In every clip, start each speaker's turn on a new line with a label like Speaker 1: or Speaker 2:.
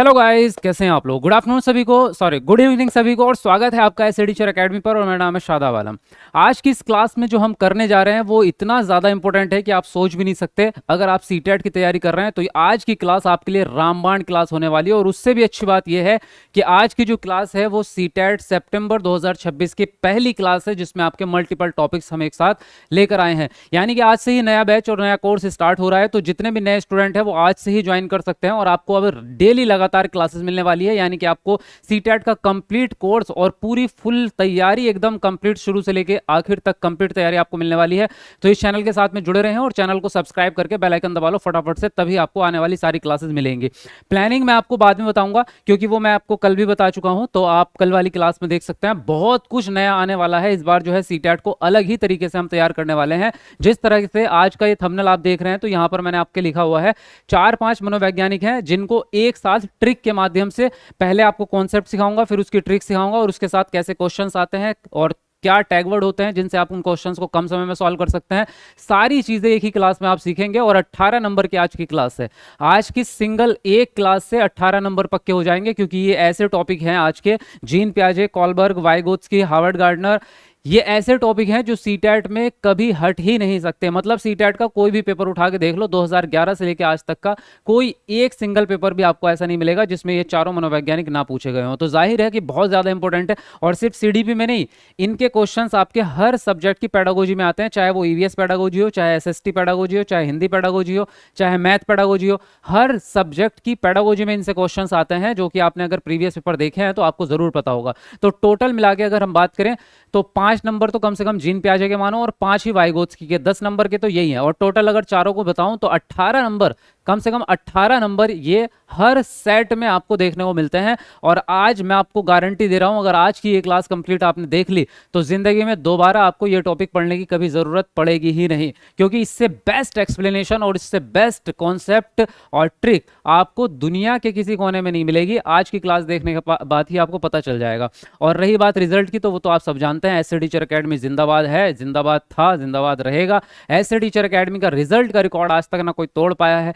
Speaker 1: Hello guys, कैसे हैं आप लोग। गुड आफ्टरनून सभी को, सॉरी गुड इवनिंग सभी को, और स्वागत है आपका एसए टीचर एकेडमी पर। और मेरा नाम है शादाब आलम। आज की इस क्लास में जो हम करने जा रहे हैं वो इतना ज़्यादा इंपॉर्टेंट है कि आप सोच भी नहीं सकते। अगर आप सीटेट की तैयारी कर रहे हैं तो आज की क्लास आपके लिए रामबाण क्लास होने वाली है। और उससे भी अच्छी बात यह है कि आज की जो क्लास है वो सीटेट सितंबर 2026 की पहली क्लास है, जिसमें आपके मल्टीपल टॉपिक्स हम एक साथ लेकर आए हैं। यानी कि आज से ही नया बैच और नया कोर्स स्टार्ट हो रहा है, तो जितने भी नए स्टूडेंट हैं वो आज से ही ज्वाइन कर सकते हैं। और आपको अब डेली लगातार क्लासेस मिलने वाली है, यानी कि आपको सीटेट का कंप्लीट कोर्स और पूरी फुल तैयारी एकदम कंप्लीट शुरू से लेके आखिर तक कंप्लीट तैयारी आपको मिलने वाली है। तो इस चैनल के साथ में जुड़े रहें और चैनल को सब्सक्राइब करके बेल आइकन दबा लो फटाफट से, तभी आपको आने वाली सारी क्लासेस मिलेंगी। प्लानिंग मैं आपको बाद में बताऊंगा, क्योंकि वो मैं आपको कल भी बता चुका हूं, तो आप कल वाली क्लास में देख सकते हैं। बहुत कुछ नया आने वाला है इस बार, जो है सीटेट को अलग ही तरीके से हम तैयार करने वाले हैं। जिस तरह से आज का ये थंबनेल आप देख रहे हैं, तो यहां पर मैंने आपके लिखा हुआ है 4-5 मनोवैज्ञानिक हैं जिनको एक साथ ट्रिक के माध्यम से पहले आपको कॉन्सेप्ट सिखाऊंगा, फिर उसकी ट्रिक सिखाऊंगा, और उसके साथ कैसे क्वेश्चंस आते हैं और क्या टैगवर्ड होते हैं जिनसे आप उन क्वेश्चंस को कम समय में सॉल्व कर सकते हैं। सारी चीजें एक ही क्लास में आप सीखेंगे। और 18 नंबर की आज की क्लास है। आज की सिंगल एक क्लास से 18 नंबर पक्के हो जाएंगे, क्योंकि ये ऐसे टॉपिक हैं आज के, gene पियाजे, Kohlberg, Vygotsky, Harvard gardener, ये ऐसे टॉपिक हैं जो सीटेट में कभी हट ही नहीं सकते। मतलब सीटेट का कोई भी पेपर उठा के देख लो, 2011 से लेकर आज तक का कोई एक सिंगल पेपर भी आपको ऐसा नहीं मिलेगा जिसमें ये चारों मनोवैज्ञानिक ना पूछे गए हों। तो जाहिर है कि बहुत ज़्यादा इंपॉर्टेंट है। और सिर्फ सीडीपी में नहीं, इनके क्वेश्चंस आपके हर सब्जेक्ट की पेडागोजी में आते हैं, चाहे वो ईवीएस पेडागोजी हो, चाहे एसएसटी पेडागोजी हो, चाहे हिंदी पेडागोजी हो, चाहे मैथ पेडागोजी हो। हर सब्जेक्ट की पेडागोजी में इनसे क्वेश्चंस आते हैं, जो कि आपने अगर प्रीवियस पेपर देखे हैं तो आपको जरूर पता होगा। तो टोटल मिला के अगर हम बात करें तो 5 नंबर तो कम से कम जीन पियाजे के मानो, और 5 ही वाइगोत्स्की के, 10 नंबर के तो यही है। और टोटल अगर चारों को बताऊं तो 18 नंबर, कम से कम 18 नंबर ये हर सेट में आपको देखने को मिलते हैं। और आज मैं आपको गारंटी दे रहा हूं, अगर आज की ये क्लास कंप्लीट आपने देख ली तो जिंदगी में दोबारा आपको ये टॉपिक पढ़ने की कभी जरूरत पड़ेगी ही नहीं, क्योंकि इससे बेस्ट एक्सप्लेनेशन और इससे बेस्ट कॉन्सेप्ट और ट्रिक आपको दुनिया के किसी कोने में नहीं मिलेगी। आज की क्लास देखने के बाद ही आपको पता चल जाएगा। और रही बात रिजल्ट की, तो वो तो आप सब जानते हैं, एसए टीचर एकेडमी जिंदाबाद है, जिंदाबाद था, जिंदाबाद रहेगा। एसए टीचर एकेडमी का रिजल्ट का रिकॉर्ड आज तक ना कोई तोड़ पाया है।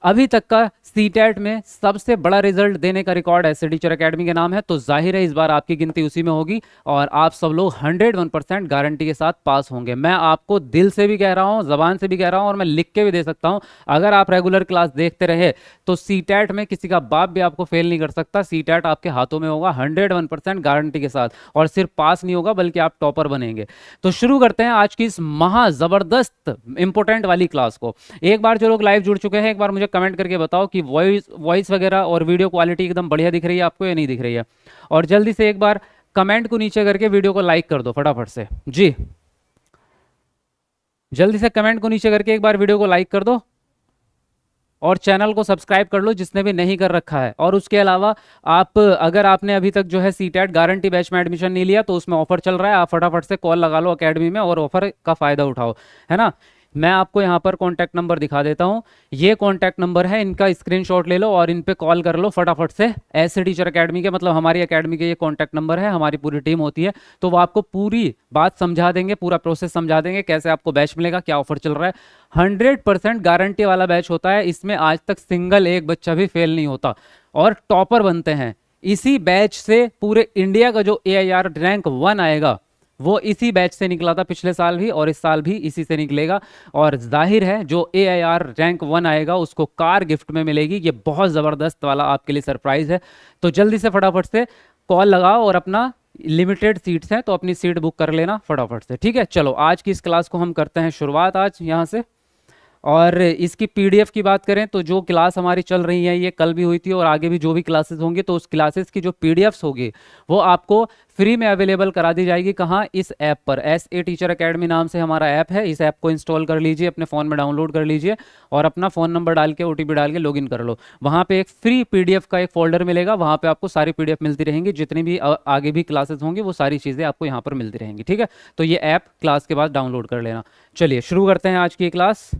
Speaker 1: अभी तक का सीटेट में सबसे बड़ा रिजल्ट देने का रिकॉर्ड एसए टीचर एकेडमी के नाम है। तो जाहिर है इस बार आपकी गिनती उसी में होगी और आप सब लोग 101% गारंटी के साथ पास होंगे। मैं आपको दिल से भी कह रहा हूं, जबान से भी कह रहा हूं, और मैं लिख के भी दे सकता हूं। अगर आप रेगुलर क्लास देखते रहे तो सीटेट में किसी का बाप भी आपको फेल नहीं कर सकता। सीटेट आपके हाथों में होगा 101% गारंटी के साथ, और सिर्फ पास नहीं होगा बल्कि आप टॉपर बनेंगे। तो शुरू करते हैं आज की इस महा जबरदस्त इंपॉर्टेंट वाली क्लास को। एक बार जो लोग लाइव जुड़ चुके हैं, एक बार मुझे कमेंट करके बताओ कि वॉइस वगैरह और वीडियो क्वालिटी एकदम बढ़िया दिख रही है आपको या नहीं दिख रही है। और जल्दी से एक बार कमेंट को नीचे करके वीडियो को लाइक कर दो फटाफट से। जी, जल्दी से कमेंट को नीचे करके एक बार वीडियो को लाइक कर दो, और चैनल को सब्सक्राइब कर लो जिसने भी नहीं कर रखा है। और उसके अलावा आप, अगर आपने अभी तक जो है सीटेट गारंटी बैच में एडमिशन नहीं लिया, तो उसमें ऑफर चल रहा है, आप फटाफट से कॉल लगा लो एकेडमी में और ऑफर का फायदा उठाओ, है ना। मैं आपको यहाँ पर कॉन्टैक्ट नंबर दिखा देता हूँ। ये कॉन्टैक्ट नंबर है, इनका स्क्रीनशॉट ले लो और इन पे कॉल कर लो फटाफट से। एसए टीचर एकेडमी के, मतलब हमारी एकेडमी के ये कॉन्टैक्ट नंबर है, हमारी पूरी टीम होती है, तो वो आपको पूरी बात समझा देंगे, पूरा प्रोसेस समझा देंगे, कैसे आपको बैच मिलेगा, क्या ऑफर चल रहा है। 100% गारंटी वाला बैच होता है। इसमें आज तक सिंगल एक बच्चा भी फेल नहीं होता और टॉपर बनते हैं। इसी बैच से पूरे इंडिया का जो AIR रैंक 1 आएगा वो इसी बैच से निकला था पिछले साल भी, और इस साल भी इसी से निकलेगा। और जाहिर है जो AIR रैंक 1 आएगा उसको कार गिफ्ट में मिलेगी। ये बहुत ज़बरदस्त वाला आपके लिए सरप्राइज है। तो जल्दी से फटाफट से कॉल लगाओ, और अपना लिमिटेड सीट्स हैं तो अपनी सीट बुक कर लेना फटाफट से, ठीक है। चलो आज की इस क्लास को हम करते हैं शुरुआत आज यहाँ से। और इसकी PDF की बात करें तो जो क्लास हमारी चल रही है ये कल भी हुई थी और आगे भी जो भी क्लासेस होंगी, तो उस क्लासेस की जो PDFs होगी वो आपको फ्री में अवेलेबल करा दी जाएगी। कहाँ? इस ऐप पर। एसए टीचर एकेडमी नाम से हमारा ऐप है। इस ऐप को इंस्टॉल कर लीजिए, अपने फ़ोन में डाउनलोड कर लीजिए और अपना फ़ोन नंबर डाल के OTP डाल के लॉगिन कर लो। वहाँ पे एक फ्री PDF का एक फोल्डर मिलेगा, वहाँ पे आपको सारी PDF मिलती रहेंगी, जितनी भी आगे भी क्लासेस होंगी वो सारी चीज़ें आपको यहाँ पर मिलती रहेंगी, ठीक है। तो ये ऐप क्लास के बाद डाउनलोड कर लेना। चलिए शुरू करते हैं आज की क्लास।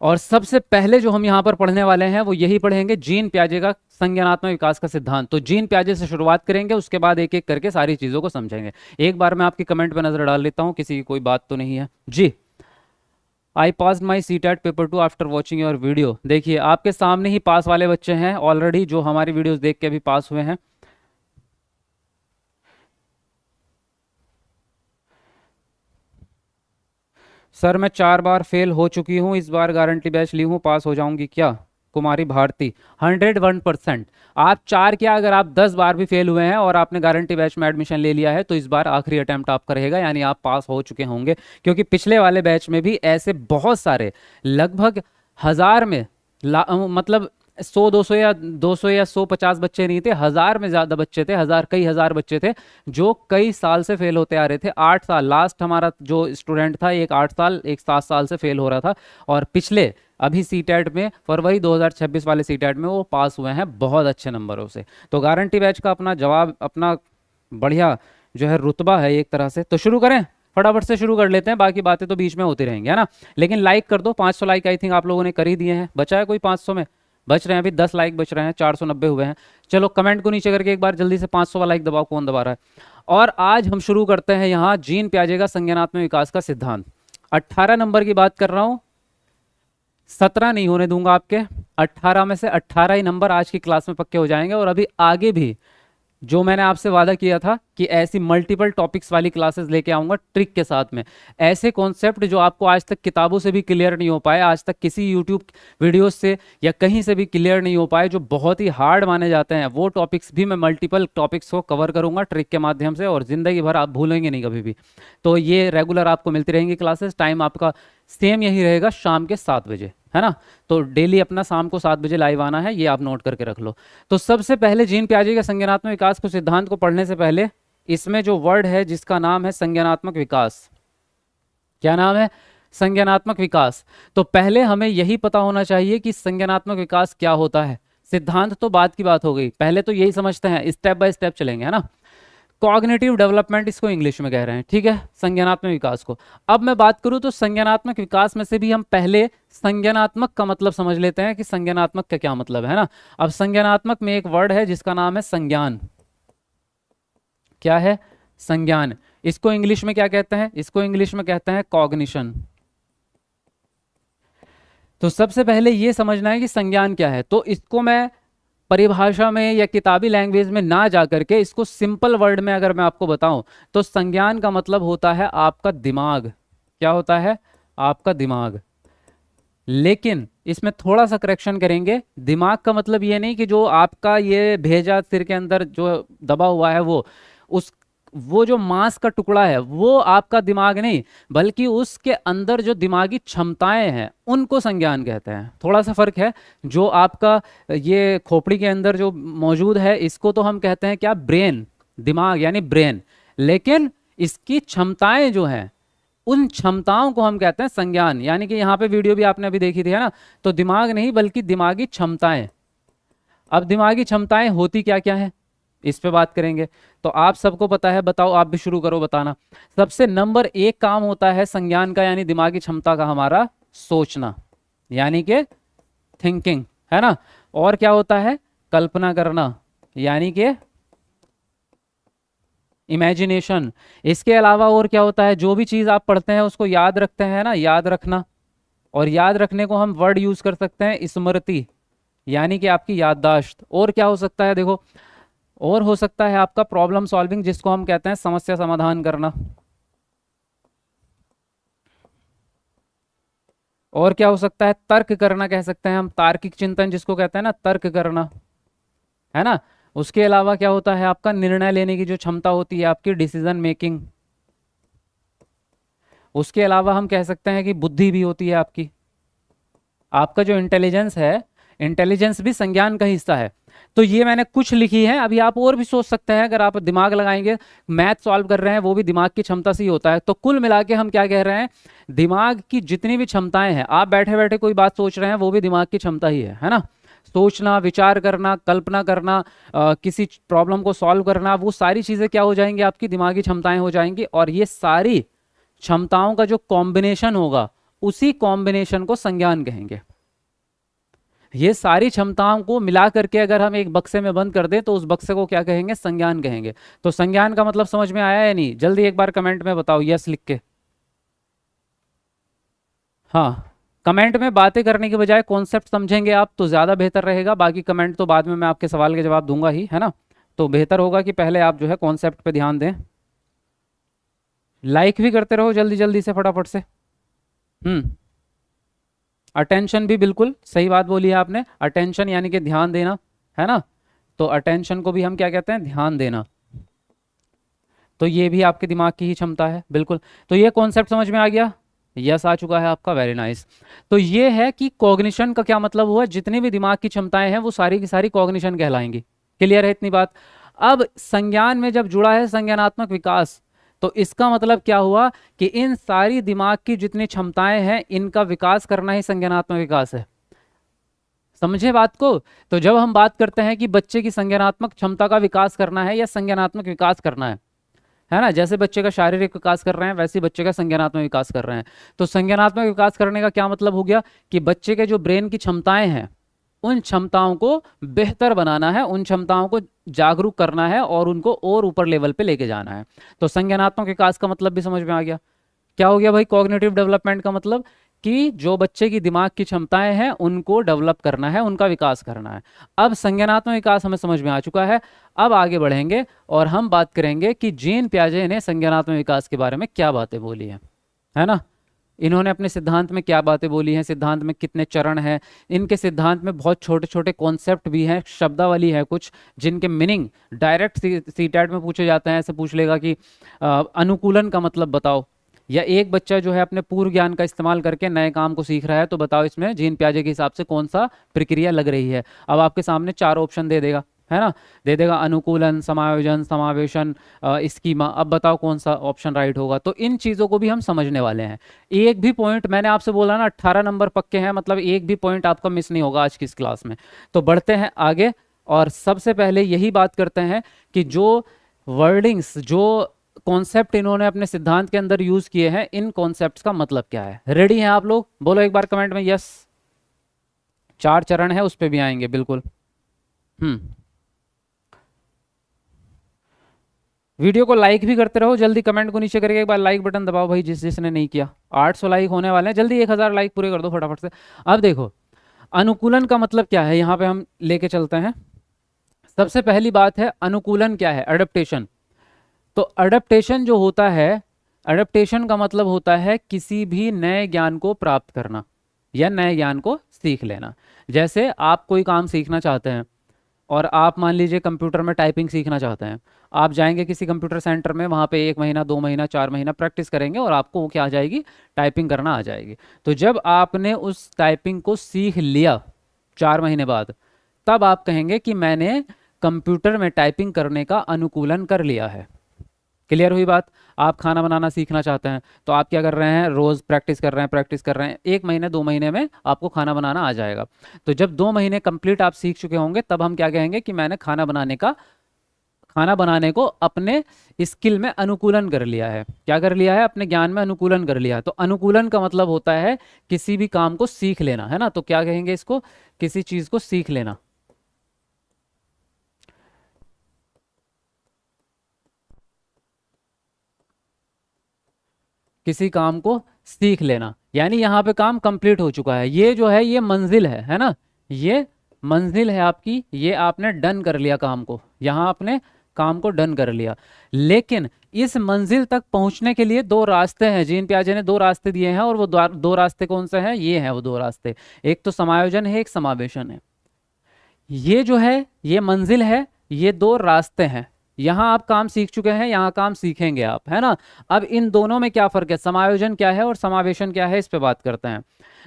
Speaker 1: और सबसे पहले जो हम यहाँ पर पढ़ने वाले हैं वो यही पढ़ेंगे, जीन पियाजे का संज्ञानात्मक विकास का सिद्धांत। तो जीन पियाजे से शुरुआत करेंगे, उसके बाद एक एक करके सारी चीज़ों को समझेंगे। एक बार मैं आपकी कमेंट पे नजर डाल लेता हूँ, किसी की कोई बात तो नहीं है जी। आई पास माई CTET paper 2 after watching your video. देखिए आपके सामने ही पास वाले बच्चे हैं ऑलरेडी, जो हमारी वीडियोस देख के अभी पास हुए हैं। सर मैं 4 बार फेल हो चुकी हूँ, इस बार गारंटी बैच ली हूँ, पास हो जाऊंगी क्या? कुमारी भारती, 101%। आप 4 क्या, अगर आप 10 बार भी फेल हुए हैं और आपने गारंटी बैच में एडमिशन ले लिया है तो इस बार आखिरी अटेम्प्ट आपका रहेगा, यानी आप पास हो चुके होंगे। क्योंकि पिछले वाले बैच में भी ऐसे बहुत सारे, लगभग 1000 में मतलब 100 200 या 200 या 150 बच्चे नहीं थे, 1000 में ज़्यादा बच्चे थे, कई हजार बच्चे थे जो कई साल से फेल होते आ रहे थे। 8 साल, लास्ट हमारा जो स्टूडेंट था एक 8 साल, एक 7 साल से फेल हो रहा था, और पिछले अभी CTET में फरवरी 2026 वाले CTET में वो पास हुए हैं बहुत अच्छे नंबरों से। तो गारंटी बैच का अपना जवाब, अपना बढ़िया जो है रुतबा है एक तरह से। तो शुरू करें, फटाफट से शुरू कर लेते हैं, बाकी बातें तो बीच में होती रहेंगी, है ना। लेकिन लाइक कर दो, 500 लाइक आई थिंक आप लोगों ने कर ही दिए हैं। बचा है कोई 500 में? बच रहे हैं अभी 10 लाइक बच रहे हैं, 490 हुए हैं। चलो कमेंट को नीचे करके एक बार जल्दी से 500 वाला लाइक दबाओ, कौन दबा रहा है। और आज हम शुरू करते हैं यहाँ जीन पियाजे का संज्ञानात्मक विकास का सिद्धांत। 18 नंबर की बात कर रहा हूँ, 17 नहीं होने दूंगा आपके। 18 में से 18 ही नंबर आज की क्लास में पक्के हो जाएंगे। और अभी आगे भी जो मैंने आपसे वादा किया था कि ऐसी मल्टीपल टॉपिक्स वाली क्लासेस लेके आऊंगा ट्रिक के साथ में, ऐसे कॉन्सेप्ट जो आपको आज तक किताबों से भी क्लियर नहीं हो पाए, आज तक किसी यूट्यूब वीडियोस से या कहीं से भी क्लियर नहीं हो पाए, जो बहुत ही हार्ड माने जाते हैं, वो टॉपिक्स भी मैं मल्टीपल टॉपिक्स को कवर करूंगा ट्रिक के माध्यम से, और ज़िंदगी भर आप भूलेंगे नहीं कभी भी। तो ये रेगुलर आपको मिलती रहेंगी क्लासेस। टाइम आपका सेम यही रहेगा, शाम के 7 बजे, है ना। तो डेली अपना शाम को 7 बजे लाइव आना है, ये आप नोट करके रख लो। तो सबसे पहले जीन पियाजे के संज्ञानात्मक विकास को सिद्धांत को पढ़ने से पहले इसमें जो वर्ड है जिसका नाम है संज्ञानात्मक विकास, क्या नाम है? संज्ञानात्मक विकास। तो पहले हमें यही पता होना चाहिए कि संज्ञानात्मक विकास क्या होता है। सिद्धांत तो बाद की बात हो गई, पहले तो यही समझते हैं, स्टेप बाय स्टेप चलेंगे, है ना। कॉग्निटिव डेवलपमेंट इसको इंग्लिश में कह रहे हैं, ठीक है, संज्ञानात्मक विकास को। अब मैं बात करूं तो संज्ञानात्मक विकास में से भी हम पहले संज्ञानात्मक का मतलब समझ लेते हैं कि संज्ञानात्मक का क्या मतलब है ना। अब संज्ञानात्मक में एक वर्ड है जिसका नाम है संज्ञान। क्या है? संज्ञान। इसको इंग्लिश में क्या कहते हैं? इसको इंग्लिश में कहते हैं कॉग्निशन। तो सबसे पहले ये समझना है कि संज्ञान क्या है। तो इसको मैं परिभाषा में या किताबी लैंग्वेज में ना जा करके इसको सिंपल वर्ड में अगर मैं आपको बताऊं तो संज्ञान का मतलब होता है आपका दिमाग। क्या होता है? आपका दिमाग। लेकिन इसमें थोड़ा सा करेक्शन करेंगे, दिमाग का मतलब ये नहीं कि जो आपका ये भेजा सिर के अंदर जो दबा हुआ है वो जो मांस का टुकड़ा है वो आपका दिमाग नहीं, बल्कि उसके अंदर जो दिमागी क्षमताएं हैं उनको संज्ञान कहते हैं। थोड़ा सा फर्क है। जो आपका ये खोपड़ी के अंदर जो मौजूद है इसको तो हम कहते हैं क्या? ब्रेन, दिमाग यानी ब्रेन। लेकिन इसकी क्षमताएं जो हैं उन क्षमताओं को हम कहते हैं संज्ञान। यानी कि यहाँ पे वीडियो भी आपने अभी देखी थी, है ना। तो दिमाग नहीं बल्कि दिमागी क्षमताएं। अब दिमागी क्षमताएं होती क्या क्या है इस पे बात करेंगे। तो आप सबको पता है, बताओ, आप भी शुरू करो बताना। सबसे नंबर 1 काम होता है संज्ञान का यानी दिमागी क्षमता का हमारा सोचना, यानी कि थिंकिंग, है ना। और क्या होता है? कल्पना करना, यानी कि इमेजिनेशन। इसके अलावा और क्या होता है? जो भी चीज आप पढ़ते हैं उसको याद रखते हैं ना, याद रखना। और याद रखने को हम वर्ड यूज कर सकते हैं स्मृति, यानी कि आपकी याददाश्त। और क्या हो सकता है? देखो, और हो सकता है आपका प्रॉब्लम सॉल्विंग, जिसको हम कहते हैं समस्या समाधान करना। और क्या हो सकता है? तर्क करना कह सकते हैं हम, तार्किक चिंतन जिसको कहते हैं ना, तर्क करना, है ना। उसके अलावा क्या होता है? आपका निर्णय लेने की जो क्षमता होती है, आपकी डिसीजन मेकिंग। उसके अलावा हम कह सकते हैं कि बुद्धि भी होती है आपकी। आपका जो इंटेलिजेंस है, इंटेलिजेंस भी संज्ञान का हिस्सा है। तो ये मैंने कुछ लिखी है, अभी आप और भी सोच सकते हैं। अगर आप दिमाग लगाएंगे, मैथ सॉल्व कर रहे हैं, वो भी दिमाग की क्षमता से ही होता है। तो कुल मिला के हम क्या कह रहे हैं? दिमाग की जितनी भी क्षमताएं हैं, आप बैठे बैठे कोई बात सोच रहे हैं, वो भी दिमाग की क्षमता ही है ना। सोचना, विचार करना, कल्पना करना, किसी प्रॉब्लम को सॉल्व करना, वो सारी चीजें क्या हो जाएंगी? आपकी दिमागी क्षमताएं हो जाएंगी। और ये सारी क्षमताओं का जो कॉम्बिनेशन होगा, उसी कॉम्बिनेशन को संज्ञान कहेंगे। ये सारी क्षमताओं को मिला करके अगर हम एक बक्से में बंद कर दें तो उस बक्से को क्या कहेंगे? संज्ञान कहेंगे। तो संज्ञान का मतलब समझ में आया या नहीं? जल्दी एक बार कमेंट में बताओ यस लिख के। हाँ, कमेंट में बातें करने के बजाय कॉन्सेप्ट समझेंगे आप तो ज़्यादा बेहतर रहेगा। बाकी कमेंट तो बाद में मैं आपके सवाल के जवाब दूंगा ही, है ना। तो बेहतर होगा कि पहले आप जो है कॉन्सेप्ट पे ध्यान दें। लाइक भी करते रहो जल्दी जल्दी से, फटाफट से। हम्म। अटेंशन भी, बिल्कुल सही बात बोली है आपने। अटेंशन यानी कि ध्यान देना, है ना। तो अटेंशन को भी हम क्या कहते हैं, ध्यान देना। तो ये भी आपके दिमाग की ही क्षमता है, बिल्कुल। तो ये कॉन्सेप्ट समझ में आ गया। यस आ चुका है आपका, वेरी नाइस। तो ये है कि कॉग्निशन का क्या मतलब हुआ, जितनी भी दिमाग की क्षमताएं हैं वो सारी की सारी कॉग्निशन कहलाएंगी। क्लियर है इतनी बात। अब संज्ञान में जब जुड़ा है संज्ञानात्मक विकास, तो इसका मतलब क्या हुआ कि इन सारी दिमाग की जितनी क्षमताएं हैं इनका विकास करना ही संज्ञानात्मक विकास है। समझे बात को। तो जब हम बात करते हैं कि बच्चे की संज्ञानात्मक क्षमता का विकास करना है या संज्ञानात्मक विकास करना है ना, जैसे बच्चे का शारीरिक विकास कर रहे हैं वैसे ही बच्चे का संज्ञानात्मक विकास कर रहे हैं। तो संज्ञानात्मक विकास करने का क्या मतलब हो गया कि बच्चे के जो ब्रेन की क्षमताएं हैं उन क्षमताओं को बेहतर बनाना है, उन क्षमताओं को जागरूक करना है और उनको और ऊपर लेवल पे लेके जाना है। तो संज्ञानात्मक विकास का मतलब भी समझ में आ गया। क्या हो गया भाई, कॉग्निटिव डेवलपमेंट का मतलब कि जो बच्चे की दिमाग की क्षमताएं हैं उनको डेवलप करना है, उनका विकास करना है। अब संज्ञानात्मक विकास हमें समझ में आ चुका है। अब आगे बढ़ेंगे और हम बात करेंगे कि जीन पियाजे ने संज्ञानात्मक विकास के बारे में क्या बातें बोली हैं, है ना। इन्होंने अपने सिद्धांत में क्या बातें बोली हैं, सिद्धांत में कितने चरण हैं, इनके सिद्धांत में बहुत छोटे छोटे कॉन्सेप्ट भी हैं, शब्दावली है कुछ जिनके मीनिंग डायरेक्ट सीटेट में पूछे जाते हैं। ऐसे पूछ लेगा कि अनुकूलन का मतलब बताओ, या एक बच्चा जो है अपने पूर्व ज्ञान का इस्तेमाल करके नए काम को सीख रहा है तो बताओ इसमें जीन पियाजे के हिसाब से कौन सा प्रक्रिया लग रही है। अब आपके सामने 4 ऑप्शन दे देगा, है ना। दे देगा अनुकूलन, समायोजन, समावेशन, स्कीमा। अब बताओ कौन सा ऑप्शन राइट होगा। तो इन चीज़ों को भी हम समझने वाले हैं। एक भी पॉइंट, मैंने आपसे बोला ना 18 नंबर पक्के हैं, मतलब एक भी पॉइंट आपका मिस नहीं होगा आज की इस क्लास में। तो बढ़ते हैं आगे और सबसे पहले यही बात करते हैं कि जो वर्डिंग्स, जो कॉन्सेप्ट इन्होंने अपने सिद्धांत के अंदर यूज किए हैं, इन कॉन्सेप्ट्स का मतलब क्या है। रेडी हैं आप लोग, बोलो एक बार कमेंट में यस। 4 चरण है उस पे भी आएंगे, बिल्कुल। वीडियो को लाइक भी करते रहो जल्दी, कमेंट को नीचे करके एक बार लाइक बटन दबाओ भाई, जिसने नहीं किया। 800 लाइक होने वाले हैं जल्दी, 1000 लाइक पूरे कर दो फटाफट से। अब देखो अनुकूलन का मतलब क्या है, यहाँ पे हम लेके चलते हैं। सबसे पहली बात है अनुकूलन क्या है, अडेप्टेशन। तो अडेप्टेशन जो होता है, अडेप्टेशन का मतलब होता है किसी भी नए ज्ञान को प्राप्त करना या नए ज्ञान को सीख लेना। जैसे आप कोई काम सीखना चाहते हैं और आप मान लीजिए कंप्यूटर में टाइपिंग सीखना चाहते हैं, आप जाएंगे किसी कंप्यूटर सेंटर में, वहाँ पे 1 महीना 2 महीना 4 महीना प्रैक्टिस करेंगे और आपको वो क्या आ जाएगी, टाइपिंग करना आ जाएगी। तो जब आपने उस टाइपिंग को सीख लिया 4 महीने बाद, तब आप कहेंगे कि मैंने कंप्यूटर में टाइपिंग करने का अनुकूलन कर लिया है। क्लियर हुई बात। आप खाना बनाना सीखना चाहते हैं तो आप क्या कर रहे हैं, रोज प्रैक्टिस कर रहे हैं, प्रैक्टिस कर रहे हैं, 1 महीने 2 महीने में आपको खाना बनाना आ जाएगा। तो जब 2 महीने कंप्लीट आप सीख चुके होंगे तब हम क्या कहेंगे कि मैंने खाना बनाने को अपने स्किल में अनुकूलन कर लिया है। क्या कर लिया है, अपने ज्ञान में अनुकूलन कर लिया है। तो अनुकूलन का मतलब होता है किसी भी काम को सीख लेना, है ना। तो क्या कहेंगे इसको, किसी चीज को सीख लेना। किसी काम को सीख लेना यानी यहाँ पे काम कंप्लीट हो चुका है। ये जो है ये मंजिल है ना, ये मंजिल है आपकी, ये आपने डन कर लिया काम को, यहाँ आपने काम को डन कर लिया। लेकिन इस मंजिल तक पहुंचने के लिए 2 रास्ते हैं, जीन पियाजे ने 2 रास्ते दिए हैं और वो 2 रास्ते कौन से हैं, ये हैं वो 2 रास्ते। एक तो समायोजन है, एक समावेशन है। ये जो है ये मंजिल है, ये 2 रास्ते हैं। यहाँ आप काम सीख चुके हैं, यहाँ काम सीखेंगे आप, है ना। अब इन दोनों में क्या फर्क है, समायोजन क्या है और समावेशन क्या है, इस पे बात करते हैं।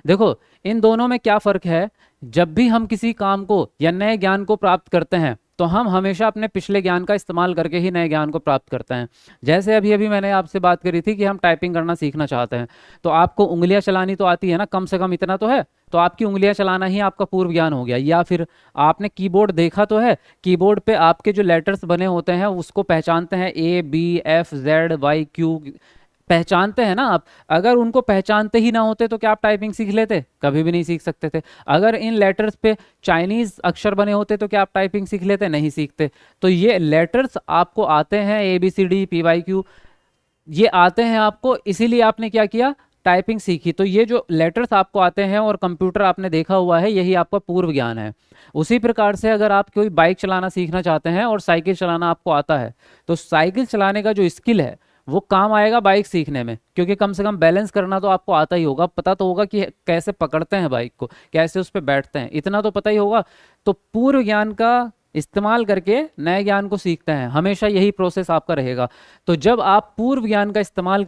Speaker 1: देखो इन दोनों में क्या फर्क है। जब भी हम किसी काम को या नए ज्ञान को प्राप्त करते हैं तो हम हमेशा अपने पिछले ज्ञान का इस्तेमाल करके ही नए ज्ञान को प्राप्त करते हैं। जैसे अभी अभी मैंने आपसे बात करी थी कि हम टाइपिंग करना सीखना चाहते हैं, तो आपको उंगलियां चलानी तो आती है ना, कम से कम इतना तो है। तो आपकी उंगलियां चलाना ही आपका पूर्व ज्ञान हो गया। या फिर आपने कीबोर्ड देखा तो है, कीबोर्ड पे आपके जो लेटर्स बने होते हैं उसको पहचानते हैं, ABFZYQ पहचानते हैं ना आप। अगर उनको पहचानते ही ना होते तो क्या आप टाइपिंग सीख लेते, कभी भी नहीं सीख सकते थे। अगर इन लेटर्स पे चाइनीज अक्षर बने होते तो क्या आप टाइपिंग सीख लेते, नहीं सीखते। तो ये लेटर्स आपको आते हैं, ABCD PYQ ये आते हैं आपको, इसीलिए आपने क्या किया, टाइपिंग सीखी, तो ये जो लेटर्स आपको आते हैं और कंप्यूटर आपने देखा हुआ है, यही आपका पूर्व ज्ञान है। उसी प्रकार से अगर आप कोई बाइक चलाना सीखना चाहते हैं और साइकिल चलाना आपको आता है, तो साइकिल चलाने का जो स्किल है वो काम आएगा बाइक सीखने में, क्योंकि कम से कम बैलेंस करना तो आपको आता ही होगा, पता तो होगा कि कैसे पकड़ते हैं बाइक को, कैसे उस पर बैठते हैं, इतना तो पता ही होगा। तो पूर्व ज्ञान का इस्तेमाल करके नए ज्ञान को सीखते हैं, हमेशा यही प्रोसेस आपका रहेगा। तो जब आप पूर्व ज्ञान का इस्तेमाल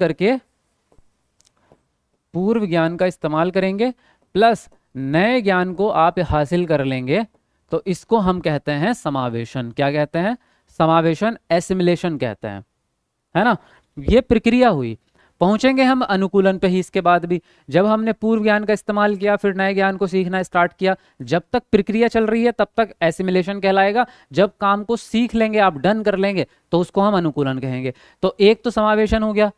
Speaker 1: करेंगे प्लस नए ज्ञान को आप हासिल कर लेंगे, तो इसको हम कहते हैं समावेशन। क्या कहते हैं? समावेशन, एसिमिलेशन कहते हैं, है ना। ये प्रक्रिया हुई। पहुंचेंगे हम अनुकूलन पे ही इसके बाद भी। जब हमने पूर्व ज्ञान का इस्तेमाल किया, फिर नए ज्ञान को सीखना स्टार्ट किया, जब तक प्रक्रिया चल रही है तब तक एसिमिलेशन कहलाएगा। जब काम को सीख लेंगे, आप डन कर लेंगे, तो उसको हम अनुकूलन कहेंगे। तो एक तो समावेशन हो गया।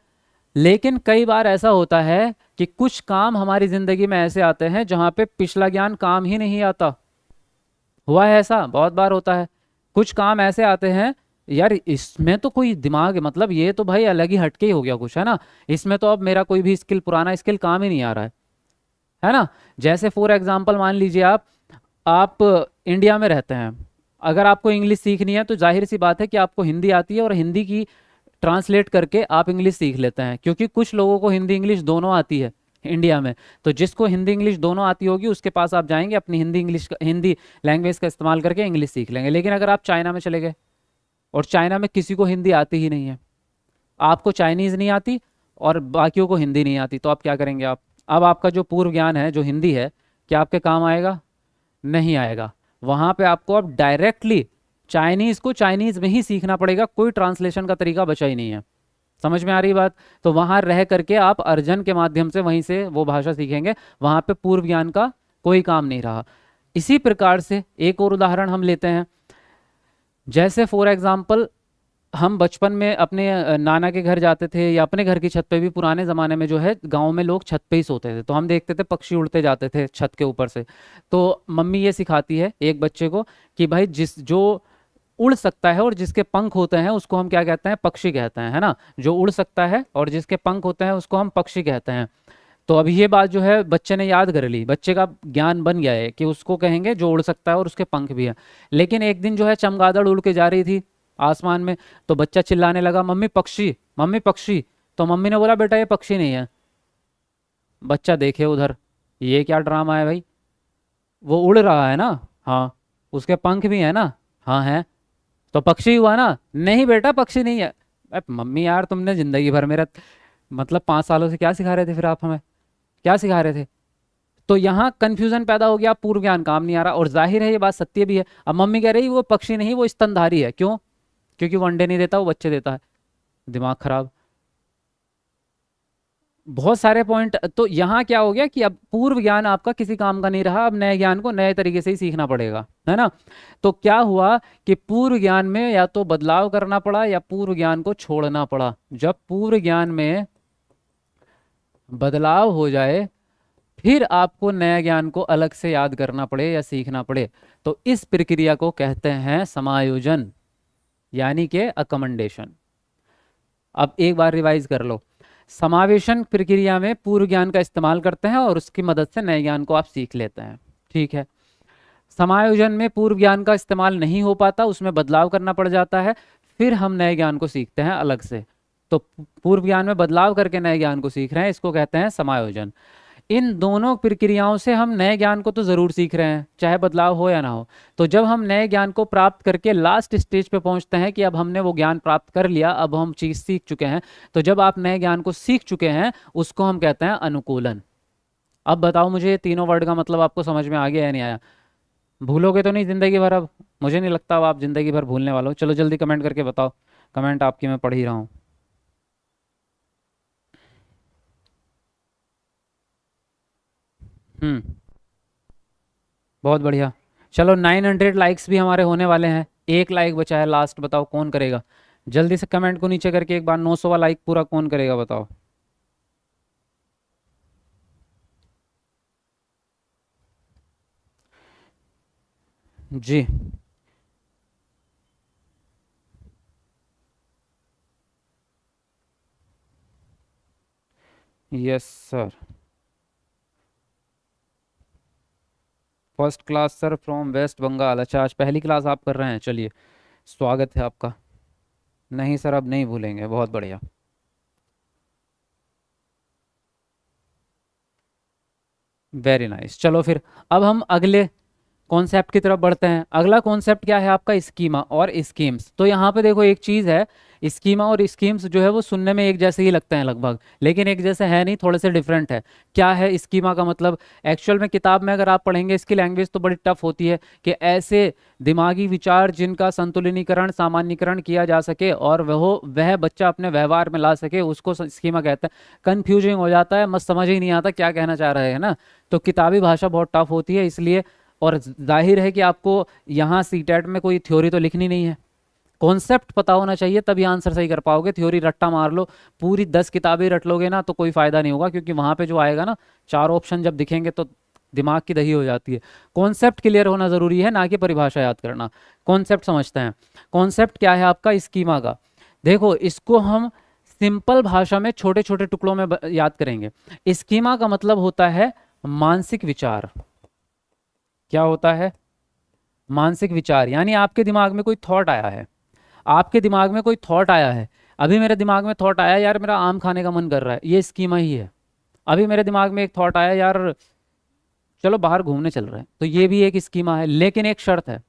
Speaker 1: लेकिन कई बार ऐसा होता है कि कुछ काम हमारी जिंदगी में ऐसे आते हैं जहां पे पिछला ज्ञान काम ही नहीं आता। हुआ है ऐसा, बहुत बार होता है। कुछ काम ऐसे आते हैं, यार इसमें तो कोई दिमाग, मतलब ये तो भाई अलग ही हटके ही हो गया कुछ, है ना। इसमें तो अब मेरा कोई भी स्किल, पुराना स्किल काम ही नहीं आ रहा है ना। जैसे फॉर एग्जांपल मान लीजिए आप इंडिया में रहते हैं, अगर आपको इंग्लिश सीखनी है तो जाहिर सी बात है कि आपको हिंदी आती है, और हिंदी की ट्रांसलेट करके आप इंग्लिश सीख लेते हैं, क्योंकि कुछ लोगों को हिंदी इंग्लिश दोनों आती है इंडिया में। तो जिसको हिंदी इंग्लिश दोनों आती होगी उसके पास आप जाएंगे, अपनी हिंदी लैंग्वेज का इस्तेमाल करके इंग्लिश सीख लेंगे। लेकिन अगर आप चाइना में चले गए और चाइना में किसी को हिंदी आती ही नहीं है, आपको चाइनीज़ नहीं आती और बाकियों को हिंदी नहीं आती, तो आप क्या करेंगे? आप अब आपका जो पूर्व ज्ञान है, जो हिंदी है, क्या आपके काम आएगा? नहीं आएगा। वहाँ पे आपको अब डायरेक्टली चाइनीज़ को चाइनीज़ में ही सीखना पड़ेगा, कोई ट्रांसलेशन का तरीका बचा ही नहीं है। समझ में आ रही बात? तो वहाँ रह करके आप अर्जन के माध्यम से वहीं से वो भाषा सीखेंगे, वहाँ पे पूर्व ज्ञान का कोई काम नहीं रहा। इसी प्रकार से एक और उदाहरण हम लेते हैं। जैसे फॉर एग्जाम्पल हम बचपन में अपने नाना के घर जाते थे, या अपने घर की छत पे भी पुराने ज़माने में जो है गांव में लोग छत पे ही सोते थे, तो हम देखते थे पक्षी उड़ते जाते थे छत के ऊपर से। तो मम्मी ये सिखाती है एक बच्चे को कि भाई जो उड़ सकता है और जिसके पंख होते हैं उसको हम क्या कहते हैं? पक्षी कहते हैं, है ना। जो उड़ सकता है और जिसके पंख होते हैं उसको हम पक्षी कहते हैं। तो अभी ये बात जो है बच्चे ने याद कर ली, बच्चे का ज्ञान बन गया है कि उसको कहेंगे जो उड़ सकता है और उसके पंख भी हैं। लेकिन एक दिन जो है चमगादड़ उड़ के जा रही थी आसमान में, तो बच्चा चिल्लाने लगा, मम्मी पक्षी, मम्मी पक्षी। तो मम्मी ने बोला, बेटा ये पक्षी नहीं है। बच्चा देखे उधर, ये क्या ड्रामा है भाई, वो उड़ रहा है ना, हाँ, उसके पंख भी है ना, हाँ है, तो पक्षी हुआ ना। नहीं बेटा पक्षी नहीं है। मम्मी यार तुमने जिंदगी भर मेरा, मतलब 5 सालों से क्या सिखा रहे थे फिर आप हमें, क्या सिखा रहे थे? तो यहाँ कंफ्यूजन पैदा हो गया, पूर्व ज्ञान काम नहीं आ रहा, और जाहिर है ये बात सत्य भी है। अब मम्मी कह रही वो पक्षी नहीं, वो स्तनधारी है। क्यों? क्योंकि वो अंडे नहीं देता, वो बच्चे देता है। दिमाग खराब। बहुत सारे पॉइंट। तो यहाँ क्या हो गया कि अब पूर्व ज्ञान आपका किसी काम का नहीं रहा, अब नए ज्ञान को नए तरीके से ही सीखना पड़ेगा, है ना। तो क्या हुआ कि पूर्व ज्ञान में या तो बदलाव करना पड़ा या पूर्व ज्ञान को छोड़ना पड़ा। जब पूर्व ज्ञान में बदलाव हो जाए, फिर आपको नया ज्ञान को अलग से याद करना पड़े या सीखना पड़े, तो इस प्रक्रिया को कहते हैं समायोजन, यानी कि अकमेंडेशन। अब एक बार रिवाइज कर लो। समावेशन प्रक्रिया में पूर्व ज्ञान का इस्तेमाल करते हैं और उसकी मदद से नए ज्ञान को आप सीख लेते हैं, ठीक है। समायोजन में पूर्व ज्ञान का इस्तेमाल नहीं हो पाता, उसमें बदलाव करना पड़ जाता है, फिर हम नए ज्ञान को सीखते हैं अलग से। तो पूर्व ज्ञान में बदलाव करके नए ज्ञान को सीख रहे हैं, इसको कहते हैं समायोजन। इन दोनों प्रक्रियाओं से हम नए ज्ञान को तो ज़रूर सीख रहे हैं, चाहे बदलाव हो या ना हो। तो जब हम नए ज्ञान को प्राप्त करके लास्ट स्टेज पे पहुंचते हैं कि अब हमने वो ज्ञान प्राप्त कर लिया, अब हम चीज़ सीख चुके हैं, तो जब आप नए ज्ञान को सीख चुके हैं उसको हम कहते हैं अनुकूलन। अब बताओ मुझे ये तीनों वर्ड का मतलब आपको समझ में आ गया या नहीं आया? भूलोगे तो नहीं ज़िंदगी भर? अब मुझे नहीं लगता अब आप ज़िंदगी भर भूलने वाले हो। चलो जल्दी कमेंट करके बताओ, कमेंट आपकी मैं पढ़ ही रहा हूँ। हम्म, बहुत बढ़िया। चलो 900 लाइक्स भी हमारे होने वाले हैं, एक लाइक बचा है लास्ट, बताओ कौन करेगा? जल्दी से कमेंट को नीचे करके एक बार 900वां लाइक पूरा कौन करेगा बताओ? जी, yes sir. First class sir from West Bengal. अच्छा, आज पहली क्लास आप कर रहे हैं, चलिए स्वागत है आपका। नहीं सर, अब नहीं भूलेंगे, बहुत बढ़िया। Very nice. चलो फिर अब हम अगले कॉन्सेप्ट की तरफ बढ़ते हैं। अगला कॉन्सेप्ट क्या है आपका? स्कीमा और स्कीम्स। तो यहाँ पे देखो एक चीज़ है, स्कीमा और स्कीम्स जो है वो सुनने में एक जैसे ही लगते हैं लगभग, लेकिन एक जैसे है नहीं, थोड़े से डिफरेंट है। क्या है स्कीमा का मतलब? एक्चुअल में किताब में अगर आप पढ़ेंगे इसकी लैंग्वेज तो बड़ी टफ होती है कि ऐसे दिमागी विचार जिनका संतुलिनीकरण सामान्यीकरण किया जा सके और वह बच्चा अपने व्यवहार में ला सके, उसको स्कीमा कहते हैं। कन्फ्यूजिंग हो जाता है, मत समझ ही नहीं आता क्या कहना चाह रहे हैं ना। तो किताबी भाषा बहुत टफ होती है इसलिए। और जाहिर है कि आपको यहाँ सीटेट में कोई थ्योरी तो लिखनी नहीं है, कॉन्सेप्ट पता होना चाहिए, तभी आंसर सही कर पाओगे। थ्योरी रट्टा मार लो, पूरी 10 किताबें रट लोगे ना तो कोई फायदा नहीं होगा, क्योंकि वहां पे जो आएगा ना, 4 ऑप्शन जब दिखेंगे तो दिमाग की दही हो जाती है। कॉन्सेप्ट क्लियर होना जरूरी है, ना कि परिभाषा याद करना। कॉन्सेप्ट समझते हैं। कॉन्सेप्ट क्या है आपका स्कीमा का? देखो इसको हम सिंपल भाषा में छोटे छोटे टुकड़ों में याद करेंगे। स्कीमा का मतलब होता है मानसिक विचार। क्या होता है? मानसिक विचार। यानी आपके दिमाग में कोई थॉट आया है, आपके दिमाग में कोई थॉट आया है। अभी मेरे दिमाग में थॉट आया यार मेरा आम खाने का मन कर रहा है, ये स्कीमा ही है। अभी मेरे दिमाग में एक थॉट आया यार चलो बाहर घूमने चल रहे हैं, तो ये भी एक स्कीमा है, लेकिन एक शर्त है।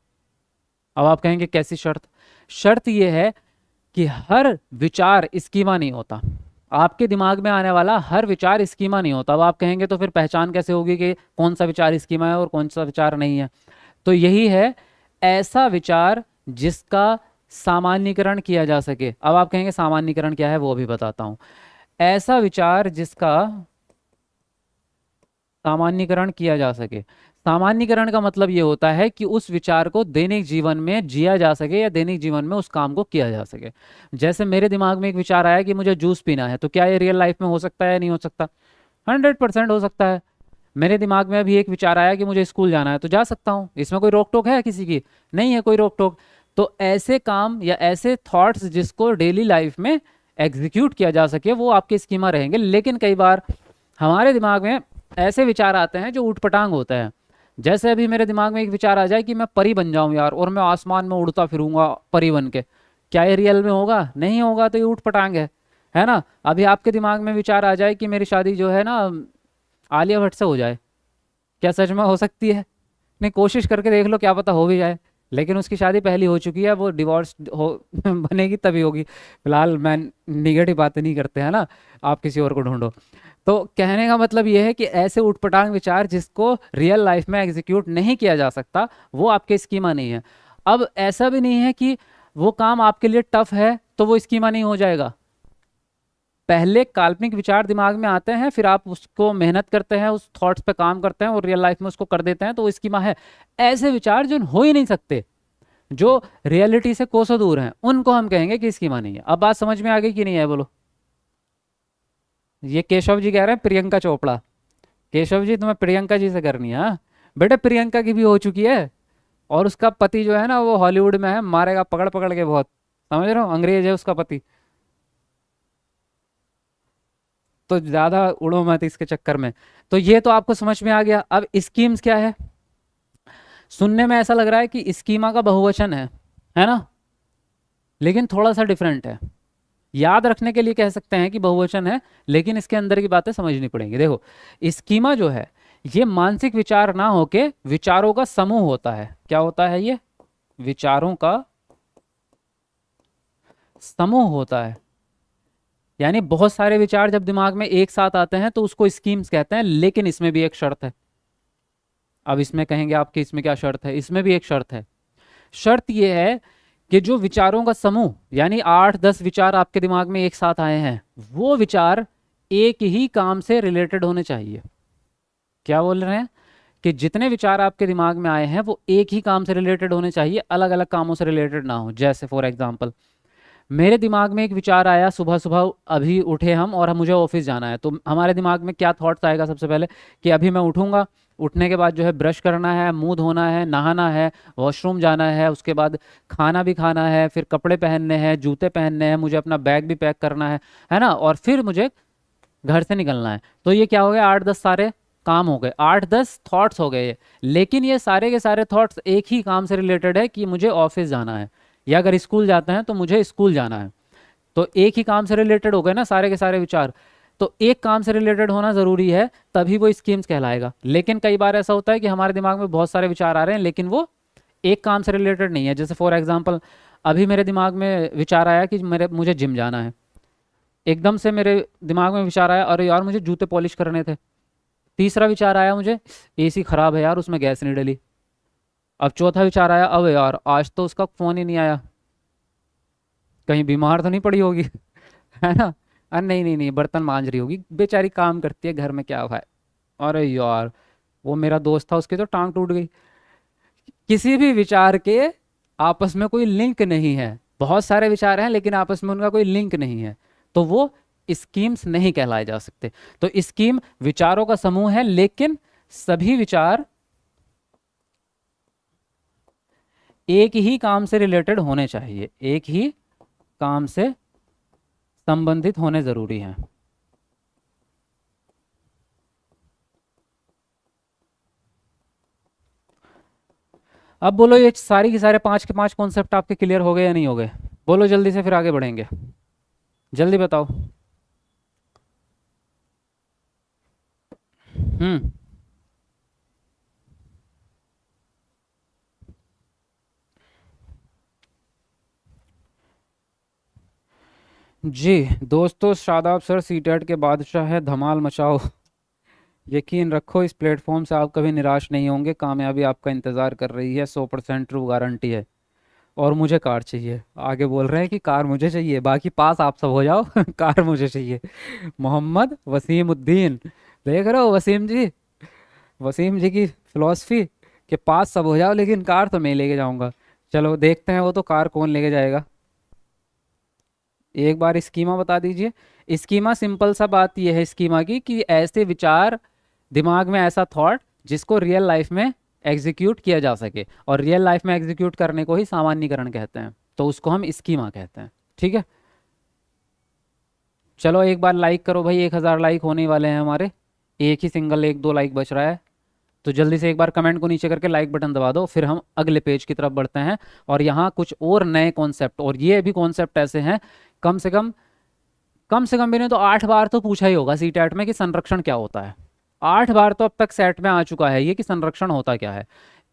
Speaker 1: अब आप कहेंगे कैसी शर्त? शर्त ये है कि हर विचार स्कीमा नहीं होता। आपके दिमाग में आने वाला हर विचार स्कीमा नहीं होता। अब आप कहेंगे तो फिर पहचान कैसे होगी कि कौन सा विचार स्कीमा है और कौन सा विचार नहीं है? तो यही है, ऐसा विचार जिसका सामान्यीकरण किया जा सके। अब आप कहेंगे सामान्यीकरण क्या है, वो भी बताता हूं। ऐसा विचार जिसका सामान्यीकरण किया जा सके। सामान्यीकरण का मतलब ये होता है कि उस विचार को दैनिक जीवन में जिया जा सके या दैनिक जीवन में उस काम को किया जा सके। जैसे मेरे दिमाग में एक विचार आया कि मुझे जूस पीना है, तो क्या ये रियल लाइफ में हो सकता है या नहीं हो सकता? 100% हो सकता है। मेरे दिमाग में अभी एक विचार आया कि मुझे स्कूल जाना है, तो जा सकता हूँ, इसमें कोई रोक टोक है किसी की? नहीं है कोई रोक टोक। तो ऐसे काम या ऐसे थॉट्स जिसको डेली लाइफ में एग्जीक्यूट किया जा सके वो आपके स्कीमा रहेंगे। लेकिन कई बार हमारे दिमाग में ऐसे विचार आते हैं जो ऊटपटांग होते हैं। जैसे अभी मेरे दिमाग में एक विचार आ जाए कि मैं परी बन जाऊं यार, और मैं आसमान में उड़ता फिरूंगा परी बन के, क्या ये रियल में होगा? नहीं होगा, तो ये ऊटपटांग है ना। अभी आपके दिमाग में विचार आ जाए कि मेरी शादी जो है ना आलिया भट्ट से हो जाए, क्या सच में हो सकती है? नहीं, कोशिश करके देख लो, क्या पता हो भी जाए। लेकिन उसकी शादी पहली हो चुकी है, वो डिवोर्स हो बनेगी तभी होगी। फिलहाल मैं निगेटिव बातें नहीं करते हैं ना, आप किसी और को ढूंढो। तो कहने का मतलब ये है कि ऐसे उटपटांग विचार जिसको रियल लाइफ में एग्जीक्यूट नहीं किया जा सकता, वो आपके स्कीमा नहीं है। अब ऐसा भी नहीं है कि वो काम आपके लिए टफ है तो वो स्कीमा नहीं हो जाएगा। पहले काल्पनिक विचार दिमाग में आते हैं, फिर आप उसको मेहनत करते हैं, उस थॉट्स पे काम करते हैं और रियल लाइफ में उसको कर देते हैं, तो वो स्कीमा है। ऐसे विचार जो हो ही नहीं सकते, जो रियलिटी से कोसों दूर हैं, उनको हम कहेंगे कि स्कीमा नहीं है। अब बात समझ में आ गई कि नहीं है? बोलो। ये केशव जी कह रहे हैं प्रियंका चोपड़ा। केशव जी तुम्हें प्रियंका जी से करनी है? हाँ? बेटे प्रियंका की भी हो चुकी है, और उसका पति जो है ना वो हॉलीवुड में है, मारेगा पकड़ पकड़ के बहुत, समझ रहे हो, अंग्रेज है उसका पति। तो ज्यादा उड़ो मत इसके चक्कर में। तो ये तो आपको समझ में आ गया। अब स्कीम्स क्या है? सुनने में ऐसा लग रहा है कि स्कीमा का बहुवचन है ना, लेकिन थोड़ा सा डिफरेंट है। याद रखने के लिए कह सकते हैं कि बहुवचन है, लेकिन इसके अंदर की बातें समझनी पड़ेंगी। देखो स्कीमा जो है ये मानसिक विचार ना होके विचारों का समूह होता है। क्या होता है ये? विचारों का समूह होता है। यानी बहुत सारे विचार जब दिमाग में एक साथ आते हैं तो उसको स्कीम्स कहते हैं, लेकिन इसमें भी एक शर्त है। अब इसमें कहेंगे आपके इसमें क्या शर्त है? इसमें भी एक शर्त है। शर्त यह है कि जो विचारों का समूह, यानी 8-10 विचार आपके दिमाग में एक साथ आए हैं, वो विचार एक ही काम से रिलेटेड होने चाहिए। क्या बोल रहे हैं? कि जितने विचार आपके दिमाग में आए हैं वो एक ही काम से रिलेटेड होने चाहिए, अलग अलग कामों से रिलेटेड ना हो। जैसे फॉर एग्जाम्पल मेरे दिमाग में एक विचार आया, सुबह सुबह अभी उठे हम और मुझे ऑफिस जाना है, तो हमारे दिमाग में क्या थॉट्स आएगा? सबसे पहले कि अभी मैं उठूंगा, उठने के बाद जो है ब्रश करना है, मुंह धोना है, नहाना है, वॉशरूम जाना है, उसके बाद खाना भी खाना है, फिर कपड़े पहनने हैं, जूते पहनने हैं, मुझे अपना बैग भी पैक करना है ना, और फिर मुझे घर से निकलना है। तो ये क्या हो गया, 8-10 सारे काम हो गए, 8-10 थॉट्स हो गए ये। लेकिन ये सारे के सारे थॉट्स एक ही काम से रिलेटेड है कि मुझे ऑफिस जाना है, या अगर स्कूल जाते हैं तो मुझे स्कूल जाना है। तो एक ही काम से रिलेटेड हो गए ना सारे के सारे विचार। तो एक काम से रिलेटेड होना ज़रूरी है, तभी वो स्कीम्स कहलाएगा। लेकिन कई बार ऐसा होता है कि हमारे दिमाग में बहुत सारे विचार आ रहे हैं लेकिन वो एक काम से रिलेटेड नहीं है। जैसे फॉर एग्जांपल अभी मेरे दिमाग में विचार आया कि मुझे जिम जाना है, एकदम से मेरे दिमाग में विचार आया अरे यार मुझे जूते पॉलिश करने थे। तीसरा विचार आया मुझे एसी खराब है यार उसमें गैस नहीं डली। अब चौथा विचार आया अब यार आज तो उसका फ़ोन ही नहीं आया, कहीं बीमार तो नहीं पड़ी होगी है ना। अरे नहीं नहीं नहीं, बर्तन मांज रही होगी बेचारी, काम करती है घर में, क्या है। अरे यार वो मेरा दोस्त था उसकी तो टांग टूट गई। किसी भी विचार के आपस में कोई लिंक नहीं है, बहुत सारे विचार हैं लेकिन आपस में उनका कोई लिंक नहीं है, तो वो स्कीम्स नहीं कहलाए जा सकते। तो स्कीम विचारों का समूह है, लेकिन सभी विचार एक ही काम से रिलेटेड होने चाहिए, एक ही काम से संबंधित होने जरूरी हैं। अब बोलो ये सारी की सारे 5 के 5 कॉन्सेप्ट आपके क्लियर हो गए या नहीं हो गए? बोलो जल्दी से, फिर आगे बढ़ेंगे। जल्दी बताओ। हम्म। जी दोस्तों, शादाब सर सीटेट के बादशाह है, धमाल मचाओ। यकीन रखो इस प्लेटफॉर्म से आप कभी निराश नहीं होंगे, कामयाबी आपका इंतज़ार कर रही है, 100% ट्रू गारंटी है। और मुझे कार चाहिए, आगे बोल रहे हैं कि कार मुझे चाहिए, बाकी पास आप सब हो जाओ कार मुझे चाहिए। मोहम्मद वसीम उद्दीन, देख रहे हो वसीम जी, वसीम जी की फिलॉसफी कि पास सब हो जाओ लेकिन कार तो मैं ही लेके जाऊंगा। चलो देखते हैं वो तो कार कौन लेके जाएगा। एक बार स्कीमा बता दीजिए। स्कीमा सिंपल सा बात यह है स्कीमा की कि ऐसे विचार, दिमाग में ऐसा थॉट जिसको रियल लाइफ में एग्जीक्यूट किया जा सके, और रियल लाइफ में एग्जीक्यूट करने को ही सामान्यीकरण कहते हैं, तो उसको हम स्कीमा कहते हैं। ठीक है, चलो एक बार लाइक करो भाई, 1000 लाइक होने वाले हैं हमारे, एक ही सिंगल 1-2 लाइक बच रहा है। तो जल्दी से एक बार कमेंट को नीचे करके लाइक बटन दबा दो, फिर हम अगले पेज की तरफ बढ़ते हैं। और यहाँ कुछ और नए कॉन्सेप्ट, और ये भी कॉन्सेप्ट ऐसे हैं, कम से कम भी नहीं तो 8 बार तो पूछा ही होगा सीटेट में कि संरक्षण क्या होता है। 8 बार तो अब तक सेट में आ चुका है ये कि संरक्षण होता क्या है।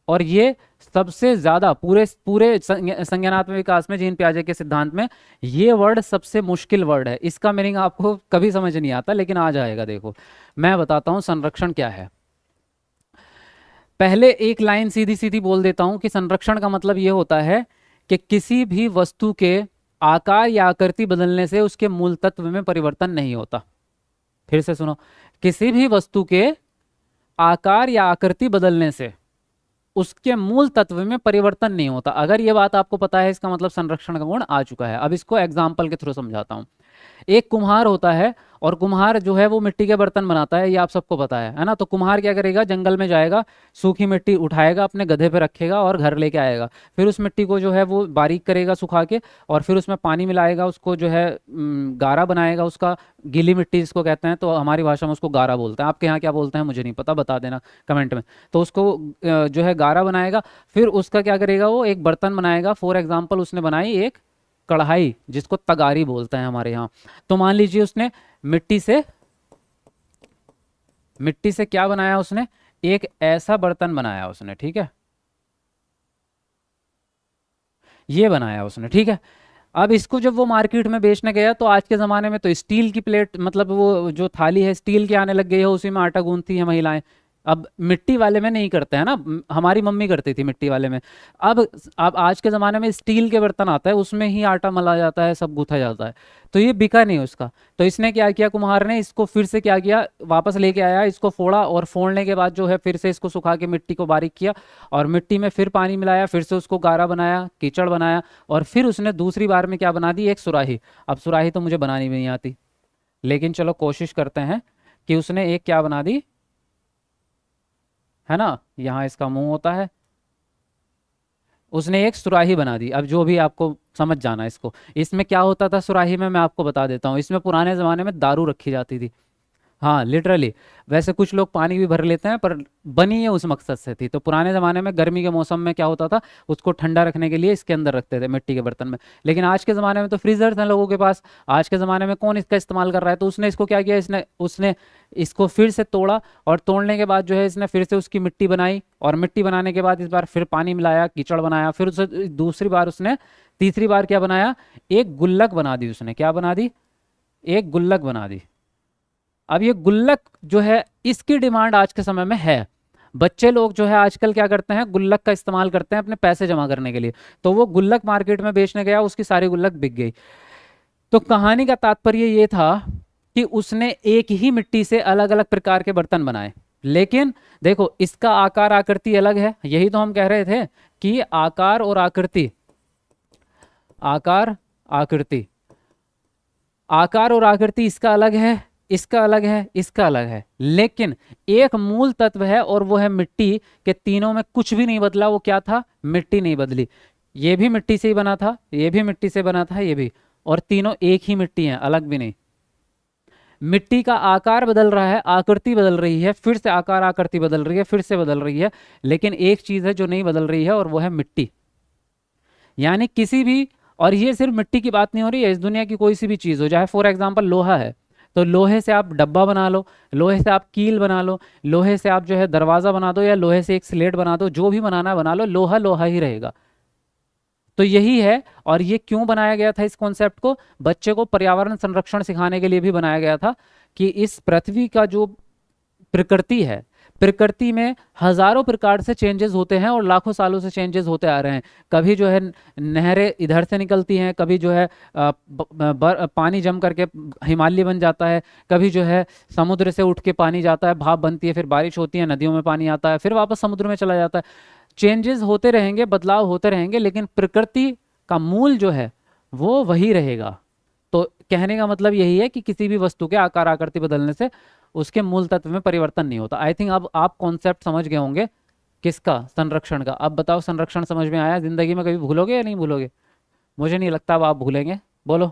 Speaker 1: और ये सबसे ज्यादा पूरे पूरे संज्ञानात्मक विकास में, जीन पियाजे के सिद्धांत में, ये वर्ड सबसे मुश्किल वर्ड है। इसका मीनिंग आपको कभी समझ नहीं आता लेकिन आ जाएगा। देखो मैं बताता हूँ संरक्षण क्या है। पहले एक लाइन सीधी सीधी बोल देता हूं कि संरक्षण का मतलब यह होता है कि किसी भी वस्तु के आकार या आकृति बदलने से उसके मूल तत्व में परिवर्तन नहीं होता। फिर से सुनो, किसी भी वस्तु के आकार या आकृति बदलने से उसके मूल तत्व में परिवर्तन नहीं होता। अगर ये बात आपको पता है इसका मतलब संरक्षण का गुण आ चुका है। अब इसको एग्जाम्पल के थ्रू समझाता हूं। एक कुम्हार होता है, और कुम्हार जो है वो मिट्टी के बर्तन बनाता है, ये आप सबको पता है ना। तो कुम्हार क्या करेगा, जंगल में जाएगा, सूखी मिट्टी उठाएगा, अपने गधे पे रखेगा और घर लेके आएगा। फिर उस मिट्टी को जो है वो बारीक करेगा सुखा के, और फिर उसमें पानी मिलाएगा, उसको जो है गारा बनाएगा, उसका गीली मिट्टी जिसको कहते हैं, तो हमारी भाषा में उसको गारा बोलते हैं। आपके यहाँ क्या बोलते हैं मुझे नहीं पता, बता देना कमेंट में। तो उसको जो है गारा बनाएगा, फिर उसका क्या करेगा, वो एक बर्तन बनाएगा। फॉर एग्जाम्पल उसने बनाई एक कढ़ाई जिसको तगारी बोलते हैं हमारे यहाँ। तो मान लीजिए उसने मिट्टी से क्या बनाया, उसने एक ऐसा बर्तन बनाया उसने, ठीक है, ये बनाया उसने, ठीक है। अब इसको जब वो मार्केट में बेचने गया तो आज के ज़माने में तो स्टील की प्लेट, मतलब वो जो थाली है स्टील की आने लग गई है, उसी में आटा गूंथती है महिलाएं। अब मिट्टी वाले में नहीं करते हैं ना, हमारी मम्मी करती थी मिट्टी वाले में। अब आज के ज़माने में स्टील के बर्तन आता है, उसमें ही आटा मला जाता है, सब गूथा जाता है। तो ये बिका नहीं उसका। तो इसने क्या किया, कुम्हार ने इसको फिर से क्या किया, वापस लेके आया, इसको फोड़ा, और फोड़ने के बाद जो है फिर से इसको सुखा के मिट्टी को बारीक किया, और मिट्टी में फिर पानी मिलाया, फिर से उसको गारा बनाया, कीचड़ बनाया, और फिर उसने दूसरी बार में क्या बना दी, एक सुराही। अब सुराही तो मुझे बनानी भी नहीं आती, लेकिन चलो कोशिश करते हैं कि उसने एक क्या बना दी, है ना, यहाँ इसका मुंह होता है, उसने एक सुराही बना दी। अब जो भी आपको समझ जाना इसको, इसमें क्या होता था सुराही में, मैं आपको बता देता हूँ। इसमें पुराने ज़माने में दारू रखी जाती थी, हाँ लिटरली। वैसे कुछ लोग पानी भी भर लेते हैं, पर बनी ये उस मकसद से थी। तो पुराने ज़माने में गर्मी के मौसम में क्या होता था, उसको ठंडा रखने के लिए इसके अंदर रखते थे, मिट्टी के बर्तन में। लेकिन आज के ज़माने में तो फ्रीजर्स हैं लोगों के पास। आज के ज़माने में कौन इसका इस्तेमाल कर रहा है? तो उसने इसको क्या किया, इसने उसने इसको फिर से तोड़ा, और तोड़ने के बाद जो है इसने फिर से उसकी मिट्टी बनाई, और मिट्टी बनाने के बाद इस बार फिर पानी मिलाया, कीचड़ बनाया, फिर उसे दूसरी बार उसने, तीसरी बार क्या बनाया, एक गुल्लक बना दी उसने। क्या बना दी? एक गुल्लक बना दी। अब ये गुल्लक जो है, इसकी डिमांड आज के समय में है। बच्चे लोग जो है आजकल क्या करते हैं, गुल्लक का इस्तेमाल करते हैं अपने पैसे जमा करने के लिए। तो वो गुल्लक मार्केट में बेचने गया, उसकी सारी गुल्लक बिक गई। तो कहानी का तात्पर्य ये था कि उसने एक ही मिट्टी से अलग अलग प्रकार के बर्तन बनाए। लेकिन देखो, इसका आकार आकृति अलग है। यही तो हम कह रहे थे कि आकार और आकृति, आकार आकृति, आकार और आकृति इसका अलग है, इसका अलग है, इसका अलग है, लेकिन एक मूल तत्व है और वो है मिट्टी। के तीनों में कुछ भी नहीं बदला। वो क्या था? मिट्टी नहीं बदली। ये भी मिट्टी से ही बना था, ये भी मिट्टी से बना था, ये भी, और तीनों एक ही मिट्टी हैं, अलग भी नहीं। मिट्टी का आकार बदल रहा है, आकृति बदल रही है, फिर से आकार आकृति बदल रही है, फिर से बदल रही है, लेकिन एक चीज है जो नहीं बदल रही है, और वो है मिट्टी। यानी किसी भी, और ये सिर्फ मिट्टी की बात नहीं हो रही है, इस दुनिया की कोई सी भी चीज़ हो, चाहे फॉर एग्जांपल लोहा है, तो लोहे से आप डब्बा बना लो, लोहे से आप कील बना लो, लोहे से आप जो है दरवाज़ा बना दो, या लोहे से एक स्लेट बना दो, जो भी बनाना है बना लो, लोहा लोहा ही रहेगा। तो यही है। और ये क्यों बनाया गया था? इस कॉन्सेप्ट को बच्चे को पर्यावरण संरक्षण सिखाने के लिए भी बनाया गया था, कि इस पृथ्वी का जो प्रकृति है, प्रकृति में हजारों प्रकार से चेंजेस होते हैं, और लाखों सालों से चेंजेस होते आ रहे हैं। कभी जो है नहरें इधर से निकलती हैं, कभी जो है पानी जम करके हिमालय बन जाता है, कभी जो है समुद्र से उठ के पानी जाता है, भाप बनती है, फिर बारिश होती है, नदियों में पानी आता है, फिर वापस समुद्र में चला जाता है। चेंजेस होते रहेंगे, बदलाव होते रहेंगे, लेकिन प्रकृति का मूल जो है वो वही रहेगा। तो कहने का मतलब यही है कि किसी भी वस्तु के आकार आकृति बदलने से उसके मूल तत्व में परिवर्तन नहीं होता। आई थिंक अब आप कॉन्सेप्ट समझ गए होंगे किसका? संरक्षण का। अब बताओ, संरक्षण समझ में आया? जिंदगी में कभी भूलोगे या नहीं भूलोगे? मुझे नहीं लगता अब आप भूलेंगे। बोलो,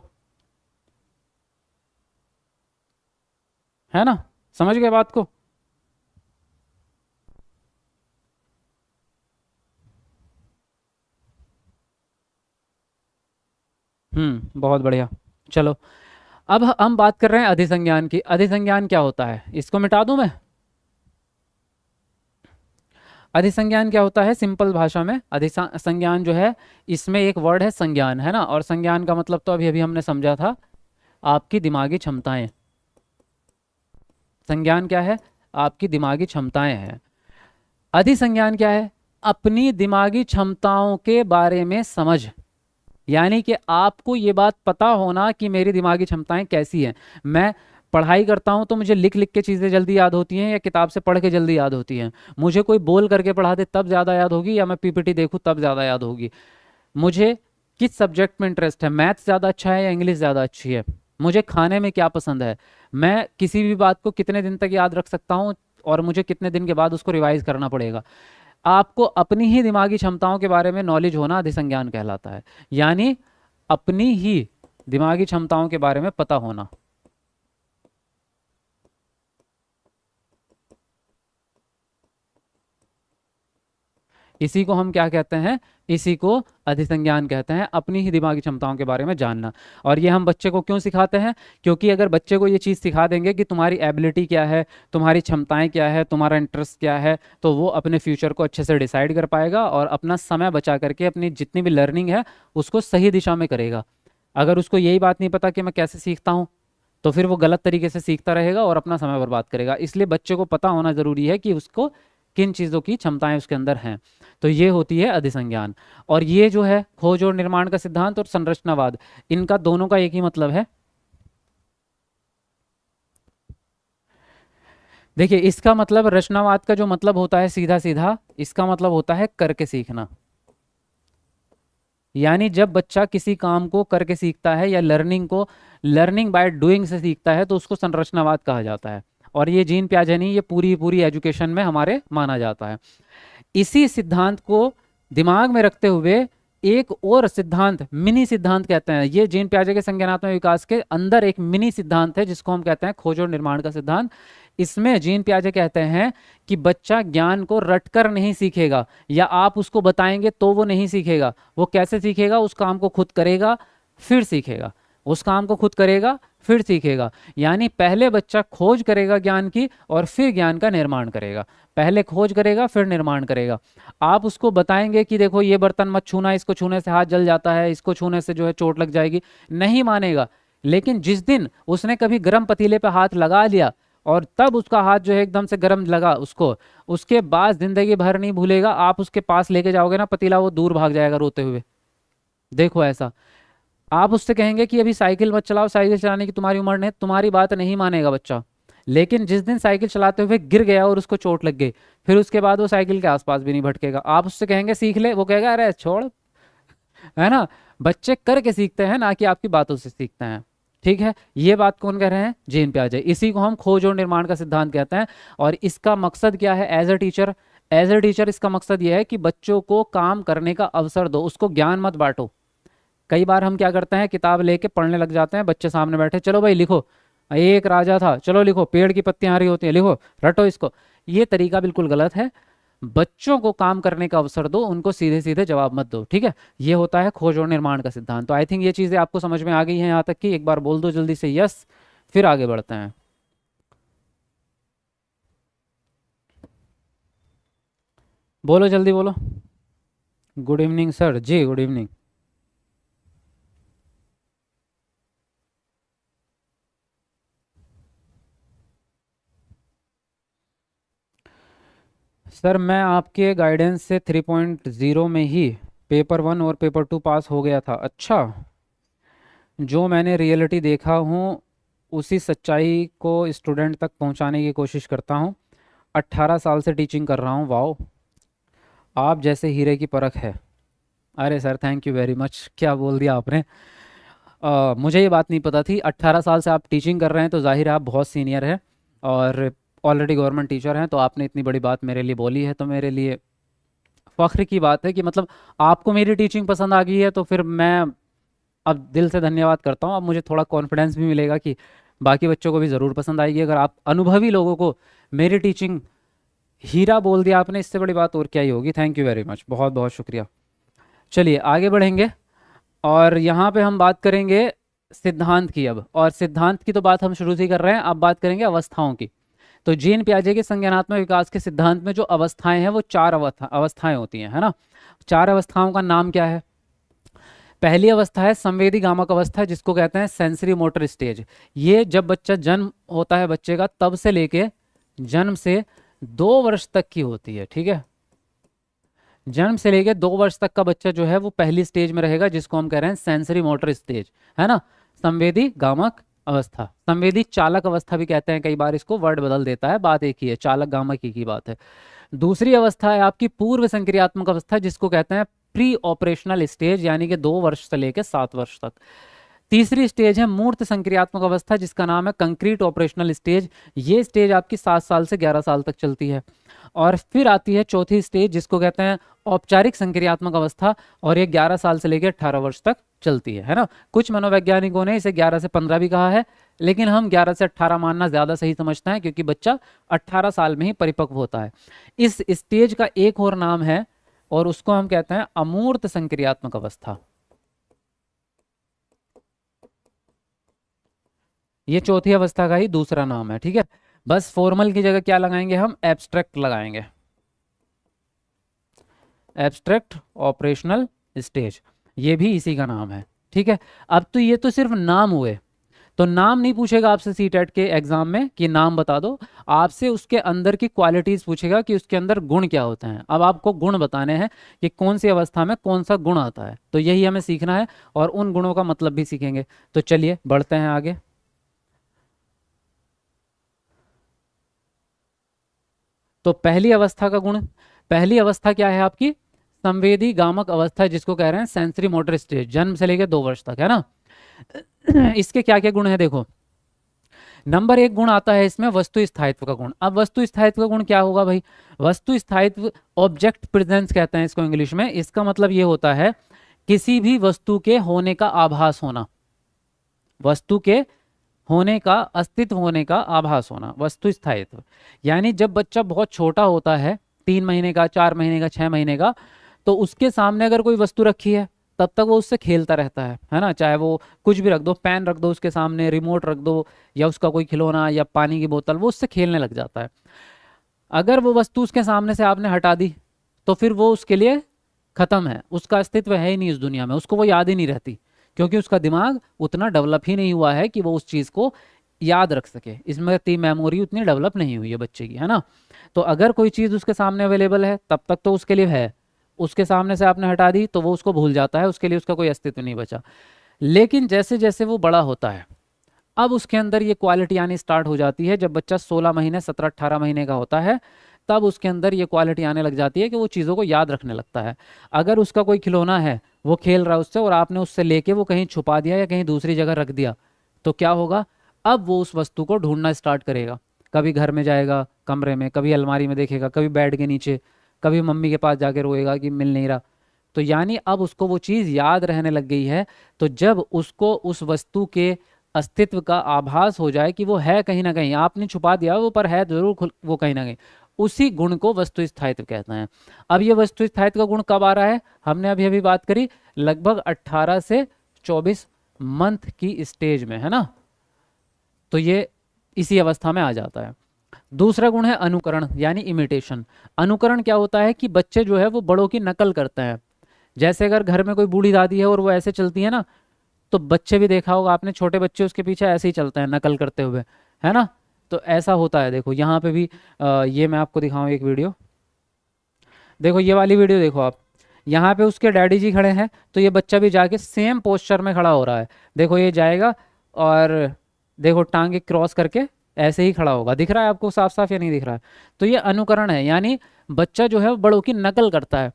Speaker 1: है ना? समझ गए बात को? बहुत बढ़िया। चलो, अब हम बात कर रहे हैं अधिसंज्ञान की। अधिसंज्ञान क्या होता है? इसको मिटा दूं मैं? अधिसंज्ञान क्या होता है? सिंपल भाषा में अधिसंज्ञान जो है, इसमें एक वर्ड है संज्ञान, है ना? और संज्ञान का मतलब तो अभी अभी हमने समझा था, आपकी दिमागी क्षमताएं। संज्ञान क्या है? आपकी दिमागी क्षमताएं हैं। अधिसंज्ञान क्या है? अपनी दिमागी क्षमताओं के बारे में समझ। यानी कि आपको ये बात पता होना कि मेरी दिमागी क्षमताएं कैसी हैं। मैं पढ़ाई करता हूं तो मुझे लिख लिख के चीज़ें जल्दी याद होती हैं, या किताब से पढ़ के जल्दी याद होती हैं? मुझे कोई बोल करके पढ़ा दे तब ज़्यादा याद होगी, या मैं पीपीटी देखूं तब ज़्यादा याद होगी? मुझे किस सब्जेक्ट में इंटरेस्ट है? मैथ्स ज़्यादा अच्छा है या इंग्लिश ज़्यादा अच्छी है? मुझे खाने में क्या पसंद है? मैं किसी भी बात को कितने दिन तक याद रख सकता हूँ, और मुझे कितने दिन के बाद उसको रिवाइज करना पड़ेगा? आपको अपनी ही दिमागी क्षमताओं के बारे में नॉलेज होना अधिसंज्ञान कहलाता है। यानी अपनी ही दिमागी क्षमताओं के बारे में पता होना। इसी को हम क्या कहते हैं? इसी को अधिसंज्ञान कहते हैं, अपनी ही दिमागी क्षमताओं के बारे में जानना। और ये हम बच्चे को क्यों सिखाते हैं? क्योंकि अगर बच्चे को ये चीज़ सिखा देंगे कि तुम्हारी एबिलिटी क्या है, तुम्हारी क्षमताएं क्या है, तुम्हारा इंटरेस्ट क्या है, तो वो अपने फ्यूचर को अच्छे से डिसाइड कर पाएगा, और अपना समय बचा करके अपनी जितनी भी लर्निंग है उसको सही दिशा में करेगा। अगर उसको यही बात नहीं पता कि मैं कैसे सीखता हूँ, तो फिर वो गलत तरीके से सीखता रहेगा और अपना समय बर्बाद करेगा। इसलिए बच्चे को पता होना ज़रूरी है कि उसको किन चीज़ों की क्षमताएं उसके अंदर हैं। तो ये होती है अधिसंज्ञान। और ये जो है खोज और निर्माण का सिद्धांत और संरचनावाद, इनका दोनों का एक ही मतलब है। देखिए, इसका मतलब, रचनावाद का जो मतलब होता है सीधा सीधा, इसका मतलब होता है करके सीखना। यानी जब बच्चा किसी काम को करके सीखता है, या लर्निंग को लर्निंग बाय डूइंग से सीखता है, तो उसको संरचनावाद कहा जाता है। और ये जीन प्याजेनी ये पूरी पूरी एजुकेशन में हमारे माना जाता है। इसी सिद्धांत को दिमाग में रखते हुए एक और सिद्धांत, मिनी सिद्धांत कहते हैं, ये जीन पियाजे के संज्ञानात्मक विकास के अंदर एक मिनी सिद्धांत है जिसको हम कहते हैं खोज और निर्माण का सिद्धांत। इसमें जीन पियाजे कहते हैं कि बच्चा ज्ञान को रटकर नहीं सीखेगा, या आप उसको बताएंगे तो वो नहीं सीखेगा। वो कैसे सीखेगा? उस काम को खुद करेगा फिर सीखेगा, उस काम को खुद करेगा फिर सीखेगा। यानी पहले बच्चा खोज करेगा ज्ञान की और फिर ज्ञान का निर्माण करेगा। पहले खोज करेगा फिर निर्माण करेगा। आप उसको बताएंगे कि देखो ये बर्तन मत छूना, इसको छूने से हाथ जल जाता है, इसको छूने से जो है चोट लग जाएगी, नहीं मानेगा। लेकिन जिस दिन उसने कभी गर्म पतीले पे हाथ लगा लिया और तब उसका हाथ जो है एकदम से गर्म लगा उसको, उसके बाद जिंदगी भर नहीं भूलेगा। आप उसके पास लेके जाओगे ना पतीला, वो दूर भाग जाएगा रोते हुए। देखो ऐसा। आप उससे कहेंगे कि अभी साइकिल मत चलाओ, साइकिल चलाने की तुम्हारी उम्र नहीं, तुम्हारी बात नहीं मानेगा बच्चा। लेकिन जिस दिन साइकिल चलाते हुए गिर गया और उसको चोट लग गई, फिर उसके बाद वो साइकिल के आसपास भी नहीं भटकेगा। आप उससे कहेंगे सीख ले, वो कहेगा अरे छोड़, है ना। बच्चे करके सीखते हैं, ना कि आपकी बातों से सीखते हैं। ठीक है, ये बात कौन कह रहे हैं? जीन पियाजे। इसी को हम खोज और निर्माण का सिद्धांत कहते हैं। और इसका मकसद क्या है? As a teacher, as a teacher इसका मकसद यह है कि बच्चों को काम करने का अवसर दो, उसको ज्ञान मत बांटो। कई बार हम क्या करते हैं, किताब लेके पढ़ने लग जाते हैं, बच्चे सामने बैठे, चलो भाई लिखो, एक राजा था, चलो लिखो, पेड़ की पत्तियां हरी होती हैं, लिखो, रटो इसको। ये तरीका बिल्कुल गलत है। बच्चों को काम करने का अवसर दो, उनको सीधे सीधे जवाब मत दो। ठीक है, ये होता है खोज और निर्माण का सिद्धांत। तो आई थिंक ये चीजें आपको समझ में आ गई हैं यहाँ तक कि एक बार बोल दो जल्दी से यस, फिर आगे बढ़ते हैं। बोलो जल्दी बोलो। गुड इवनिंग सर जी, गुड इवनिंग। सर मैं आपके गाइडेंस से 3.0 में ही पेपर 1 और पेपर 2 पास हो गया था। अच्छा, जो मैंने रियलिटी देखा हूँ उसी सच्चाई को स्टूडेंट तक पहुँचाने की कोशिश करता हूँ। 18 साल से टीचिंग कर रहा हूँ। वाओ, आप जैसे हीरे की परख है। अरे sir thank you very much, क्या बोल दिया आपने। मुझे ये बात नहीं पता थी। 18 साल से आप टीचिंग कर रहे हैं तो जाहिर है आप बहुत सीनियर हैं और ऑलरेडी गवर्नमेंट टीचर हैं। तो आपने इतनी बड़ी बात मेरे लिए बोली है तो मेरे लिए फ़ख्र की बात है कि मतलब आपको मेरी टीचिंग पसंद आ गई है। तो फिर मैं अब दिल से धन्यवाद करता हूँ। अब मुझे थोड़ा कॉन्फिडेंस भी मिलेगा कि बाकी बच्चों को भी ज़रूर पसंद आएगी। अगर आप अनुभवी लोगों को मेरी टीचिंग हीरा बोल दिया आपने, इससे बड़ी बात और क्या ही होगी। थैंक यू वेरी मच, बहुत बहुत शुक्रिया। चलिए आगे बढ़ेंगे और यहाँ पे हम बात करेंगे सिद्धांत की अब। और सिद्धांत की तो बात हम शुरू से ही कर रहे हैं, अब बात करेंगे अवस्थाओं की। तो जीन पियाजे के संज्ञानात्मक विकास के सिद्धांत में जो अवस्थाएं हैं वो 4 अवस्थाएं होती हैं, है ना। 4 अवस्थाओं का नाम क्या है? पहली अवस्था है संवेदी गामक अवस्था, जिसको कहते हैं सेंसरी मोटर स्टेज। ये जब बच्चा जन्म होता है बच्चे का, तब से लेके जन्म से 2 वर्ष तक की होती है। ठीक है, जन्म से लेके 2 वर्ष तक का बच्चा जो है वो पहली स्टेज में रहेगा, जिसको हम कह रहे हैं सेंसरी मोटर स्टेज, है ना। संवेदी गामक अवस्था, संवेदी चालक अवस्था भी कहते हैं, कई बार इसको वर्ड बदल देता है, बात एक ही है, चालक गामक एक ही बात है। दूसरी अवस्था है आपकी पूर्व संक्रियात्मक अवस्था, जिसको कहते हैं प्री ऑपरेशनल स्टेज, यानी कि 2 वर्ष से लेकर 7 वर्ष तक। तीसरी स्टेज है मूर्त संक्रियात्मक अवस्था, जिसका नाम है कंक्रीट ऑपरेशनल स्टेज। ये स्टेज आपकी 7 साल से 11 साल तक चलती है। और फिर आती है चौथी स्टेज, जिसको कहते हैं औपचारिक संक्रियात्मक अवस्था, और ये 11 साल से लेकर 18 वर्ष तक चलती है ना। कुछ मनोवैज्ञानिकों ने इसे 11 से 15 भी कहा है, लेकिन हम 11 से 18 मानना ज़्यादा सही समझते हैं, क्योंकि बच्चा 18 साल में ही परिपक्व होता है। इस स्टेज का एक और नाम है और उसको हम कहते हैं अमूर्त संक्रियात्मक अवस्था। ये चौथी अवस्था का ही दूसरा नाम है। ठीक है, बस फॉर्मल की जगह क्या लगाएंगे हम? एब्स्ट्रैक्ट लगाएंगे, एब्स्ट्रैक्ट ऑपरेशनल स्टेज, ये भी इसी का नाम है। ठीक है, अब तो ये तो सिर्फ नाम हुए, तो नाम नहीं पूछेगा आपसे सीटेट के एग्जाम में कि नाम बता दो, आपसे उसके अंदर की क्वालिटीज पूछेगा कि उसके अंदर गुण क्या होते हैं। अब आपको गुण बताने हैं कि कौन सी अवस्था में कौन सा गुण आता है, तो यही हमें सीखना है और उन गुणों का मतलब भी सीखेंगे। तो चलिए बढ़ते हैं आगे। तो पहली अवस्था का गुण, पहली अवस्था क्या है आपकी? संवेदी गामक अवस्था, जिसको कह रहे हैं सेंसरी मोटर स्टेज, जन्म से लेकर 2 वर्ष तक, है ना। इसके क्या क्या गुण है देखो। नंबर 1 गुण आता है इसमें वस्तु स्थायित्व का गुण। अब वस्तु स्थायित्व का गुण क्या होगा भाई? वस्तु स्थायित्व, ऑब्जेक्ट प्रेजेंस कहते हैं इसको इंग्लिश में। इसका मतलब ये होता है किसी भी वस्तु के होने का आभास होना, वस्तु के होने का, अस्तित्व होने का आभास होना, वस्तु स्थायित्व। यानी जब बच्चा बहुत छोटा होता है, 3 महीने का, 4 महीने का, 6 महीने का, तो उसके सामने अगर कोई वस्तु रखी है तब तक वो उससे खेलता रहता है ना। चाहे वो कुछ भी रख दो, पेन रख दो उसके सामने, रिमोट रख दो, या उसका कोई खिलौना या पानी की बोतल, वो उससे खेलने लग जाता है। अगर वो वस्तु उसके सामने से आपने हटा दी तो फिर वो उसके लिए खत्म है, उसका अस्तित्व है ही नहीं इस दुनिया में, उसको वो याद ही नहीं रहती, क्योंकि उसका दिमाग उतना डेवलप ही नहीं हुआ है कि वो उस चीज़ को याद रख सके। स्मृति, मेमोरी उतनी डेवलप नहीं हुई है बच्चे की, है ना। तो अगर कोई चीज़ उसके सामने अवेलेबल है तब तक तो उसके लिए है, उसके सामने से आपने हटा दी तो वो उसको भूल जाता है, उसके लिए उसका कोई अस्तित्व नहीं बचा। लेकिन जैसे जैसे वो बड़ा होता है, अब उसके अंदर ये क्वालिटी आनी स्टार्ट हो जाती है। जब बच्चा 16 महीने, 17-18 महीने का होता है, तब उसके अंदर ये क्वालिटी आने लग जाती है कि वो चीज़ों को याद रखने लगता है। अगर उसका कोई खिलौना है, वो खेल रहा है उससे, और आपने उससे लेके वो कहीं छुपा दिया या कहीं दूसरी जगह रख दिया, तो क्या होगा, अब वो उस वस्तु को ढूंढना स्टार्ट करेगा। कभी घर में जाएगा कमरे में, कभी अलमारी में देखेगा, कभी बेड के नीचे, कभी मम्मी के पास जाके रोएगा कि मिल नहीं रहा। तो यानी अब उसको वो चीज़ याद रहने लग गई है। तो जब उसको उस वस्तु के अस्तित्व का आभास हो जाए कि वो है कहीं ना कहीं, आपने छुपा दिया वो, पर है जरूर वो कहीं ना कहीं, उसी गुण को वस्तु स्थायित्व कहते हैं। अब ये वस्तु स्थायित्व का गुण कब आ रहा है, हमने अभी अभी बात करी, लगभग 18 से 24 मंथ की स्टेज में, है ना। तो ये इसी अवस्था में आ जाता है। दूसरा गुण है अनुकरण, यानी इमिटेशन। अनुकरण क्या होता है कि बच्चे जो है वो बड़ों की नकल करते हैं। जैसे अगर घर में कोई बूढ़ी दादी है और वो ऐसे चलती है ना, तो बच्चे भी देखा होगा आपने, छोटे बच्चे उसके पीछे ऐसे ही चलते हैं नकल करते हुए, है ना। तो ऐसा होता है। देखो यहाँ पे भी ये मैं आपको दिखाऊं एक वीडियो, देखो ये वाली वीडियो देखो आप, यहाँ पे उसके डैडी जी खड़े हैं, तो ये बच्चा भी जाके सेम पोस्चर में खड़ा हो रहा है। देखो ये जाएगा और देखो टांगे क्रॉस करके ऐसे ही खड़ा होगा। दिख रहा है आपको साफ साफ या नहीं दिख रहा है। तो ये अनुकरण है, यानी बच्चा जो है वो बड़ों की नकल करता है।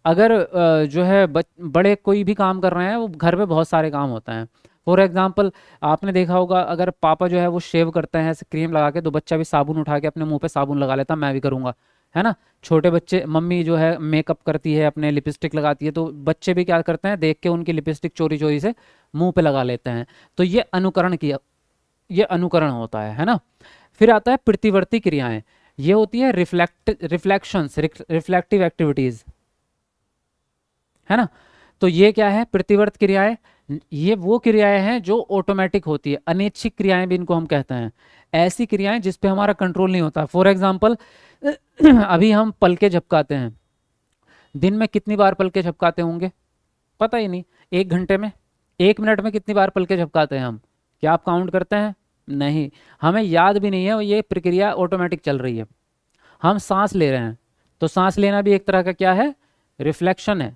Speaker 1: अगर जो है बड़े कोई भी काम कर रहे हैं, वो घर में बहुत सारे काम होते हैं। फॉर एग्जाम्पल आपने देखा होगा, अगर पापा जो है वो शेव करते हैं ऐसे क्रीम लगा के, तो बच्चा भी साबुन उठा के अपने मुंह पे साबुन लगा लेता, मैं भी करूंगा, है ना। छोटे बच्चे, मम्मी जो है मेकअप करती है, अपने लिपस्टिक लगाती है, तो बच्चे भी क्या करते हैं, देख के उनकी लिपस्टिक चोरी चोरी से मुंह पे लगा लेते हैं। तो ये अनुकरण किया, ये अनुकरण होता है ना। फिर आता है प्रतिवर्ती क्रियाएं, ये होती है रिफ्लेक्शंस, रिफ्लेक्टिव एक्टिविटीज, है ना। तो ये क्या है, प्रतिवर्त क्रियाएं, ये वो क्रियाएं हैं जो ऑटोमेटिक होती है, अनैच्छिक क्रियाएं भी इनको हम कहते हैं। ऐसी क्रियाएं जिस पे हमारा कंट्रोल नहीं होता। फॉर एग्जाम्पल अभी हम पलके झपकाते हैं, दिन में कितनी बार पलके झपकाते होंगे, पता ही नहीं। 1 घंटे में, 1 मिनट में कितनी बार पलके झपकाते हैं हम, क्या आप काउंट करते हैं? नहीं, हमें याद भी नहीं है, ये प्रक्रिया ऑटोमेटिक चल रही है। हम सांस ले रहे हैं, तो सांस लेना भी एक तरह का क्या है, रिफ्लेक्शन है,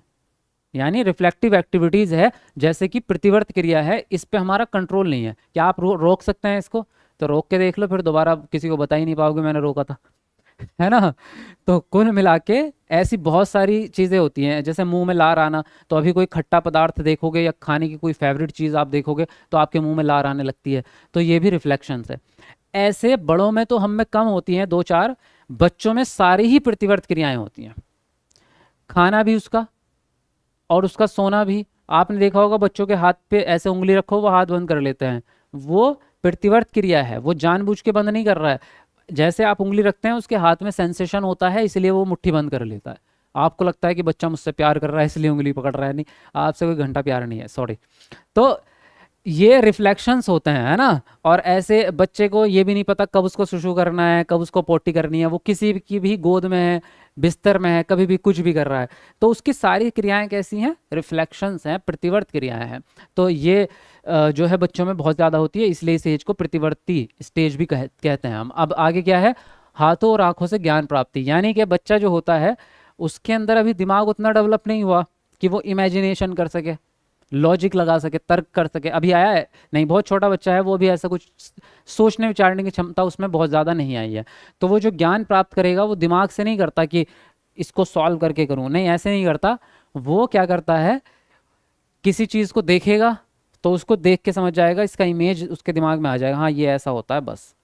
Speaker 1: यानी रिफ्लेक्टिव एक्टिविटीज है। जैसे कि प्रतिवर्त क्रिया है, इस पे हमारा कंट्रोल नहीं है। क्या आप रोक सकते हैं इसको? तो रोक के देख लो, फिर दोबारा किसी को बता ही नहीं पाओगे मैंने रोका था, है ना। तो कुल मिला के ऐसी बहुत सारी चीज़ें होती हैं, जैसे मुंह में लार आना। तो अभी कोई खट्टा पदार्थ देखोगे या खाने की कोई फेवरेट चीज़ आप देखोगे तो आपके मुंह में लार आने लगती है, तो ये भी रिफ्लेक्शंस है। ऐसे बड़ों में तो हम में कम होती हैं, 2-4, बच्चों में सारी ही प्रतिवर्त क्रियाएं होती हैं। खाना भी उसका, और उसका सोना भी। आपने देखा होगा बच्चों के हाथ पे ऐसे उंगली रखो, वो हाथ बंद कर लेते हैं, वो प्रतिवर्त क्रिया है, वो जानबूझ के बंद नहीं कर रहा है। जैसे आप उंगली रखते हैं, उसके हाथ में सेंसेशन होता है, इसलिए वो मुट्ठी बंद कर लेता है। आपको लगता है कि बच्चा मुझसे प्यार कर रहा है इसलिए उंगली पकड़ रहा है, नहीं, आपसे कोई घंटा प्यार नहीं है, सॉरी। तो ये रिफ्लेक्शंस होते हैं, है ना। और ऐसे बच्चे को ये भी नहीं पता कब उसको सुसु करना है, कब उसको पोटी करनी है, वो किसी की भी गोद में है, बिस्तर में है, कभी भी कुछ भी कर रहा है, तो उसकी सारी क्रियाएं कैसी हैं, रिफ्लेक्शंस हैं, प्रतिवर्त क्रियाएं हैं। तो ये जो है बच्चों में बहुत ज़्यादा होती है, इसलिए इस एज को प्रतिवर्ती स्टेज भी कहते हैं हम। अब आगे क्या है, हाथों और आंखों से ज्ञान प्राप्ति, यानी कि बच्चा जो होता है उसके अंदर अभी दिमाग उतना डेवलप नहीं हुआ कि वो इमेजिनेशन कर सके, लॉजिक लगा सके, तर्क कर सके। अभी आया है नहीं, बहुत छोटा बच्चा है, वो भी ऐसा कुछ सोचने विचारने की क्षमता उसमें बहुत ज़्यादा नहीं आई है। तो वो जो ज्ञान प्राप्त करेगा वो दिमाग से नहीं करता कि इसको सॉल्व करके करूँ, नहीं, ऐसे नहीं करता। वो क्या करता है, किसी चीज़ को देखेगा तो उसको देख के समझ जाएगा, इसका इमेज उसके दिमाग में आ जाएगा, हाँ ये ऐसा होता है, बस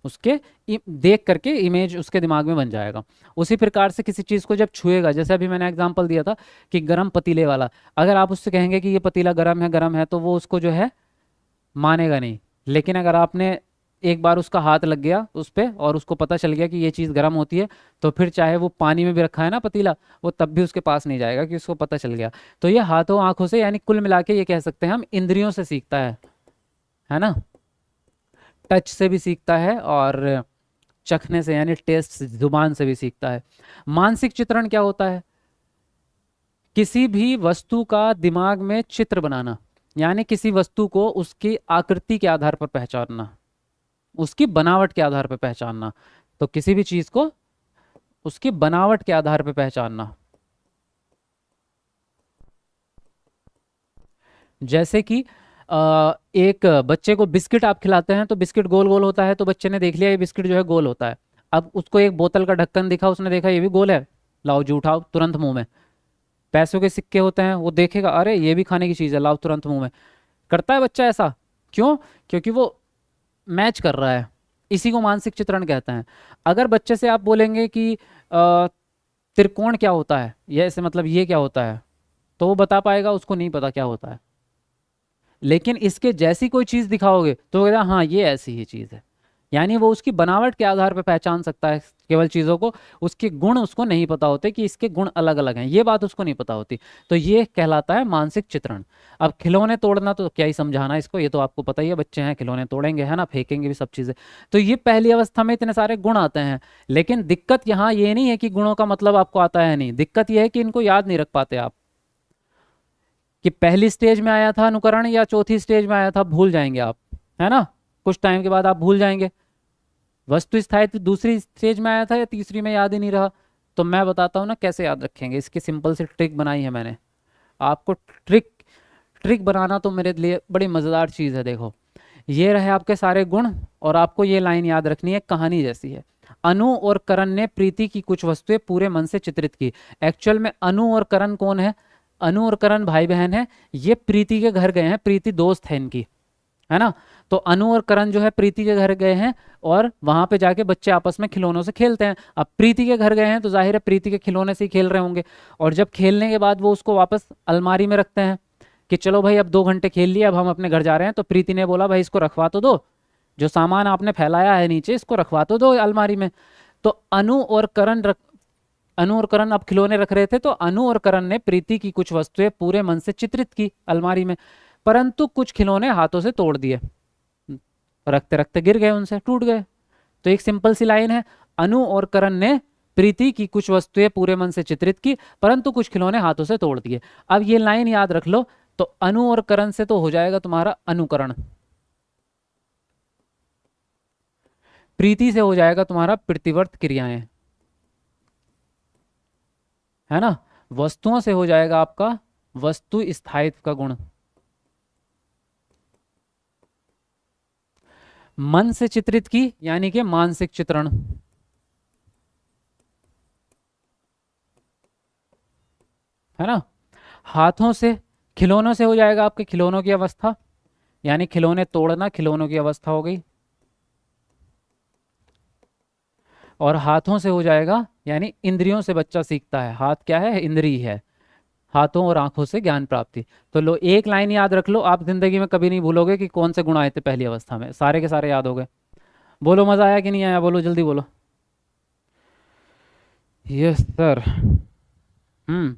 Speaker 1: उसके देख करके इमेज उसके दिमाग में बन जाएगा। उसी प्रकार से किसी चीज़ को जब छुएगा, जैसे अभी मैंने एग्जांपल दिया था कि गरम पतीले वाला, अगर आप उससे कहेंगे कि ये पतीला गरम है तो वो उसको जो है मानेगा नहीं। लेकिन अगर आपने एक बार उसका हाथ लग गया उस पे और उसको पता चल गया कि ये चीज़ गर्म होती है, तो फिर चाहे वो पानी में भी रखा है ना पतीला, वो तब भी उसके पास नहीं जाएगा कि उसको पता चल गया। तो ये हाथों आंखों से, यानी कुल मिला के ये कह सकते हैं हम इंद्रियों से सीखता है ना। टच से भी सीखता है और चखने से यानी टेस्ट से, जुबान से भी सीखता है। मानसिक चित्रण क्या होता है? किसी भी वस्तु का दिमाग में चित्र बनाना, यानी किसी वस्तु को उसकी आकृति के आधार पर पहचानना, उसकी बनावट के आधार पर पहचानना। तो किसी भी चीज को उसकी बनावट के आधार पर पहचानना। जैसे कि एक बच्चे को बिस्किट आप खिलाते हैं तो बिस्किट गोल गोल होता है, तो बच्चे ने देख लिया ये बिस्किट जो है गोल होता है। अब उसको एक बोतल का ढक्कन दिखा, उसने देखा ये भी गोल है, लाओ जी उठाओ तुरंत मुंह में। पैसों के सिक्के होते हैं, वो देखेगा अरे ये भी खाने की चीज़ है, लाओ तुरंत मुंह में। करता है बच्चा ऐसा? क्यों? क्योंकि वो मैच कर रहा है। इसी को मानसिक चित्रण कहते हैं। अगर बच्चे से आप बोलेंगे कि त्रिकोण क्या होता है, ये ऐसे मतलब ये क्या होता है, तो वो बता पाएगा, उसको नहीं पता क्या होता है। लेकिन इसके जैसी कोई चीज़ दिखाओगे तो वो कहता हाँ ये ऐसी ही चीज़ है। यानी वो उसकी बनावट के आधार पर पहचान सकता है केवल चीज़ों को, उसके गुण उसको नहीं पता होते कि इसके गुण अलग अलग हैं, ये बात उसको नहीं पता होती। तो ये कहलाता है मानसिक चित्रण। अब खिलौने तोड़ना तो क्या ही समझाना इसको, ये तो आपको पता ही है, बच्चे हैं खिलौने तोड़ेंगे है ना, फेंकेंगे भी सब चीज़ें। तो ये पहली अवस्था में इतने सारे गुण आते हैं। लेकिन दिक्कत यहाँ ये नहीं है कि गुणों का मतलब आपको आता है नहीं, दिक्कत यह है कि इनको याद नहीं रख पाते आप, कि पहली स्टेज में आया था अनुकरण या चौथी स्टेज में आया था, भूल जाएंगे आप, है ना। कुछ टाइम के बाद आप भूल जाएंगे। वस्तु स्थायित्व दूसरी स्टेज में आया था या तीसरी में, याद ही नहीं रहा। तो मैं बताता हूँ ना कैसे याद रखेंगे, इसकी सिंपल सी ट्रिक बनाई है मैंने आपको। ट्रिक ट्रिक बनाना तो मेरे लिए बड़ी मज़ेदार चीज़ है। देखो ये रहे आपके सारे गुण, और आपको ये लाइन याद रखनी है, कहानी जैसी है। अनु और करण ने प्रीति की कुछ वस्तुएं पूरे मन से चित्रित की। एक्चुअल में अनु और करण कौन है? अनु और करण भाई बहन है। ये प्रीति के घर गए हैं, प्रीति दोस्त है इनकी, है ना। तो अनु और करण जो है प्रीति के घर गए हैं और वहां पे जाके बच्चे आपस में खिलौनों से खेलते हैं। अब प्रीति के घर गए हैं तो जाहिर है प्रीति के खिलौने से ही खेल रहे होंगे। और जब खेलने के बाद वो उसको वापस अलमारी में रखते हैं कि चलो भाई अब 2 घंटे खेल लिए, अब हम अपने घर जा रहे हैं। तो प्रीति ने बोला भाई इसको रखवा तो दो, जो सामान आपने फैलाया है नीचे इसको रखवा तो दो अलमारी में। तो अनु और करण अब खिलौने रख रहे थे, तो अनु और करण ने प्रीति की कुछ वस्तुएं पूरे मन से चित्रित की अलमारी में, परंतु कुछ खिलौने हाथों से तोड़ दिए, रखते रखते गिर गए, उनसे टूट गए। तो एक सिंपल सी लाइन है, अनु और करण ने प्रीति की कुछ वस्तुएं पूरे मन से चित्रित की, परंतु कुछ खिलौने हाथों से तोड़ दिए। अब ये लाइन याद रख लो। तो अनु और करण से तो हो जाएगा तुम्हारा अनुकरण, प्रीति से हो जाएगा तुम्हारा प्रतिवर्त क्रियाएं, है ना। वस्तुओं से हो जाएगा आपका वस्तु स्थायित्व का गुण। मन से चित्रित की यानी कि मानसिक चित्रण, है ना। हाथों से, खिलौनों से हो जाएगा आपके खिलौनों की अवस्था, यानी खिलौने तोड़ना खिलौनों की अवस्था हो गई। और हाथों से हो जाएगा, यानी इंद्रियों से बच्चा सीखता है। हाथ क्या है? इंद्रिय है। हाथों और आंखों से ज्ञान प्राप्ति। तो लो एक लाइन याद रख लो, आप जिंदगी में कभी नहीं भूलोगे कि कौन से गुण आए थे पहली अवस्था में, सारे के सारे याद हो गए। बोलो मजा आया कि नहीं आया? बोलो जल्दी बोलो। Yes sir. हम्म।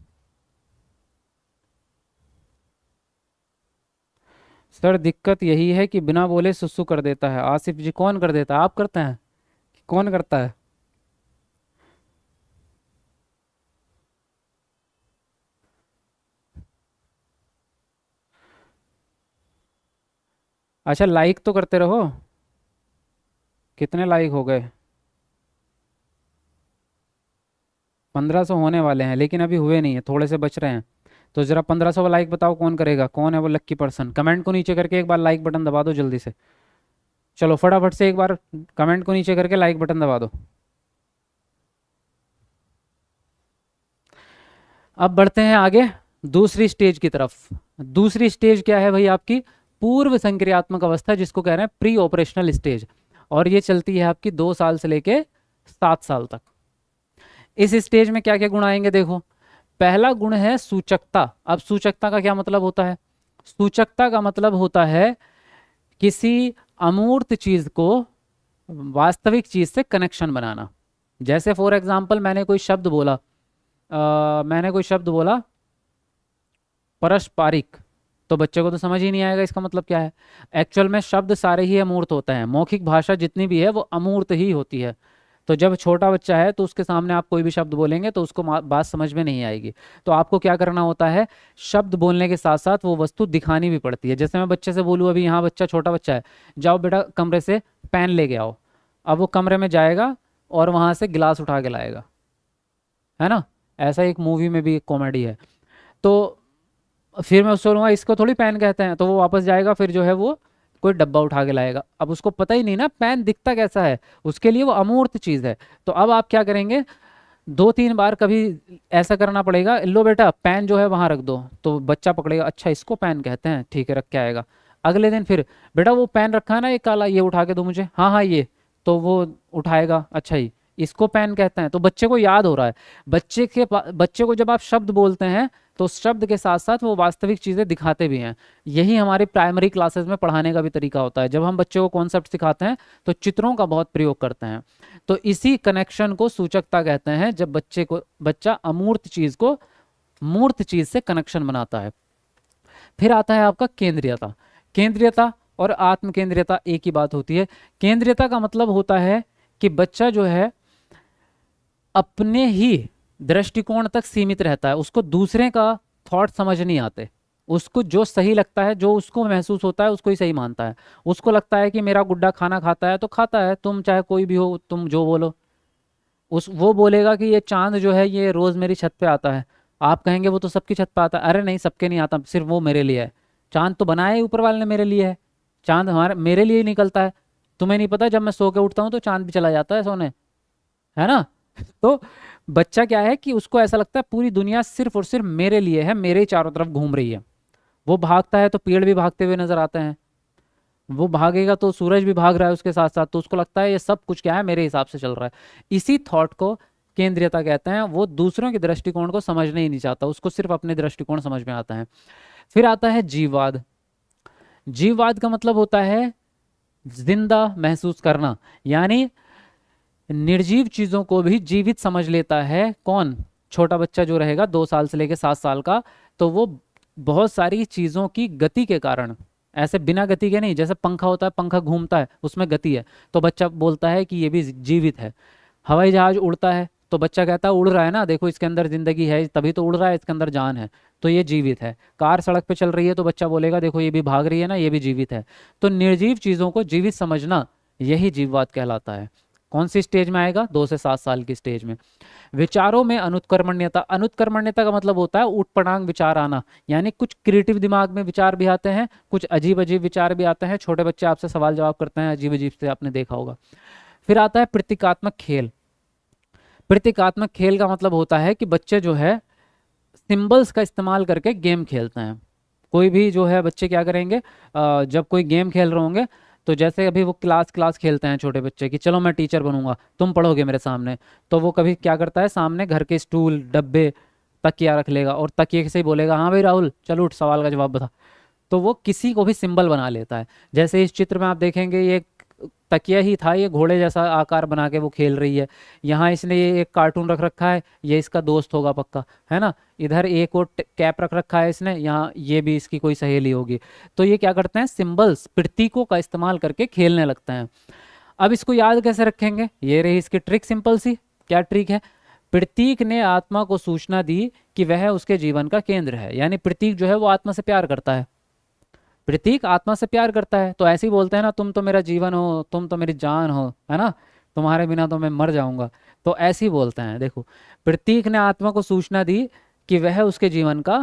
Speaker 1: सर दिक्कत यही है कि बिना बोले सुसु कर देता है। आसिफ जी कौन कर देता है? आप करते हैं? कौन करता है? अच्छा लाइक तो करते रहो। कितने लाइक हो गए? 1500 होने वाले हैं, लेकिन अभी हुए नहीं है, थोड़े से बच रहे हैं। तो जरा 1500 लाइक बताओ कौन करेगा, कौन है वो लक्की पर्सन? कमेंट को नीचे करके एक बार लाइक बटन दबा दो जल्दी से। चलो फटाफट से एक बार कमेंट को नीचे करके लाइक बटन दबा दो। अब बढ़ते हैं आगे दूसरी स्टेज की तरफ। दूसरी स्टेज क्या है भाई? आपकी पूर्व संक्रियात्मक अवस्था, जिसको कह रहे हैं प्री ऑपरेशनल स्टेज। और ये चलती है आपकी 2 साल से लेके 7 साल तक। इस स्टेज में क्या क्या गुण आएंगे देखो। पहला गुण है सूचकता। अब सूचकता का क्या मतलब होता है? सूचकता का मतलब होता है किसी अमूर्त चीज को वास्तविक चीज से कनेक्शन बनाना। जैसे फॉर एग्जाम्पल मैंने कोई शब्द बोला परस्पारिक, तो बच्चे को तो समझ ही नहीं आएगा इसका मतलब क्या है। एक्चुअल में शब्द सारे ही अमूर्त होते हैं, मौखिक भाषा जितनी भी है वो अमूर्त ही होती है। तो जब छोटा बच्चा है तो उसके सामने आप कोई भी शब्द बोलेंगे तो उसको बात समझ में नहीं आएगी। तो आपको क्या करना होता है, शब्द बोलने के साथ साथ वो वस्तु दिखानी भी पड़ती है। जैसे मैं बच्चे से बोलूँ, अभी यहाँ बच्चा छोटा बच्चा है, जाओ बेटा कमरे से पेन लेके आओ। अब वो कमरे में जाएगा और वहाँ से गिलास उठा के लाएगा, है ना। ऐसा एक मूवी में भी एक कॉमेडी है। तो फिर मैं उससे बोलूँगा इसको थोड़ी पेन कहते हैं, तो वो वापस जाएगा, फिर जो है वो कोई डब्बा उठा के लाएगा। अब उसको पता ही नहीं ना पेन दिखता कैसा है, उसके लिए वो अमूर्त चीज़ है। तो अब आप क्या करेंगे, 2-3 बार कभी ऐसा करना पड़ेगा, लो बेटा पेन जो है वहाँ रख दो, तो बच्चा पकड़ेगा, अच्छा इसको पेन कहते हैं, ठीक है रख के आएगा। अगले दिन फिर बेटा वो पेन रखा है ना ये काला, ये उठा के दो मुझे, हाँ हाँ ये, तो वो उठाएगा, अच्छा ही इसको पेन कहते हैं। तो बच्चे को याद हो रहा है। बच्चे को जब आप शब्द बोलते हैं तो उस शब्द के साथ साथ वो वास्तविक चीज़ें दिखाते भी हैं। यही हमारी प्राइमरी क्लासेस में पढ़ाने का भी तरीका होता है। जब हम बच्चे को कॉन्सेप्ट सिखाते हैं तो चित्रों का बहुत प्रयोग करते हैं। तो इसी कनेक्शन को सूचकता कहते हैं, जब बच्चा अमूर्त चीज़ को मूर्त चीज़ से कनेक्शन बनाता है। फिर आता है आपका केंद्रीयता। केंद्रीयता और आत्म केंद्रीयता एक ही बात होती है। केंद्रीयता का मतलब होता है कि बच्चा जो है अपने ही दृष्टिकोण तक सीमित रहता है, उसको दूसरे का थॉट समझ नहीं आते। उसको जो सही लगता है, जो उसको महसूस होता है उसको ही सही मानता है। उसको लगता है कि मेरा गुड्डा खाना खाता है तो खाता है, तुम चाहे कोई भी हो, तुम जो बोलो। वो बोलेगा कि ये चांद जो है ये रोज मेरी छत पे आता है, आप कहेंगे वो तो सबकी छत पे आता है, अरे नहीं सबके नहीं आता, सिर्फ वो मेरे लिए है। चांद तो बनाया ही ऊपर वाले ने मेरे लिए है, चांद हमारे मेरे लिए ही निकलता है। तुम्हें नहीं पता जब मैं सो के उठता हूँ तो चांद भी चला जाता है सोने, है ना। तो बच्चा क्या है कि उसको ऐसा लगता है पूरी दुनिया सिर्फ और सिर्फ मेरे लिए है, मेरे ही चारों तरफ घूम रही है। वो भागता है तो पेड़ भी भागते हुए नजर आते हैं, वो भागेगा तो सूरज भी भाग रहा है उसके साथ साथ, तो उसको लगता है ये सब कुछ क्या है मेरे हिसाब से चल रहा है। इसी थॉट को केंद्रीयता कहते हैं। वो दूसरों के दृष्टिकोण को समझना ही नहीं चाहता, उसको सिर्फ अपने दृष्टिकोण समझ में आता है। फिर आता है जीववाद। जीववाद का मतलब होता है जिंदा महसूस करना, यानी निर्जीव चीजों को भी जीवित समझ लेता है। कौन? छोटा बच्चा जो रहेगा 2 साल से लेकर 7 साल का, तो वो बहुत सारी चीजों की गति के कारण, ऐसे बिना गति के नहीं, जैसे पंखा होता है, पंखा घूमता है उसमें गति है, तो बच्चा बोलता है कि ये भी जीवित है। हवाई जहाज उड़ता है तो बच्चा कहता है उड़ रहा है ना, देखो इसके अंदर जिंदगी है तभी तो उड़ रहा है, इसके अंदर जान है, तो ये जीवित है। कार सड़क पे चल रही है तो बच्चा बोलेगा देखो ये भी भाग रही है ना, ये भी जीवित है। तो निर्जीव चीजों को जीवित समझना यही जीववाद कहलाता है। कौन सी स्टेज में आएगा? 2 से 7 साल की स्टेज में। विचारों में अनुत्कर्मण्यता। अनुत्कर्मण्यता का मतलब होता है ऊटपटांग विचार आना, यानी कुछ क्रिएटिव दिमाग में विचार भी आते हैं, कुछ अजीब अजीब विचार भी आते हैं। छोटे बच्चे आपसे सवाल जवाब करते हैं अजीब अजीब से, आपने देखा होगा। फिर आता है प्रतीकात्मक खेल। प्रतीकात्मक खेल का मतलब होता है कि बच्चे जो है सिंबल्स का इस्तेमाल करके गेम खेलते हैं। कोई भी जो है बच्चे क्या करेंगे, जब कोई गेम खेल रहे होंगे तो जैसे अभी वो क्लास क्लास खेलते हैं छोटे बच्चे कि चलो मैं टीचर बनूंगा, तुम पढ़ोगे मेरे सामने, तो वो कभी क्या करता है, सामने घर के स्टूल डब्बे तकिया रख लेगा और तकिए से ही बोलेगा हाँ भाई राहुल चलो उठ सवाल का जवाब बता। तो वो किसी को भी सिंबल बना लेता है। जैसे इस चित्र में आप देखेंगे ये तकिया ही था, ये घोड़े जैसा आकार बना के वो खेल रही है। यहाँ इसने ये एक कार्टून रख रखा है, ये इसका दोस्त होगा पक्का, है ना। इधर एक और कैप रख रखा है इसने, यहाँ ये भी इसकी कोई सहेली होगी। तो ये क्या करते हैं, सिंबल्स प्रतीकों का इस्तेमाल करके खेलने लगते हैं। अब इसको याद कैसे रखेंगे, ये रही इसकी ट्रिक, सिंपल सी। क्या ट्रिक है? प्रतीक ने आत्मा को सूचना दी कि वह उसके जीवन का केंद्र है, यानी प्रतीक जो है वो आत्मा से प्यार करता है। प्रतीक आत्मा से प्यार करता है, तो ऐसे ही बोलते हैं ना, तुम तो मेरा जीवन हो, तुम तो मेरी जान हो, है ना, तुम्हारे बिना तो मैं मर जाऊंगा। तो ऐसे ही बोलते हैं। देखो, प्रतीक ने आत्मा को सूचना दी कि वह उसके जीवन का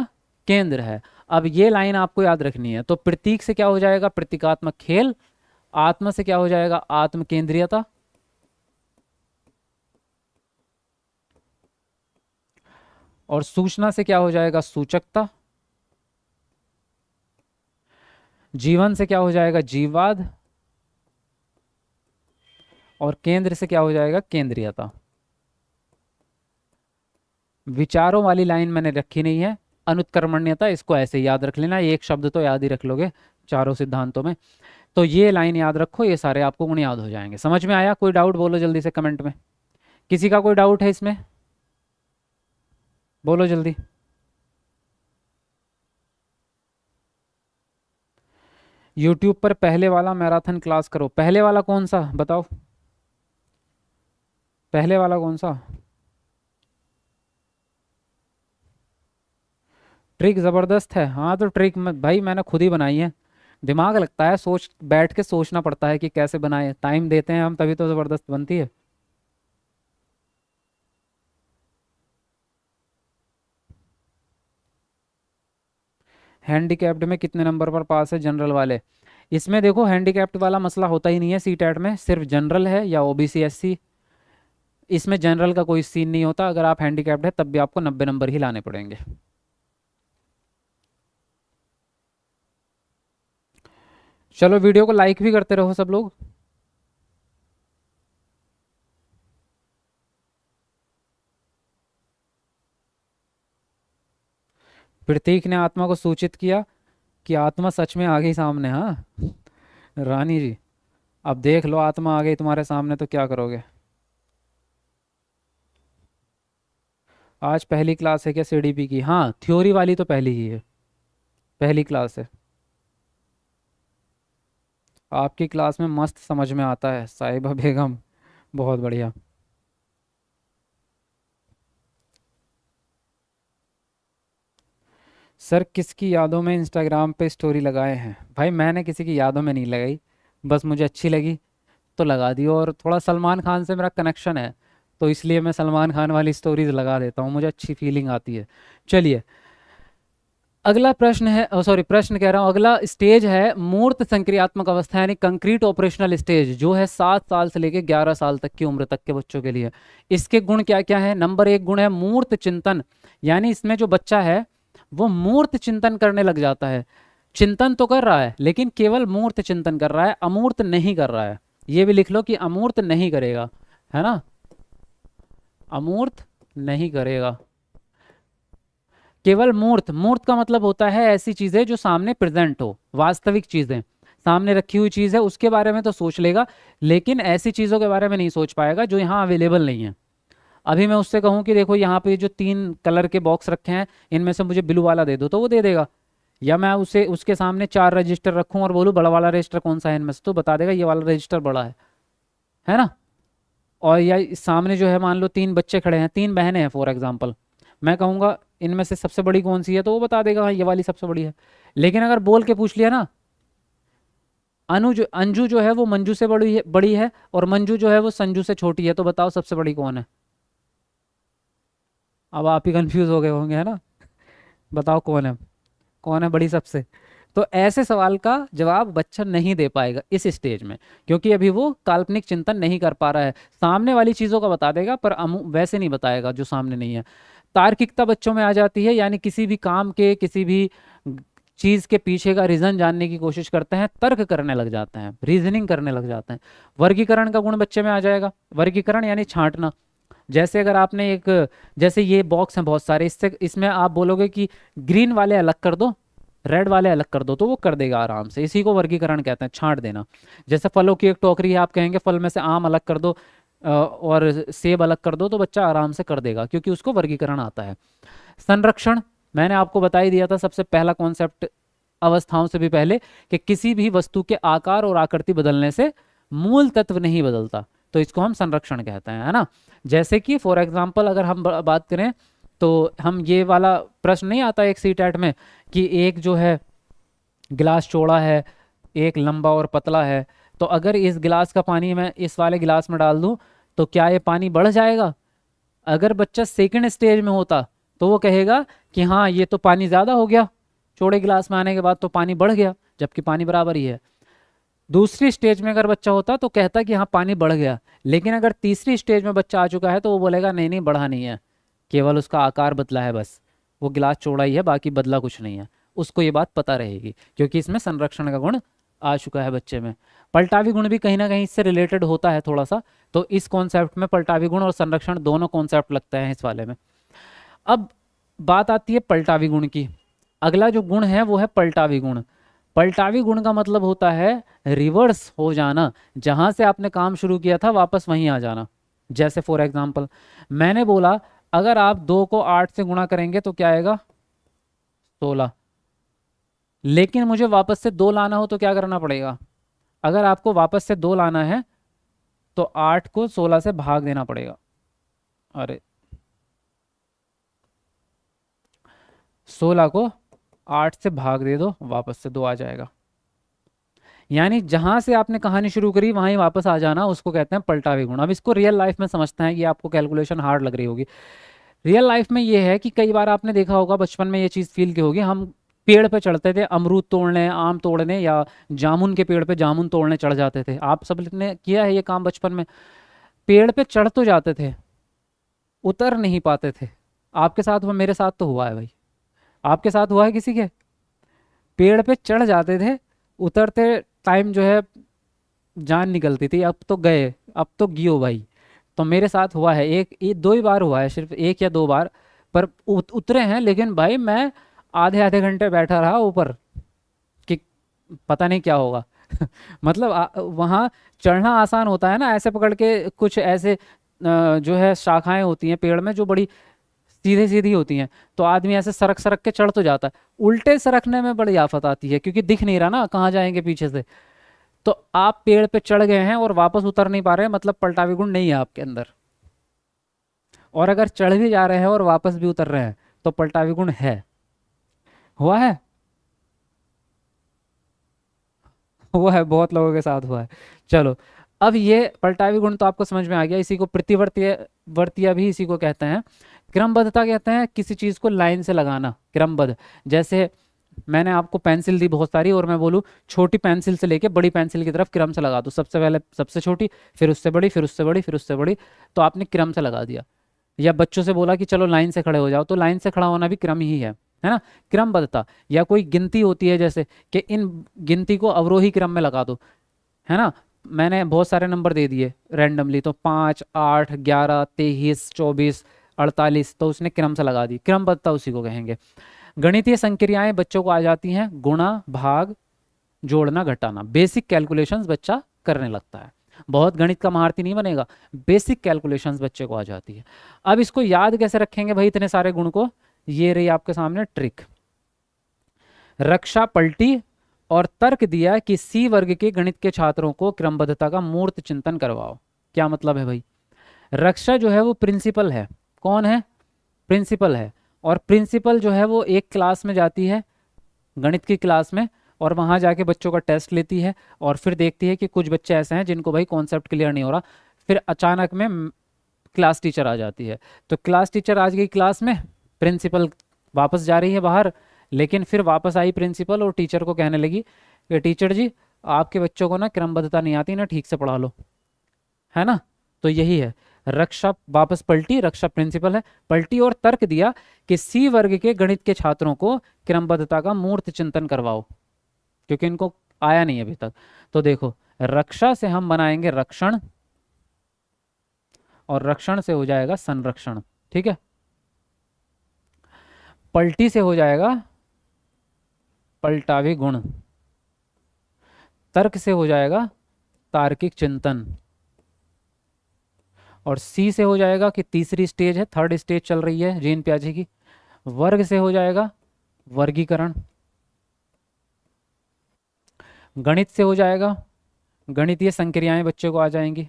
Speaker 1: केंद्र है। अब ये लाइन आपको याद रखनी है। तो प्रतीक से क्या हो जाएगा, प्रतीकात्मक खेल। आत्मा से क्या हो जाएगा, आत्म केंद्रीयता। और सूचना से क्या हो जाएगा, सूचकता। जीवन से क्या हो जाएगा, जीववाद। और केंद्र से क्या हो जाएगा, केंद्रीयता। विचारों वाली लाइन मैंने रखी नहीं है। अनुत्कर्मण्यता, इसको ऐसे याद रख लेना, एक शब्द तो याद ही रख लोगे चारों सिद्धांतों में। तो ये लाइन याद रखो, ये सारे आपको गुण याद हो जाएंगे। समझ में आया? कोई डाउट बोलो जल्दी से कमेंट में। किसी का कोई डाउट है इसमें? बोलो जल्दी। यूट्यूब पर पहले वाला मैराथन क्लास करो। पहले वाला कौन सा बताओ, पहले वाला कौन सा? ट्रिक ज़बरदस्त है। हाँ तो ट्रिक में भाई मैंने खुद ही बनाई है, दिमाग लगता है, सोच बैठ के सोचना पड़ता है कि कैसे बनाए, टाइम देते हैं हम तभी तो ज़बरदस्त बनती है। हैंडीकैप्ड में कितने नंबर पर पास है जनरल वाले? इसमें देखो हैंडीकैप्ड वाला मसला होता ही नहीं है सीटेट में, सिर्फ जनरल है या ओबीसी एससी। इसमें जनरल का कोई सीन नहीं होता, अगर आप हैंडीकैप्ड है तब भी आपको 90 नंबर ही लाने पड़ेंगे। चलो वीडियो को लाइक भी करते रहो सब लोग। प्रतीक ने आत्मा को सूचित किया कि आत्मा सच में आ गई सामने। हाँ रानी जी, अब देख लो आत्मा आ गई तुम्हारे सामने तो क्या करोगे? आज पहली क्लास है क्या सीडीपी की? हाँ थ्योरी वाली तो पहली ही है, पहली क्लास है। आपकी क्लास में मस्त समझ में आता है साहिबा बेगम, बहुत बढ़िया। सर किसकी यादों में इंस्टाग्राम पे स्टोरी लगाए हैं? भाई मैंने किसी की यादों में नहीं लगाई, बस मुझे अच्छी लगी तो लगा दी। और थोड़ा सलमान खान से मेरा कनेक्शन है तो इसलिए मैं सलमान खान वाली स्टोरीज लगा देता हूँ, मुझे अच्छी फीलिंग आती है। चलिए अगला प्रश्न है, सॉरी प्रश्न कह रहा हूँ, अगला स्टेज है मूर्त संक्रियात्मक अवस्था यानी कंक्रीट ऑपरेशनल स्टेज, जो है 7 साल से लेकर 11 साल तक की उम्र तक के बच्चों के लिए। इसके गुण क्या क्या है? नंबर 1 गुण है मूर्त चिंतन, यानी इसमें जो बच्चा है वो मूर्त चिंतन करने लग जाता है। चिंतन तो कर रहा है लेकिन केवल मूर्त चिंतन कर रहा है, अमूर्त नहीं कर रहा है। ये भी लिख लो कि अमूर्त नहीं करेगा, है ना, अमूर्त नहीं करेगा, केवल मूर्त। मूर्त का मतलब होता है ऐसी चीजें जो सामने प्रेजेंट हो, वास्तविक चीजें सामने रखी हुई चीज है उसके बारे में तो सोच लेगा, लेकिन ऐसी चीजों के बारे में नहीं सोच पाएगा जो यहाँ अवेलेबल नहीं है। अभी मैं उससे कहूँ कि देखो यहाँ पे जो 3 कलर के बॉक्स रखे हैं इनमें से मुझे ब्लू वाला दे दो तो वो दे देगा। या मैं उसे उसके सामने 4 रजिस्टर रखूँ और बोलूँ बड़ा वाला रजिस्टर कौन सा है इनमें से, तो बता देगा ये वाला रजिस्टर बड़ा है ना। और या सामने जो है मान लो 3 बच्चे खड़े हैं, 3 बहनें हैं फॉर एग्जाम्पल, मैं कहूँगा इनमें से सबसे बड़ी कौन सी है तो वो बता देगा हाँ ये वाली सबसे बड़ी है। लेकिन अगर बोल के पूछ लिया ना, अनुज अंजू जो है वो मंजू से बड़ी है और मंजू जो है वो संजू से छोटी है, तो बताओ सबसे बड़ी कौन है? अब आप ही कंफ्यूज हो गए होंगे, है ना। बताओ कौन है बड़ी सबसे? तो ऐसे सवाल का जवाब बच्चा नहीं दे पाएगा इस स्टेज में, क्योंकि अभी वो काल्पनिक चिंतन नहीं कर पा रहा है। सामने वाली चीज़ों का बता देगा पर वैसे नहीं बताएगा जो सामने नहीं है। तार्किकता बच्चों में आ जाती है, यानी किसी भी काम के किसी भी चीज़ के पीछे का रीज़न जानने की कोशिश करते हैं, तर्क करने लग जाते हैं, रीजनिंग करने लग जाते हैं। वर्गीकरण का गुण बच्चे में आ जाएगा, वर्गीकरण यानी छांटना। जैसे अगर आपने जैसे ये बॉक्स हैं बहुत सारे, इसमें आप बोलोगे कि ग्रीन वाले अलग कर दो, रेड वाले अलग कर दो, तो वो कर देगा आराम से। इसी को वर्गीकरण कहते हैं, छांट देना। जैसे फलों की एक टोकरी है, आप कहेंगे फल में से आम अलग कर दो और सेब अलग कर दो, तो बच्चा आराम से कर देगा क्योंकि उसको वर्गीकरण आता है। संरक्षण मैंने आपको बता ही दिया था, सबसे पहला कॉन्सेप्ट अवस्थाओं से भी पहले, कि किसी भी वस्तु के आकार और आकृति बदलने से मूल तत्व नहीं बदलता, तो इसको हम संरक्षण कहते हैं, है ना। जैसे कि फॉर एग्जाम्पल अगर हम बात करें तो हम ये वाला प्रश्न नहीं आता एक सीटेट में कि एक जो है गिलास चौड़ा है, एक लंबा और पतला है, तो अगर इस गिलास का पानी मैं इस वाले गिलास में डाल दूं तो क्या ये पानी बढ़ जाएगा? अगर बच्चा सेकंड स्टेज में होता तो वो कहेगा कि हाँ ये तो पानी ज़्यादा हो गया, चौड़े गिलास में आने के बाद तो पानी बढ़ गया, जबकि पानी बराबर ही है। दूसरी स्टेज में अगर बच्चा होता तो कहता कि हाँ पानी बढ़ गया, लेकिन अगर तीसरी स्टेज में बच्चा आ चुका है तो वो बोलेगा नहीं नहीं बढ़ा नहीं है, केवल उसका आकार बदला है, बस वो गिलास चौड़ा ही है, बाकी बदला कुछ नहीं है। उसको ये बात पता रहेगी क्योंकि इसमें संरक्षण का गुण आ चुका है बच्चे में। पलटावी गुण भी कहीं ना कहीं इससे रिलेटेड होता है थोड़ा सा, तो इस कॉन्सेप्ट में पलटावी गुण और संरक्षण दोनों कॉन्सेप्ट लगते हैं इस वाले में। अब बात आती है पलटावी गुण की। अगला जो गुण है वो है पलटावी गुण। पलटावी गुण का मतलब होता है रिवर्स हो जाना, जहां से आपने काम शुरू किया था वापस वहीं आ जाना। जैसे फॉर एग्जांपल मैंने बोला अगर आप 2 को 8 से गुणा करेंगे तो क्या आएगा 16, लेकिन मुझे वापस से 2 लाना हो तो क्या करना पड़ेगा? अगर आपको वापस से 2 लाना है तो 8 को 16 से भाग देना पड़ेगा। अरे 16 को 8 से भाग दे दो, वापस से 2 आ जाएगा। यानी जहां से आपने कहानी शुरू करी वहां ही वापस आ जाना, उसको कहते हैं पलटावी गुण। अब इसको रियल लाइफ में समझते हैं, ये आपको कैलकुलेशन हार्ड लग रही होगी। रियल लाइफ में ये है कि कई बार आपने देखा होगा, बचपन में ये चीज़ फील की होगी, हम पेड़ पे चढ़ते थे अमरूद तोड़ने, आम तोड़ने, या जामुन के पेड़ पे जामुन तोड़ने चढ़ जाते थे। आप सब ने किया है ये काम बचपन में। पेड़ पे चढ़ तो जाते थे, उतर नहीं पाते थे। आपके साथ हुआ, मेरे साथ तो हुआ है भाई। आपके साथ हुआ है किसी के? पेड़ पे चढ़ जाते थे, उतरते टाइम जो है जान निकलती थी, अब तो गए, अब तो गियो भाई। तो मेरे साथ हुआ है, एक दो ही बार हुआ है, सिर्फ 1 या 2 बार, पर उतरे हैं। लेकिन भाई मैं आधे आधे घंटे बैठा रहा ऊपर कि पता नहीं क्या होगा। मतलब वहाँ चढ़ना आसान होता है ना, ऐसे पकड़ के कुछ ऐसे जो है शाखाएं होती हैं पेड़ में जो बड़ी सीधे सीधी होती हैं, तो आदमी ऐसे सरक सरक के चढ़ तो जाता है। उल्टे सरकने में बड़ी आफत आती है क्योंकि दिख नहीं रहा ना कहाँ जाएंगे पीछे से। तो आप पेड़ पे चढ़ गए हैं और वापस उतर नहीं पा रहे हैं, मतलब पलटावी गुण नहीं है आपके अंदर। और अगर चढ़ भी जा रहे हैं और वापस भी उतर रहे हैं तो पलटावी गुण है। हुआ है? हुआ है, बहुत लोगों के साथ हुआ है। चलो, अब ये पलटावी गुण तो आपको समझ में आ गया। इसी को प्रतिवर्तीय वर्तीय भी इसी को कहते हैं। क्रमबद्धता कहते हैं किसी चीज को लाइन से लगाना, क्रमबद्ध। जैसे मैंने आपको पेंसिल दी बहुत सारी और मैं बोलूँ छोटी पेंसिल से लेके बड़ी पेंसिल की तरफ क्रम से लगा दो, सबसे पहले सबसे छोटी, फिर उससे बड़ी, फिर उससे बड़ी, फिर उससे बड़ी, तो आपने क्रम से लगा दिया। या बच्चों से बोला कि चलो लाइन से खड़े हो जाओ, तो लाइन से खड़ा होना भी क्रम ही है ना, क्रमबद्धता। या कोई गिनती होती है जैसे कि इन गिनती को अवरोही क्रम में लगा दो, है ना। मैंने बहुत सारे नंबर दे दिए रैंडमली, तो 5, 8, 11, 23, 24, 48, तो उसने क्रम से लगा दी, क्रमबद्धता उसी को कहेंगे। गणितीय संक्रियाएं बच्चों को आ जाती हैं, गुणा, भाग, जोड़ना, घटाना, बेसिक कैलकुलेशंस बच्चा करने लगता है। बहुत गणित का महारथी नहीं बनेगा, बेसिक कैलकुलेशंस बच्चे को आ जाती है। अब इसको याद कैसे रखेंगे भाई इतने सारे गुण को? ये रही आपके सामने ट्रिक। रक्षा पलटी और तर्क दिया कि सी वर्ग के गणित के छात्रों को क्रमबद्धता का मूर्त चिंतन करवाओ। क्या मतलब है भाई? रक्षा जो है वो प्रिंसिपल है। कौन है? प्रिंसिपल है। और प्रिंसिपल जो है वो एक क्लास में जाती है, गणित की क्लास में, और वहाँ जाके बच्चों का टेस्ट लेती है और फिर देखती है कि कुछ बच्चे ऐसे हैं जिनको भाई कॉन्सेप्ट क्लियर नहीं हो रहा। फिर अचानक में क्लास टीचर आ जाती है। तो क्लास टीचर आ गई क्लास में, प्रिंसिपल वापस जा रही है बाहर, लेकिन फिर वापस आई प्रिंसिपल और टीचर को कहने लगी कि टीचर जी आपके बच्चों को ना क्रमबद्धता नहीं आती ना, ठीक से पढ़ा लो, है ना। तो यही है, रक्षा वापस पलटी, रक्षा प्रिंसिपल है, पलटी और तर्क दिया कि सी वर्ग के गणित के छात्रों को क्रमबद्धता का मूर्त चिंतन करवाओ, क्योंकि इनको आया नहीं अभी तक। तो देखो, रक्षा से हम बनाएंगे रक्षण और रक्षण से हो जाएगा संरक्षण, ठीक है। पलटी से हो जाएगा पलटावी गुण, तर्क से हो जाएगा तार्किक चिंतन, और सी से हो जाएगा कि तीसरी स्टेज है, थर्ड स्टेज चल रही है जीन प्याजे की, वर्ग से हो जाएगा वर्गीकरण, गणित से हो जाएगा गणितीय संक्रियाएं बच्चे को आ जाएंगी,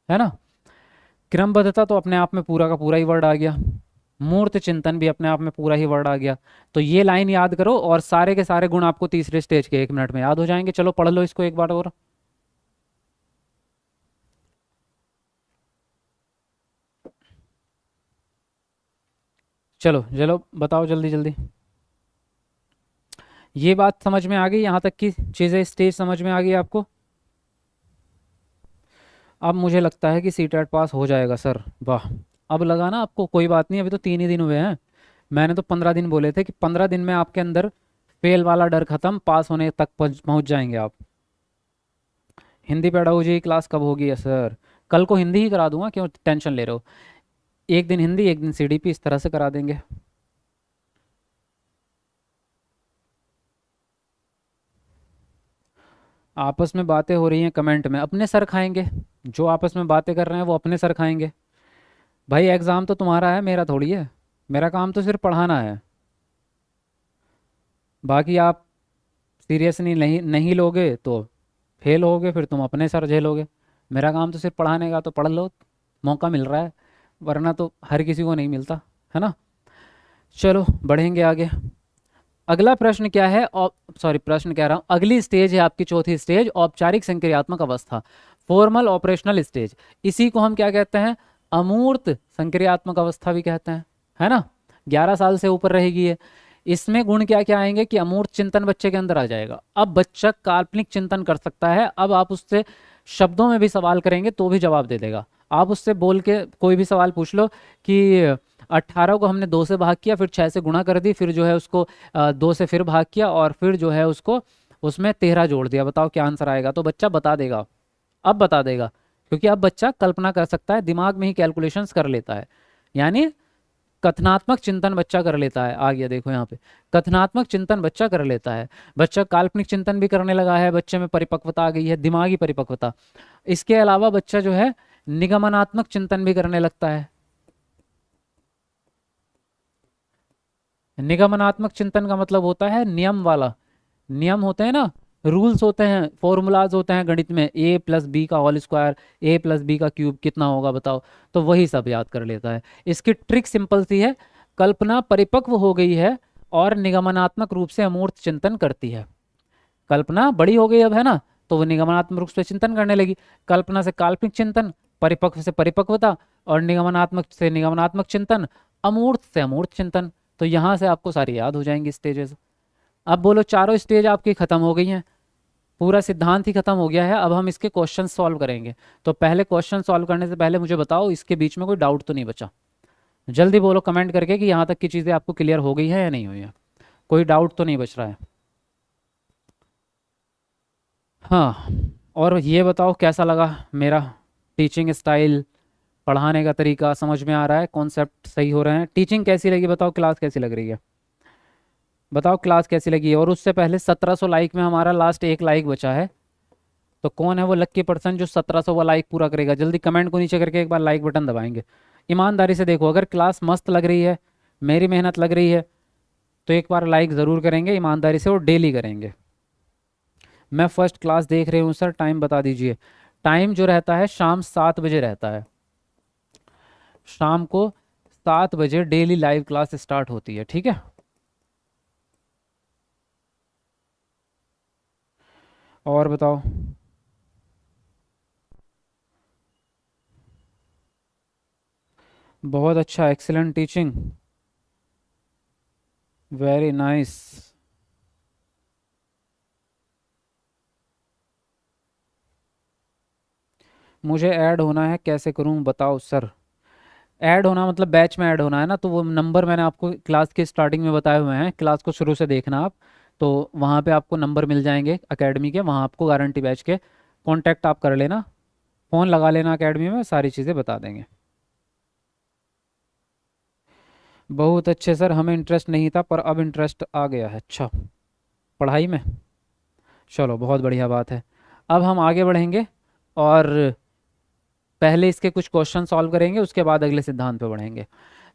Speaker 1: है ना। क्रमबद्धता तो अपने आप में पूरा का पूरा ही वर्ड आ गया, मूर्त चिंतन भी अपने आप में पूरा ही वर्ड आ गया। तो ये लाइन याद करो और सारे के सारे गुण आपको तीसरे स्टेज के 1 मिनट में याद हो जाएंगे। चलो पढ़ लो इसको एक बार और। चलो चलो बताओ जल्दी जल्दी। ये बात समझ में आ गई, यहाँ तक की चीज़ें स्टेज समझ में आ गई आपको? अब मुझे लगता है कि सीटेट पास हो जाएगा सर, वाह। अब लगा ना आपको? कोई बात नहीं, अभी तो 3 ही दिन हुए हैं, मैंने तो 15 दिन बोले थे कि 15 दिन में आपके अंदर फेल वाला डर खत्म, पास होने तक पहुंच जाएंगे आप। हिंदी पेडागोजी की क्लास कब होगी है सर? कल को हिंदी ही करा दूंगा, क्यों टेंशन ले रहे हो? एक दिन हिंदी एक दिन सीडीपी, इस तरह से करा देंगे। आपस में बातें हो रही हैं कमेंट में, अपने सर खाएंगे। जो आपस में बातें कर रहे हैं वो अपने सर खाएंगे। भाई एग्ज़ाम तो तुम्हारा है, मेरा थोड़ी है। मेरा काम तो सिर्फ पढ़ाना है। बाकी आप सीरियसली नहीं नहीं लोगे तो फेल होगे, फिर तुम अपने सर झेलोगे। मेरा काम तो सिर्फ पढ़ाने का, तो पढ़ लो, मौका मिल रहा है, वरना तो हर किसी को नहीं मिलता, है ना। चलो बढ़ेंगे आगे। अगला प्रश्न क्या है? सॉरी, प्रश्न कह रहा हूँ, अगली स्टेज है आपकी चौथी स्टेज, औपचारिक संक्रियात्मक अवस्था, फॉर्मल ऑपरेशनल स्टेज। इसी को हम क्या कहते हैं? अमूर्त संक्रियात्मक अवस्था भी कहते हैं, है ना। 11 साल से ऊपर रहेगी ये। इसमें गुण क्या क्या आएंगे कि अमूर्त चिंतन बच्चे के अंदर आ जाएगा। अब बच्चा काल्पनिक चिंतन कर सकता है। अब आप उससे शब्दों में भी सवाल करेंगे तो भी जवाब दे देगा। आप उससे बोल के कोई भी सवाल पूछ लो कि 18 को हमने 2 से भाग किया, फिर 6 से गुणा कर दी, फिर जो है उसको 2 से फिर भाग किया, और फिर जो है उसको उसमें 13 जोड़ दिया, बताओ क्या आंसर आएगा? तो बच्चा बता देगा। अब बता देगा, क्योंकि अब बच्चा कल्पना कर सकता है, दिमाग में ही कैलकुलेशंस कर लेता है। यानी कथनात्मक चिंतन बच्चा कर लेता है। आ गया देखो यहाँ पे, कथनात्मक चिंतन बच्चा कर लेता है। बच्चा काल्पनिक चिंतन भी करने लगा है, बच्चे में परिपक्वता आ गई है, दिमागी परिपक्वता। इसके अलावा बच्चा जो है निगमनात्मक चिंतन भी करने लगता है। निगमनात्मक चिंतन का मतलब होता है नियम वाला। नियम होते हैं ना, रूल्स होते हैं, फॉर्मूलाज होते हैं गणित में, ए प्लस बी का होल स्क्वायर, ए प्लस बी का क्यूब कितना होगा बताओ, तो वही सब याद कर लेता है। इसकी ट्रिक सिंपल सी है, कल्पना परिपक्व हो गई है और निगमनात्मक रूप से अमूर्त चिंतन करती है। कल्पना बड़ी हो गई अब, है ना, तो वो निगमनात्मक रूप से चिंतन करने लगी। कल्पना से काल्पनिक चिंतन, परिपक्व से परिपक्वता, और निगमनात्मक से निगमनात्मक चिंतन, अमूर्त से अमूर्त चिंतन। तो यहाँ से आपको सारी याद हो जाएंगी स्टेजेस। अब बोलो, चारों स्टेज आपकी खत्म हो गई हैं, पूरा सिद्धांत ही खत्म हो गया है। अब हम इसके क्वेश्चन सॉल्व करेंगे। तो पहले क्वेश्चन सॉल्व करने से पहले मुझे बताओ, इसके बीच में कोई डाउट तो नहीं बचा? जल्दी बोलो कमेंट करके कि यहाँ तक की चीज़ें आपको क्लियर हो गई है या नहीं हुई है। कोई डाउट तो नहीं बच रहा है? हाँ, और ये बताओ कैसा लगा मेरा टीचिंग स्टाइल, पढ़ाने का तरीका समझ में आ रहा है? कॉन्सेप्ट सही हो रहे हैं? टीचिंग कैसी लगी बताओ, क्लास कैसी लग रही है बताओ, क्लास कैसी लगी? और उससे पहले 1700 लाइक में हमारा लास्ट एक लाइक बचा है, तो कौन है वो लक्की पर्सन जो 1700 वाला लाइक पूरा करेगा? जल्दी कमेंट को नीचे करके एक बार लाइक बटन दबाएंगे। ईमानदारी से देखो, अगर क्लास मस्त लग रही है, मेरी मेहनत लग रही है, तो एक बार लाइक ज़रूर करेंगे ईमानदारी से, और डेली करेंगे। मैं फर्स्ट क्लास देख रही हूँ सर, टाइम बता दीजिए। टाइम जो रहता है शाम 7 बजे रहता है। शाम को 7 बजे डेली लाइव क्लास स्टार्ट होती है, ठीक है। और बताओ। बहुत अच्छा, एक्सीलेंट टीचिंग, वेरी नाइस। मुझे ऐड होना है, कैसे करूं बताओ सर? ऐड होना मतलब बैच में ऐड होना है ना, तो वो नंबर मैंने आपको क्लास के स्टार्टिंग में बताए हुए हैं, क्लास को शुरू से देखना आप। तो वहाँ पे आपको नंबर मिल जाएंगे एकेडमी के, वहाँ आपको गारंटी बैच के कांटेक्ट आप कर लेना, फ़ोन लगा लेना एकेडमी में, सारी चीज़ें बता देंगे। बहुत अच्छे सर, हमें इंटरेस्ट नहीं था पर अब इंटरेस्ट आ गया है। अच्छा, पढ़ाई में? चलो बहुत बढ़िया बात है। अब हम आगे बढ़ेंगे और पहले इसके कुछ क्वेश्चन सॉल्व करेंगे, उसके बाद अगले सिद्धांत पे बढ़ेंगे।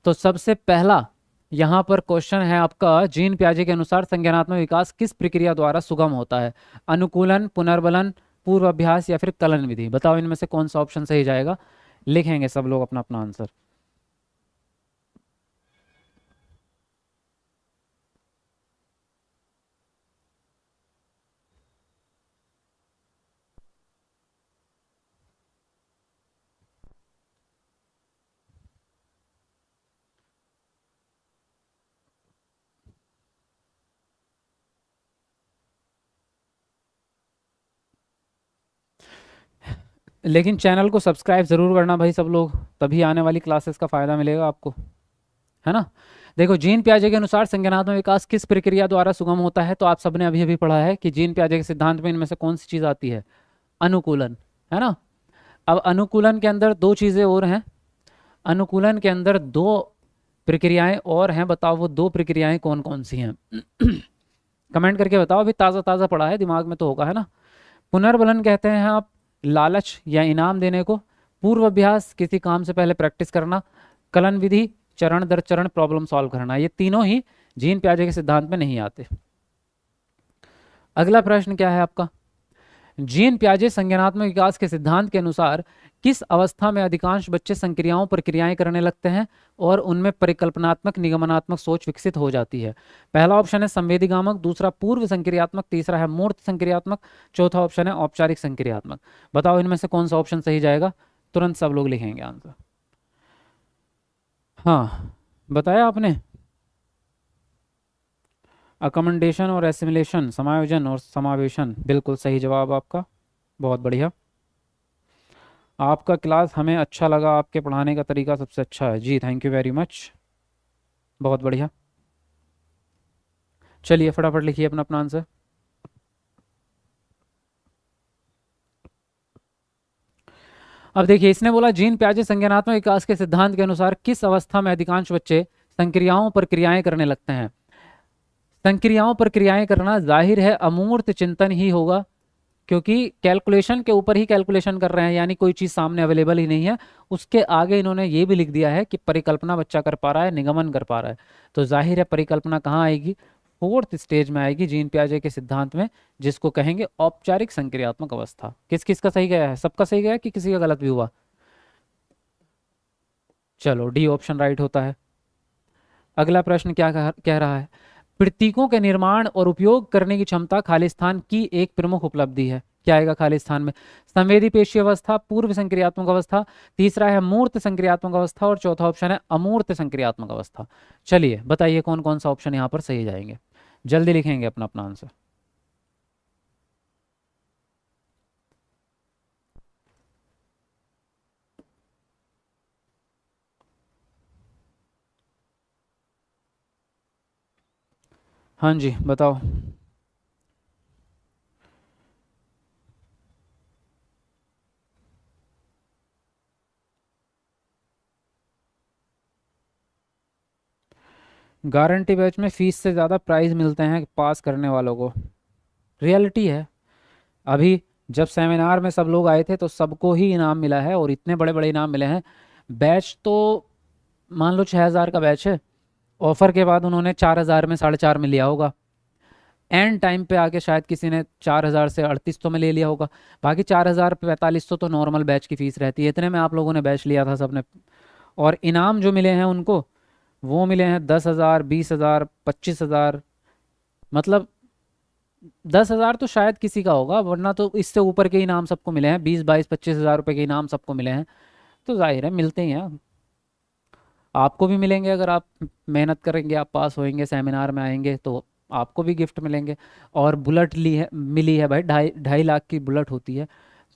Speaker 1: तो सबसे पहला यहाँ पर क्वेश्चन है आपका, जीन पियाजे के अनुसार संज्ञानात्मक विकास किस प्रक्रिया द्वारा सुगम होता है? अनुकूलन, पुनर्बलन, पूर्वाभ्यास या फिर कलन विधि? बताओ इनमें से कौन सा ऑप्शन सही जाएगा? लिखेंगे सब लोग अपना अपना आंसर। लेकिन चैनल को सब्सक्राइब ज़रूर करना भाई सब लोग, तभी आने वाली क्लासेस का फ़ायदा मिलेगा आपको, है ना। देखो जीन पियाजे के अनुसार संज्ञानात्मक विकास किस प्रक्रिया द्वारा सुगम होता है, तो आप सबने अभी अभी पढ़ा है कि जीन पियाजे के सिद्धांत में इनमें से कौन सी चीज आती है, अनुकूलन, है ना। अब अनुकूलन के अंदर दो चीजें और हैं, अनुकूलन के अंदर दो प्रक्रियाएं और हैं, बताओ वो दो प्रक्रियाएं कौन कौन सी हैं। कमेंट करके बताओ, अभी ताज़ा ताज़ा पढ़ा है, दिमाग में तो होगा, है ना। पुनर्बलन कहते हैं आप लालच या इनाम देने को, पूर्व अभ्यास किसी काम से पहले प्रैक्टिस करना, कलन विधि चरण दर चरण प्रॉब्लम सॉल्व करना, ये तीनों ही जीन पियाजे के सिद्धांत में नहीं आते। अगला प्रश्न क्या है आपका, जीन पियाजे संज्ञानात्मक विकास के सिद्धांत के अनुसार किस अवस्था में अधिकांश बच्चे संक्रियाओं पर क्रियाएं करने लगते हैं और उनमें परिकल्पनात्मक निगमनात्मक सोच विकसित हो जाती है। पहला ऑप्शन है संवेदीगामक, दूसरा पूर्व संक्रियात्मक, तीसरा है मूर्त संक्रियात्मक, चौथा ऑप्शन है औपचारिक संक्रियात्मक। बताओ इनमें से कौन सा ऑप्शन सही जाएगा, तुरंत सब लोग लिखेंगे आंसर। हाँ बताया आपने, अकमेंडेशन और एसिमिलेशन, समायोजन और समावेशन, बिल्कुल सही जवाब आपका, बहुत बढ़िया। आपका क्लास हमें अच्छा लगा, आपके पढ़ाने का तरीका सबसे अच्छा है जी, थैंक यू वेरी मच, बहुत बढ़िया। चलिए फटाफट लिखिए अपना अपना आंसर। अब देखिए इसने बोला जीन पियाजे संज्ञानात्मक विकास के सिद्धांत के अनुसार किस अवस्था में अधिकांश बच्चे संक्रियाओं पर क्रियाएं करने लगते हैं। संक्रियाओं पर क्रियाएं करना जाहिर है अमूर्त चिंतन ही होगा, क्योंकि कैलकुलेशन के ऊपर ही कैलकुलेशन कर रहे हैं, यानी कोई चीज़ सामने अवेलेबल ही नहीं है। उसके आगे इन्होंने ये भी लिख दिया है कि परिकल्पना बच्चा कर पा रहा है, निगमन कर पा रहा है, तो जाहिर है परिकल्पना कहाँ आएगी, फोर्थ स्टेज में आएगी जीन पियाजे के सिद्धांत में, जिसको कहेंगे औपचारिक संक्रियात्मक अवस्था। किस किस का सही गया है, सबका सही गया कि किसी का गलत भी हुआ। चलो डी ऑप्शन राइट होता है। अगला प्रश्न क्या कह रहा है, प्रतीकों के निर्माण और उपयोग करने की क्षमता खालिस्तान की एक प्रमुख उपलब्धि है। क्या आएगा खालिस्तान में, संवेदी पेशी अवस्था, पूर्व संक्रियात्मक अवस्था, तीसरा है मूर्त संक्रियात्मक अवस्था और चौथा ऑप्शन है अमूर्त संक्रियात्मक अवस्था। चलिए बताइए कौन कौन सा ऑप्शन यहाँ पर सही जाएंगे, जल्दी लिखेंगे अपना अपना आंसर। हाँ जी बताओ। गारंटी बैच में फीस से ज़्यादा प्राइज मिलते हैं पास करने वालों को, रियलिटी है। अभी जब सेमिनार में सब लोग आए थे तो सबको ही इनाम मिला है, और इतने बड़े बड़े इनाम मिले हैं। बैच तो मान लो 6,000 का बैच है, ऑफर के बाद उन्होंने 4,000 में 4.5 में लिया होगा, एंड टाइम पे आके शायद किसी ने 4,000 से 3,800 में ले लिया होगा, बाकी 4,000 4500 तो नॉर्मल बैच की फ़ीस रहती है। इतने में आप लोगों ने बैच लिया था सबने, और इनाम जो मिले हैं उनको वो मिले हैं 10,000, 20,000, 25,000, मतलब 10,000 तो शायद किसी का होगा, वरना तो इससे ऊपर के इनाम सबको मिले हैं, 20, 22, 25,000 रुपये के इनाम सबको मिले हैं। तो जाहिर है मिलते ही हैं, आपको भी मिलेंगे अगर आप मेहनत करेंगे, आप पास होएंगे, सेमिनार में आएंगे तो आपको भी गिफ्ट मिलेंगे। और बुलेट ली है, मिली है भाई, 2.5 लाख की बुलेट होती है,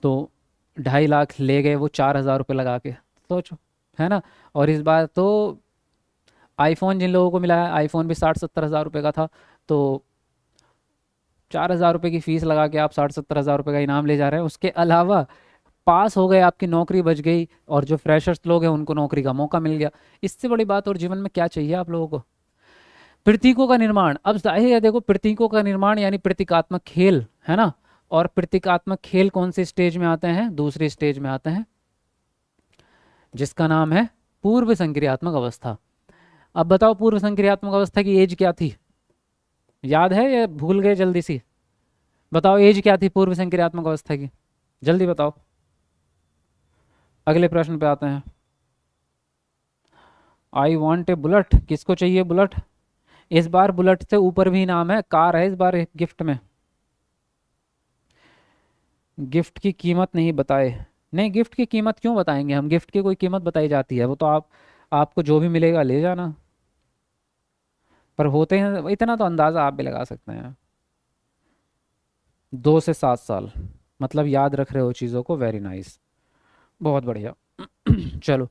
Speaker 1: तो 2.5 लाख ले गए वो 4,000 रुपये लगा के, सोचो, है ना। और इस बार तो आईफोन जिन लोगों को मिला है, आईफोन भी 60-70 हज़ार रुपये का था, तो 4,000 रुपये की फ़ीस लगा के आप 60-70 हज़ार रुपये का इनाम ले जा रहे हैं। उसके अलावा पास हो गए, आपकी नौकरी बच गई, और जो फ्रेशर्स लोग हैं उनको नौकरी का मौका मिल गया। इससे बड़ी बात और जीवन में क्या चाहिए आप लोगों को। प्रतीकों का निर्माण, अब जाहिर है देखो प्रतीकों का निर्माण यानी प्रतीकात्मक खेल, है ना। और प्रतीकात्मक खेल कौन से स्टेज में आते हैं, दूसरे स्टेज में आते हैं, जिसका नाम है पूर्व संक्रियात्मक अवस्था। अब बताओ पूर्व संक्रियात्मक अवस्था की एज क्या थी, याद है या भूल गए जल्दी सी, बताओ एज क्या थी पूर्व संक्रियात्मक अवस्था की, जल्दी बताओ। अगले प्रश्न पे आते हैं। आई वॉन्ट ए बुलेट, किसको चाहिए बुलेट। इस बार बुलेट से ऊपर भी इनाम है, कार है इस बार गिफ्ट में। गिफ्ट की कीमत नहीं बताए, नहीं गिफ्ट की कीमत क्यों बताएंगे हम, गिफ्ट की कोई कीमत बताई जाती है, वो तो आपको जो भी मिलेगा ले जाना। पर होते हैं इतना तो अंदाज़ा आप भी लगा सकते हैं, 2 से 7 साल, मतलब याद रख रहे हो चीज़ों को, वेरी नाइस, बहुत बढ़िया। चलो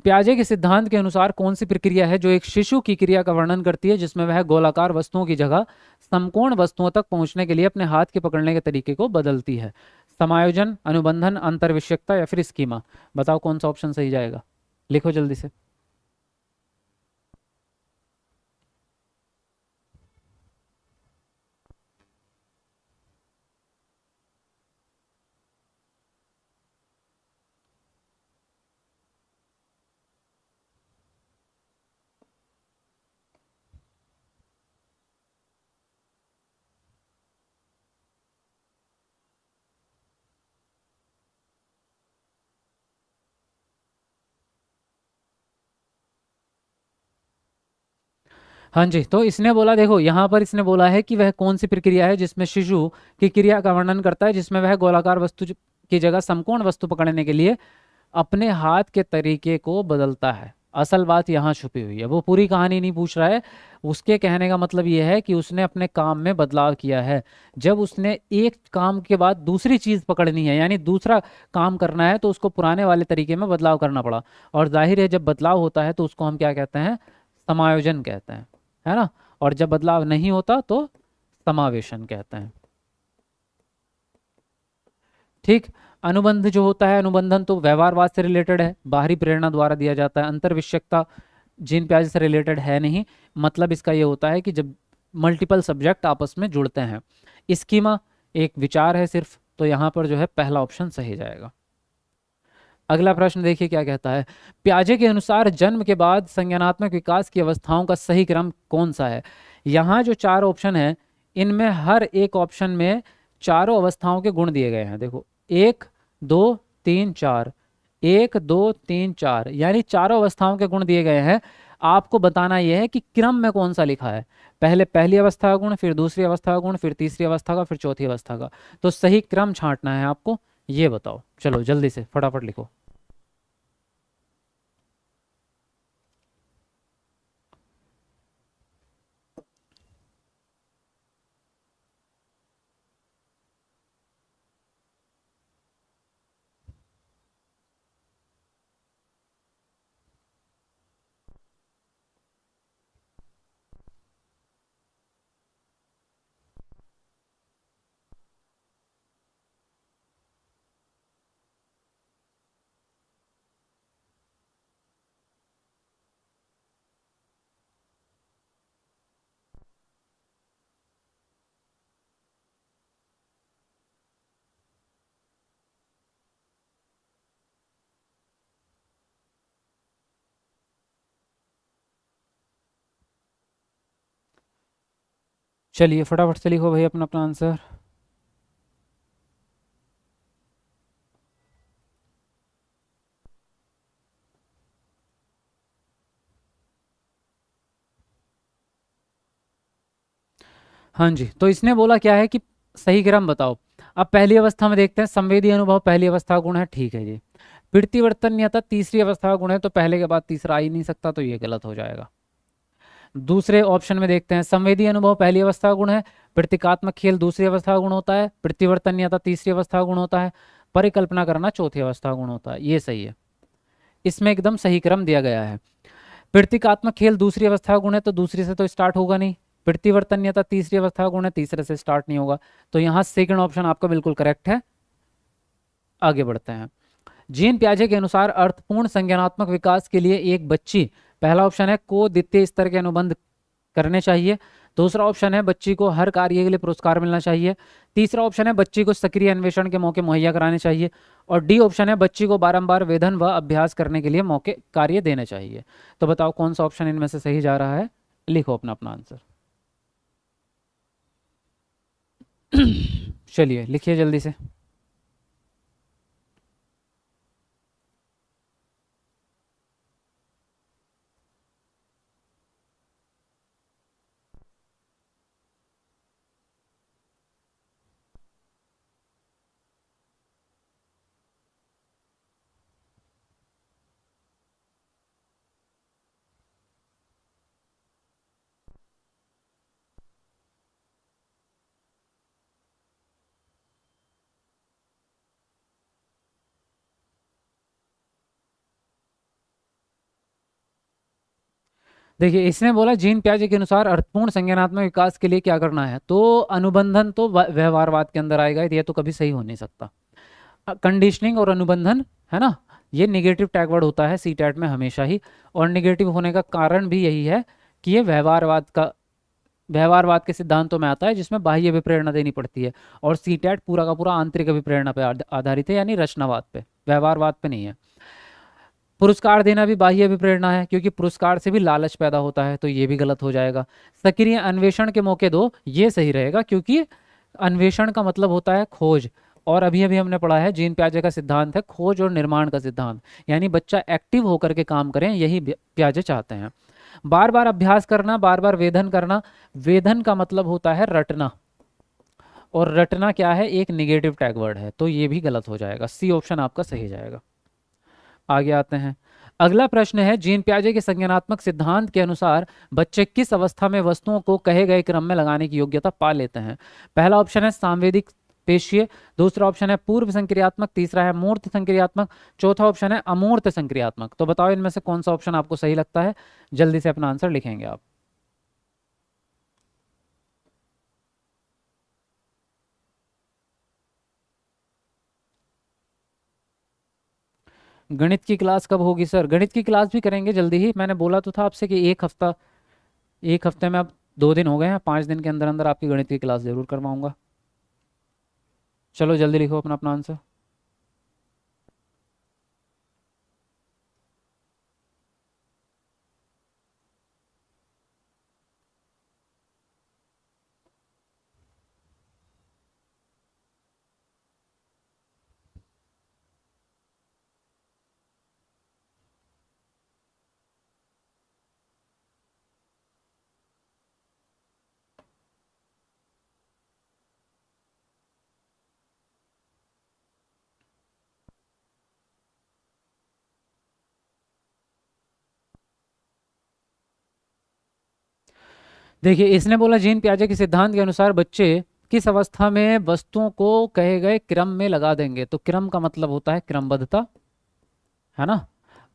Speaker 1: पियाजे के सिद्धांत के अनुसार कौन सी प्रक्रिया है जो एक शिशु की क्रिया का वर्णन करती है जिसमें वह गोलाकार वस्तुओं की जगह समकोण वस्तुओं तक पहुंचने के लिए अपने हाथ के पकड़ने के तरीके को बदलती है? समायोजन, अनुबंधन, अंतर्विषयकता या फिर स्कीमा? बताओ कौन सा ऑप्शन सही जाएगा, लिखो जल्दी से। हाँ जी, तो इसने बोला, देखो यहाँ पर इसने बोला है कि वह कौन सी प्रक्रिया है जिसमें शिशु की क्रिया का वर्णन करता है जिसमें वह गोलाकार वस्तु की जगह समकोण वस्तु पकड़ने के लिए अपने हाथ के तरीके को बदलता है। असल बात यहाँ छुपी हुई है, वो पूरी कहानी नहीं पूछ रहा है। उसके कहने का मतलब ये है कि उसने अपने काम में बदलाव किया है। जब उसने एक काम के बाद दूसरी चीज पकड़नी है, यानी दूसरा काम करना है, तो उसको पुराने वाले तरीके में बदलाव करना पड़ा। और जाहिर है जब बदलाव होता है तो उसको हम क्या कहते हैं? समायोजन कहते हैं, है ना। और जब बदलाव नहीं होता तो समावेशन कहते हैं। ठीक। अनुबंध जो होता है, अनुबंधन तो व्यवहारवाद से रिलेटेड है, बाहरी प्रेरणा द्वारा दिया जाता है। अंतर्विषयकता जीन प्याजे से रिलेटेड है नहीं, मतलब इसका ये होता है कि जब मल्टीपल सब्जेक्ट आपस में जुड़ते हैं। स्कीमा एक विचार है सिर्फ, तो यहाँ पर जो है पहला ऑप्शन सही जाएगा। अगला प्रश्न देखिए क्या कहता है। प्याजे के अनुसार जन्म के बाद संज्ञानात्मक विकास की अवस्थाओं का सही क्रम कौन सा है? यहाँ जो चार ऑप्शन है, इनमें हर एक ऑप्शन में चारों अवस्थाओं के गुण दिए गए हैं। देखो, एक, दो, तीन, चार, एक, दो, तीन, चार, यानी चारों अवस्थाओं के गुण दिए गए हैं। आपको बताना यह है कि क्रम में कौन सा लिखा है। पहले पहली अवस्था का गुण, फिर दूसरी अवस्था का गुण, फिर तीसरी अवस्था का, फिर चौथी अवस्था का। तो सही क्रम छांटना है आपको, ये बताओ। चलो जल्दी से फटाफट लिखो। चलिए फटाफट से लिखो भाई अपना अपना आंसर। हाँ जी, तो इसने बोला क्या है कि सही क्रम बताओ। अब पहली अवस्था में देखते हैं, संवेदी अनुभव पहली अवस्था का गुण है, ठीक है जी। प्रतिवर्तनीयता तीसरी अवस्था का गुण है, तो पहले के बाद तीसरा आ ही नहीं सकता, तो ये गलत हो जाएगा। दूसरे ऑप्शन में देखते हैं, संवेदी अनुभव पहली अवस्था का गुण है, प्रतीकात्मक खेल दूसरी अवस्था का गुण होता है, प्रतिवर्तनीयता तीसरी अवस्था का गुण होता है, परिकल्पना करना चौथी अवस्था का गुण होता है। ये सही है, इसमें एकदम सही क्रम दिया गया है। प्रतीकात्मक खेल दूसरी अवस्था का गुण है, तो दूसरी से तो स्टार्ट होगा नहीं। प्रतिवर्तनीयता तीसरी अवस्था का गुण है, तीसरे से स्टार्ट नहीं होगा। तो यहाँ सेकंड ऑप्शन आपका बिल्कुल करेक्ट है। आगे बढ़ते हैं। जीन प्याजे के अनुसार अर्थपूर्ण संज्ञानात्मक विकास के लिए एक बच्ची, पहला ऑप्शन है को द्वितीय स्तर के अनुबंध करने चाहिए। दूसरा ऑप्शन है बच्ची को हर कार्य के लिए पुरस्कार मिलना चाहिए। तीसरा ऑप्शन है बच्ची को सक्रिय अन्वेषण के मौके मुहैया कराने चाहिए। और डी ऑप्शन है बच्ची को बारंबार वेधन व अभ्यास करने के लिए मौके कार्य देने चाहिए। तो बताओ कौन सा ऑप्शन इनमें से सही जा रहा है, लिखो अपना अपना आंसर। चलिए लिखिए जल्दी से। देखिए इसने बोला जीन पियाजे के अनुसार अर्थपूर्ण संज्ञानात्मक विकास के लिए क्या करना है, तो अनुबंधन तो व्यवहारवाद के अंदर आएगा, ये तो कभी सही हो नहीं सकता। कंडीशनिंग और अनुबंधन, है ना, ये निगेटिव टैग वर्ड होता है सीटैट में हमेशा ही, और निगेटिव होने का कारण भी यही है कि ये व्यवहारवाद के सिद्धांतों में आता है जिसमें बाह्य अभिप्रेरणा देनी पड़ती है, और सीटैट पूरा का पूरा आंतरिक अभिप्रेरणा पे आधारित है, यानी रचनावाद पे, व्यवहारवाद पे नहीं है। पुरस्कार देना भी बाह्य अभिप्रेरणा है, क्योंकि पुरस्कार से भी लालच पैदा होता है, तो ये भी गलत हो जाएगा। सक्रिय अन्वेषण के मौके दो, ये सही रहेगा, क्योंकि अन्वेषण का मतलब होता है खोज, और अभी अभी हमने पढ़ा है जीन पियाजे का सिद्धांत है खोज और निर्माण का सिद्धांत, यानी बच्चा एक्टिव होकर के काम करें, यही पियाजे चाहते हैं। बार बार अभ्यास करना, बार बार वेधन करना, वेधन का मतलब होता है रटना, और रटना क्या है, एक निगेटिव टैग वर्ड है, तो ये भी गलत हो जाएगा, सी ऑप्शन आपका सही जाएगा। आगे आते हैं। अगला प्रश्न है, जीन पियाजे के संज्ञानात्मक सिद्धांत के अनुसार बच्चे किस अवस्था में वस्तुओं को कहे गए क्रम में लगाने की योग्यता पा लेते हैं। पहला ऑप्शन है सांवेदिक पेशीय, दूसरा ऑप्शन है पूर्व संक्रियात्मक, तीसरा है मूर्त संक्रियात्मक, चौथा ऑप्शन है अमूर्त संक्रियात्मक। तो बताओ इनमें से कौन सा ऑप्शन आपको सही लगता है, जल्दी से अपना आंसर लिखेंगे आप। गणित की क्लास कब होगी सर? गणित की क्लास भी करेंगे जल्दी ही, मैंने बोला तो था आपसे कि एक हफ्ते में, अब 2 दिन हो गए हैं, 5 दिन के अंदर अंदर आपकी गणित की क्लास जरूर करवाऊंगा। चलो जल्दी लिखो अपना अपना आंसर। देखिए इसने बोला जीन पियाजे के सिद्धांत के अनुसार बच्चे किस अवस्था में वस्तुओं को कहे गए क्रम में लगा देंगे, तो क्रम का मतलब होता है क्रमबद्धता, है ना,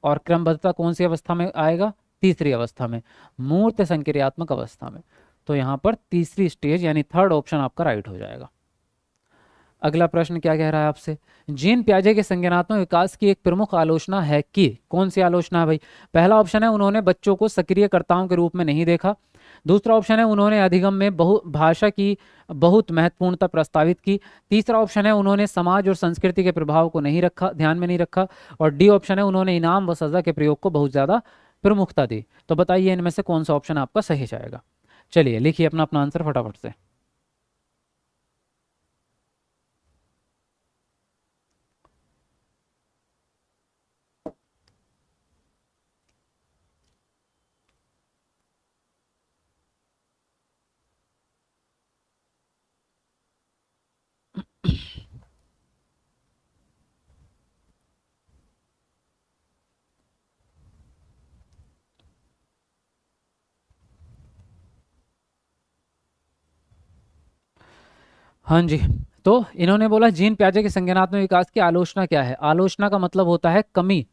Speaker 1: और क्रमबद्धता कौन सी अवस्था में आएगा, तीसरी अवस्था में, मूर्त संक्रियात्मक अवस्था में। तो यहाँ पर तीसरी स्टेज यानी थर्ड ऑप्शन आपका राइट हो जाएगा। अगला प्रश्न क्या कह रहा है आपसे, जीन पियाजे के संज्ञानात्मक विकास की एक प्रमुख आलोचना है कि, कौन सी आलोचना है भाई? पहला ऑप्शन है उन्होंने बच्चों को सक्रियकर्ताओं के रूप में नहीं देखा, दूसरा ऑप्शन है उन्होंने अधिगम में भाषा की बहुत महत्वपूर्णता प्रस्तावित की, तीसरा ऑप्शन है उन्होंने समाज और संस्कृति के प्रभाव को नहीं रखा, ध्यान में नहीं रखा, और डी ऑप्शन है उन्होंने इनाम व सजा के प्रयोग को बहुत ज़्यादा प्रमुखता दी। तो बताइए इनमें से कौन सा ऑप्शन आपका सही जाएगा। चलिए लिखिए अपना अपना आंसर फटाफट से। हाँ जी, तो इन्होंने बोला जीन पियाजे के संज्ञानात्मक विकास की आलोचना क्या है। आलोचना का मतलब होता है कमी,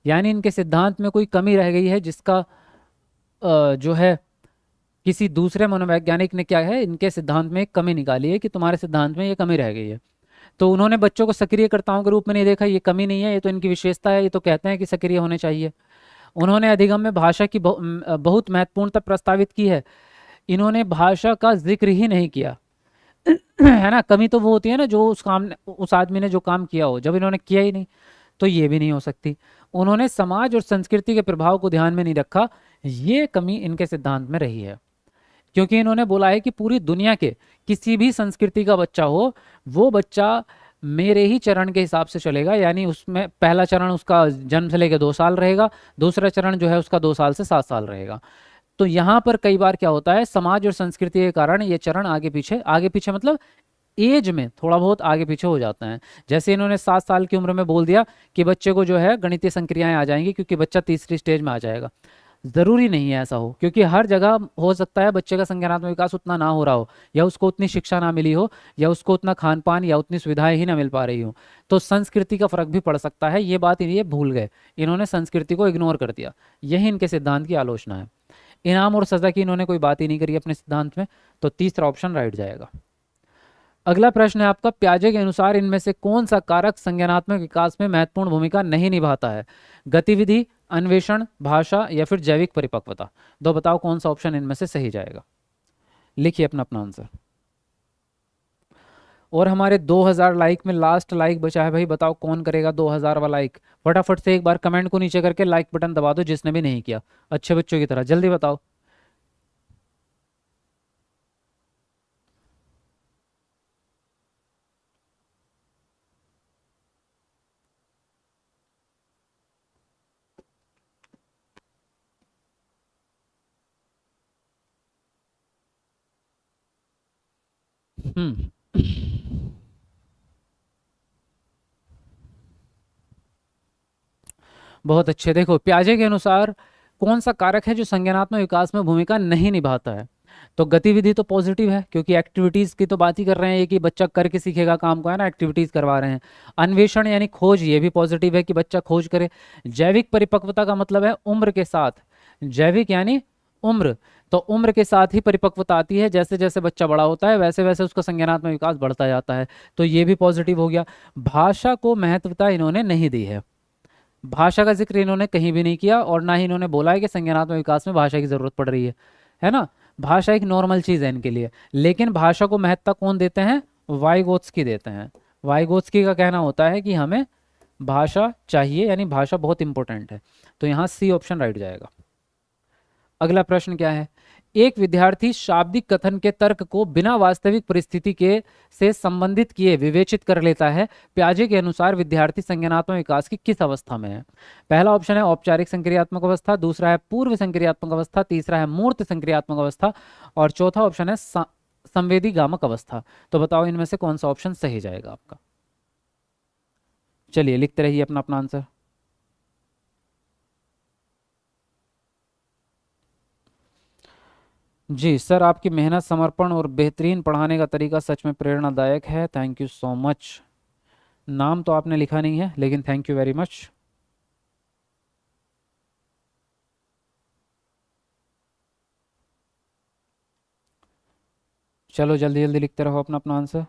Speaker 1: यानी इनके सिद्धांत में कोई कमी रह गई है, जिसका जो है किसी दूसरे मनोवैज्ञानिक ने क्या है इनके सिद्धांत में एक कमी निकाली है कि तुम्हारे सिद्धांत में ये कमी रह गई है। तो उन्होंने बच्चों को सक्रियकर्ताओं के रूप में नहीं देखा, ये कमी नहीं है, ये तो इनकी विशेषता है, ये तो कहते हैं कि सक्रिय होने चाहिए। उन्होंने अधिगम में भाषा की बहुत महत्वपूर्णता प्रस्तावित की है, इन्होंने भाषा का जिक्र ही नहीं किया है ना। कमी तो वो होती है ना जो उस आदमी ने जो काम किया हो, जब इन्होंने किया ही नहीं तो ये भी नहीं हो सकती। उन्होंने समाज और संस्कृति के प्रभाव को ध्यान में नहीं रखा, ये कमी इनके सिद्धांत में रही है, क्योंकि इन्होंने बोला है कि पूरी दुनिया के किसी भी संस्कृति का बच्चा हो, वो बच्चा मेरे ही चरण के हिसाब से चलेगा, यानी उसमें पहला चरण उसका जन्म से लेकर 2 साल रहेगा, दूसरा चरण जो है उसका 2 साल से 7 साल रहेगा। तो यहाँ पर कई बार क्या होता है, समाज और संस्कृति के कारण ये चरण आगे पीछे मतलब एज में थोड़ा बहुत आगे पीछे हो जाता है। जैसे इन्होंने 7 साल की उम्र में बोल दिया कि बच्चे को जो है गणितीय संक्रियाएं आ जाएंगी, क्योंकि बच्चा तीसरी स्टेज में आ जाएगा। ज़रूरी नहीं है ऐसा हो, क्योंकि हर जगह हो सकता है बच्चे का संज्ञानात्मक विकास उतना ना हो रहा हो, या उसको उतनी शिक्षा ना मिली हो, या उसको उतना खान पान या उतनी सुविधाएं ही ना मिल पा रही हो, तो संस्कृति का फर्क भी पड़ सकता है। ये बात ये भूल गए, इन्होंने संस्कृति को इग्नोर कर दिया, यही इनके सिद्धांत की आलोचना है। इनाम और सजा की इन्होंने कोई बात ही नहीं करी अपने सिद्धांत में, तो तीसरा ऑप्शन राइट जाएगा। अगला प्रश्न है आपका, पियाजे के अनुसार इनमें से कौन सा कारक संज्ञानात्मक विकास में महत्वपूर्ण भूमिका नहीं निभाता है? गतिविधि, अन्वेषण, भाषा या फिर जैविक परिपक्वता। दो बताओ कौन सा ऑप्शन इनमें से सही जाएगा। लिखिए अपना अपना आंसर। और हमारे 2000 लाइक में लास्ट लाइक बचा है भाई, बताओ कौन करेगा 2000 वाला लाइक। फटाफट से एक बार कमेंट को नीचे करके लाइक बटन दबा दो जिसने भी नहीं किया, अच्छे बच्चों की तरह जल्दी बताओ। हम्म बहुत अच्छे। देखो पियाजे के अनुसार कौन सा कारक है जो संज्ञानात्मक विकास में भूमिका नहीं निभाता है? तो गतिविधि तो पॉजिटिव है, क्योंकि एक्टिविटीज की तो बात ही कर रहे हैं, ये कि बच्चा करके सीखेगा काम को, है ना, एक्टिविटीज करवा रहे हैं। अन्वेषण यानी खोज, ये भी पॉजिटिव है कि बच्चा खोज करे। जैविक परिपक्वता का मतलब है उम्र के साथ, जैविक यानी उम्र, तो उम्र के साथ ही परिपक्वता आती है, जैसे जैसे बच्चा बड़ा होता है वैसे वैसे उसका संज्ञानात्मक विकास बढ़ता जाता है, तो ये भी पॉजिटिव हो गया। भाषा को महत्वता इन्होंने नहीं दी है, भाषा का जिक्र इन्होंने कहीं भी नहीं किया, और ना ही इन्होंने बोला है कि संज्ञानात्मक विकास में भाषा की जरूरत पड़ रही है ना। भाषा एक नॉर्मल चीज़ है इनके लिए, लेकिन भाषा को महत्ता कौन देते हैं? वाइगोत्स्की देते हैं। वाइगोत्स्की का कहना होता है कि हमें भाषा चाहिए, यानी भाषा बहुत इंपॉर्टेंट है, तो यहाँ सी ऑप्शन राइट जाएगा। अगला प्रश्न क्या है? एक विद्यार्थी शाब्दिक कथन के तर्क को बिना वास्तविक परिस्थिति के से संबंधित किए विवेचित कर लेता है। पियाजे के अनुसार विद्यार्थी संज्ञानात्मक विकास की किस अवस्था में है? पहला ऑप्शन है औपचारिक संक्रियात्मक अवस्था, दूसरा है पूर्व संक्रियात्मक अवस्था, तीसरा है मूर्त संक्रियात्मक अवस्था, और चौथा ऑप्शन है संवेदी गामक अवस्था। तो बताओ इनमें से कौन सा ऑप्शन सही जाएगा आपका। चलिए लिखते रहिए अपना अपना आंसर। जी सर, आपकी मेहनत, समर्पण और बेहतरीन पढ़ाने का तरीका सच में प्रेरणादायक है। Thank you so much. नाम तो आपने लिखा नहीं है, लेकिन थैंक यू वेरी मच। चलो जल्दी जल्दी लिखते रहो अपना अपना आंसर।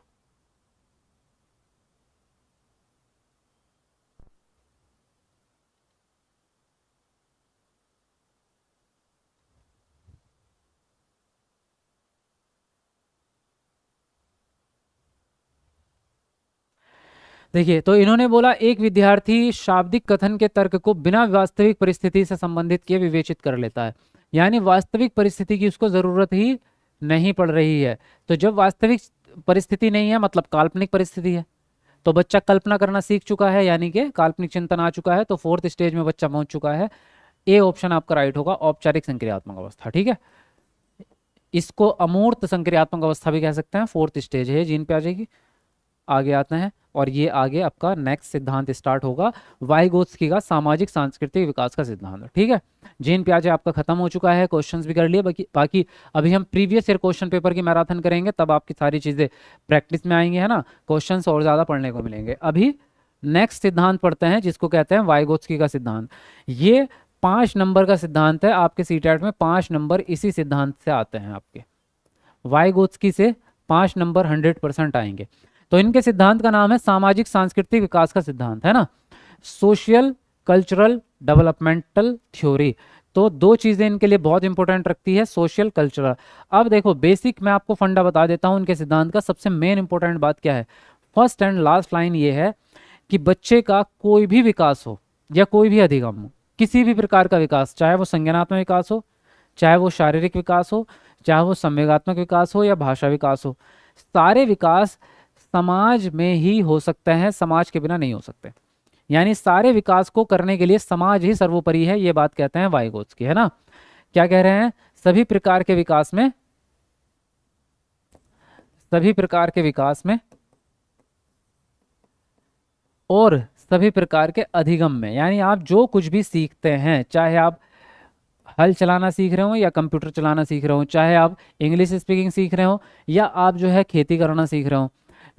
Speaker 1: देखिए, तो इन्होंने बोला एक विद्यार्थी शाब्दिक कथन के तर्क को बिना वास्तविक परिस्थिति से संबंधित किए विवेचित कर लेता है, यानी वास्तविक परिस्थिति की उसको जरूरत ही नहीं पड़ रही है। तो जब वास्तविक परिस्थिति नहीं है मतलब काल्पनिक परिस्थिति है, तो बच्चा कल्पना करना सीख चुका है, यानी कि काल्पनिक चिंतन आ चुका है, तो फोर्थ स्टेज में बच्चा पहुंच चुका है। ए ऑप्शन आपका राइट होगा, औपचारिक संक्रियात्मक अवस्था। ठीक है, इसको अमूर्त संक्रियात्मक अवस्था भी कह सकते हैं, फोर्थ स्टेज है, जीन पे आ जाएगी। आगे आते हैं, और ये आगे आपका नेक्स्ट सिद्धांत स्टार्ट होगा, वाइगोत्स्की का सामाजिक सांस्कृतिक विकास का सिद्धांत। ठीक है, जीन प्याजे आपका खत्म हो चुका है, क्वेश्चंस भी कर लिए, बाकी अभी हम प्रीवियस ईयर क्वेश्चन पेपर की मैराथन करेंगे, तब आपकी सारी चीज़ें प्रैक्टिस में आएंगी, है ना, क्वेश्चंस और ज़्यादा पढ़ने को मिलेंगे। अभी नेक्स्ट सिद्धांत पढ़ते हैं जिसको कहते हैं वाइगोत्स्की का सिद्धांत। ये 5 नंबर का सिद्धांत है, आपके सीटेट में 5 नंबर इसी सिद्धांत से आते हैं आपके, वाइगोत्स्की से 5 नंबर 100% आएंगे। तो इनके सिद्धांत का नाम है सामाजिक सांस्कृतिक विकास का सिद्धांत, है ना, सोशियल कल्चरल डेवलपमेंटल थ्योरी। तो दो चीजें इनके लिए बहुत इंपॉर्टेंट रखती है, सोशल कल्चरल। अब देखो बेसिक मैं आपको फंडा बता देता हूं इनके सिद्धांत का। सबसे मेन इंपॉर्टेंट बात क्या है, फर्स्ट एंड लास्ट लाइन ये है कि बच्चे का कोई भी विकास हो या कोई भी अधिगम हो, किसी भी प्रकार का विकास, चाहे वो संज्ञानात्मक विकास हो, चाहे वो शारीरिक विकास हो, चाहे वो संवेगात्मक विकास हो या भाषा विकास हो, सारे विकास समाज में ही हो सकते हैं, समाज के बिना नहीं हो सकते। यानी सारे विकास को करने के लिए समाज ही सर्वोपरि है, ये बात कहते हैं वाइगोत्स्की, है ना। क्या कह रहे हैं? सभी प्रकार के विकास में, सभी प्रकार के विकास में और सभी प्रकार के अधिगम में, यानी आप जो कुछ भी सीखते हैं, चाहे आप हल चलाना सीख रहे हो या कंप्यूटर चलाना सीख रहे हो, चाहे आप इंग्लिश स्पीकिंग सीख रहे हो या आप जो है खेती करना सीख रहे हो,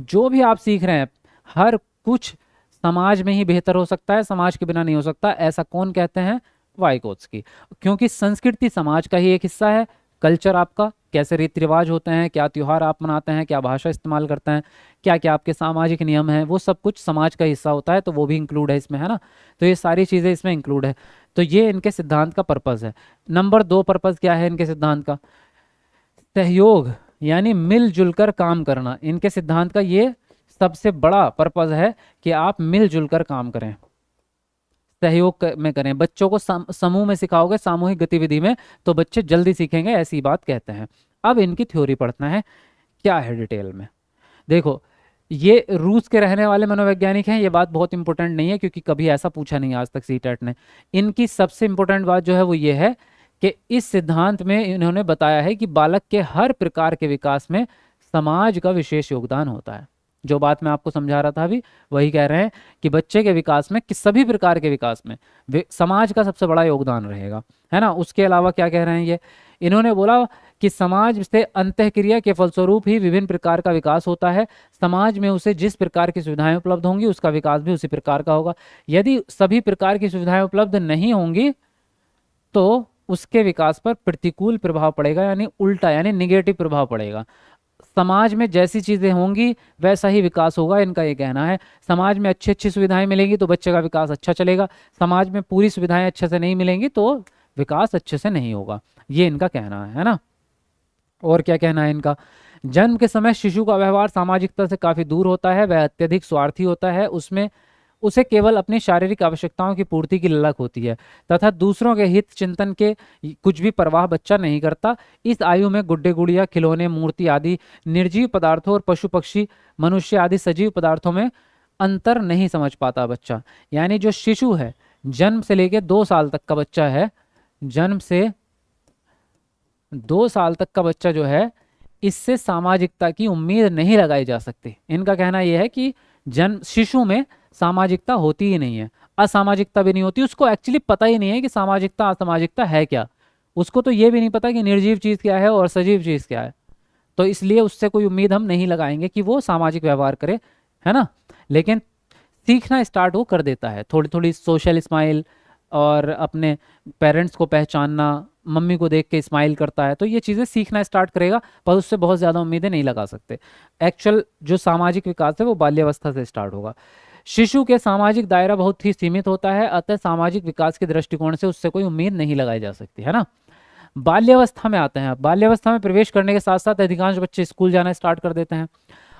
Speaker 1: जो भी आप सीख रहे हैं हर कुछ समाज में ही बेहतर हो सकता है, समाज के बिना नहीं हो सकता। ऐसा कौन कहते हैं? वाइगोत्स्की। क्योंकि संस्कृति समाज का ही एक हिस्सा है, कल्चर आपका, कैसे रीति रिवाज होते हैं, क्या त्योहार आप मनाते हैं, क्या भाषा इस्तेमाल करते हैं, क्या क्या आपके सामाजिक नियम हैं, वो सब कुछ समाज का हिस्सा होता है, तो वो भी इंक्लूड है इसमें, है ना। तो ये सारी चीज़ें इसमें इंक्लूड है। तो ये इनके सिद्धांत का पर्पज़ है। नंबर 2 पर्पज़ क्या है इनके सिद्धांत का? सहयोग, यानी मिलजुल कर काम करना। इनके सिद्धांत का ये सबसे बड़ा पर्पज़ है कि आप मिलजुल कर काम करें, सहयोग में करें। बच्चों को समूह में सिखाओगे, सामूहिक गतिविधि में, तो बच्चे जल्दी सीखेंगे, ऐसी बात कहते हैं। अब इनकी थ्योरी पढ़ना है, क्या है डिटेल में। देखो, ये रूस के रहने वाले मनोवैज्ञानिक हैं, ये बात बहुत इंपॉर्टेंट नहीं है क्योंकि कभी ऐसा पूछा नहीं आज तक सीटेट ने। इनकी सबसे इंपॉर्टेंट बात जो है वो ये है कि इस सिद्धांत में इन्होंने बताया है कि बालक के हर प्रकार के विकास में समाज का विशेष योगदान होता है। जो बात मैं आपको समझा रहा था अभी, वही कह रहे हैं कि बच्चे के विकास में, कि सभी प्रकार के विकास में समाज का सबसे बड़ा योगदान रहेगा, है ना। उसके अलावा क्या कह रहे हैं ये, इन्होंने बोला कि समाज से अंतःक्रिया के फलस्वरूप ही विभिन्न प्रकार का विकास होता है। समाज में उसे जिस प्रकार की सुविधाएं उपलब्ध होंगी, उसका विकास भी उसी प्रकार का होगा। यदि सभी प्रकार की सुविधाएं उपलब्ध नहीं होंगी तो उसके विकास पर प्रतिकूल प्रभाव पड़ेगा, यानी उल्टा, यानी निगेटिव प्रभाव पड़ेगा। समाज में जैसी चीज़ें होंगी वैसा ही विकास होगा, इनका ये कहना है। समाज में अच्छी अच्छी सुविधाएं मिलेंगी तो बच्चे का विकास अच्छा चलेगा, समाज में पूरी सुविधाएं अच्छे से नहीं मिलेंगी तो विकास अच्छे से नहीं होगा, ये इनका कहना है ना। और क्या कहना है इनका? जन्म के समय शिशु का व्यवहार सामाजिकता से काफ़ी दूर होता है, वह अत्यधिक स्वार्थी होता है, उसमें उसे केवल अपनी शारीरिक आवश्यकताओं की पूर्ति की ललक होती है तथा दूसरों के हित चिंतन के कुछ भी परवाह बच्चा नहीं करता। इस आयु में गुड्डे गुड़िया, खिलौने, मूर्ति आदि निर्जीव पदार्थों और पशु पक्षी, मनुष्य आदि सजीव पदार्थों में अंतर नहीं समझ पाता बच्चा। यानी जो शिशु है, जन्म से लेकर 2 साल तक का बच्चा है, जन्म से 2 साल तक का बच्चा जो है, इससे सामाजिकता की उम्मीद नहीं लगाई जा सकती। इनका कहना यह है कि जन्म शिशु में सामाजिकता होती ही नहीं है, असामाजिकता भी नहीं होती। उसको एक्चुअली पता ही नहीं है कि सामाजिकता असामाजिकता है क्या। उसको तो ये भी नहीं पता कि निर्जीव चीज़ क्या है और सजीव चीज़ क्या है। तो इसलिए उससे कोई उम्मीद हम नहीं लगाएंगे कि वो सामाजिक व्यवहार करे, है ना। लेकिन सीखना स्टार्ट वो कर देता है, थोड़ी थोड़ी सोशल स्माइल और अपने पेरेंट्स को पहचानना, मम्मी को देख के स्माइल करता है, तो ये चीज़ें सीखना स्टार्ट करेगा, पर उससे बहुत ज़्यादा उम्मीदें नहीं लगा सकते। एक्चुअल जो सामाजिक विकास है वो बाल्यावस्था से स्टार्ट होगा। शिशु के सामाजिक दायरा बहुत ही सीमित होता है, अतः सामाजिक विकास के दृष्टिकोण से उससे कोई उम्मीद नहीं लगाई जा सकती, है ना। बाल्यावस्था में आते हैं। बाल्यावस्था में प्रवेश करने के साथ साथ अधिकांश बच्चे स्कूल जाना स्टार्ट कर देते हैं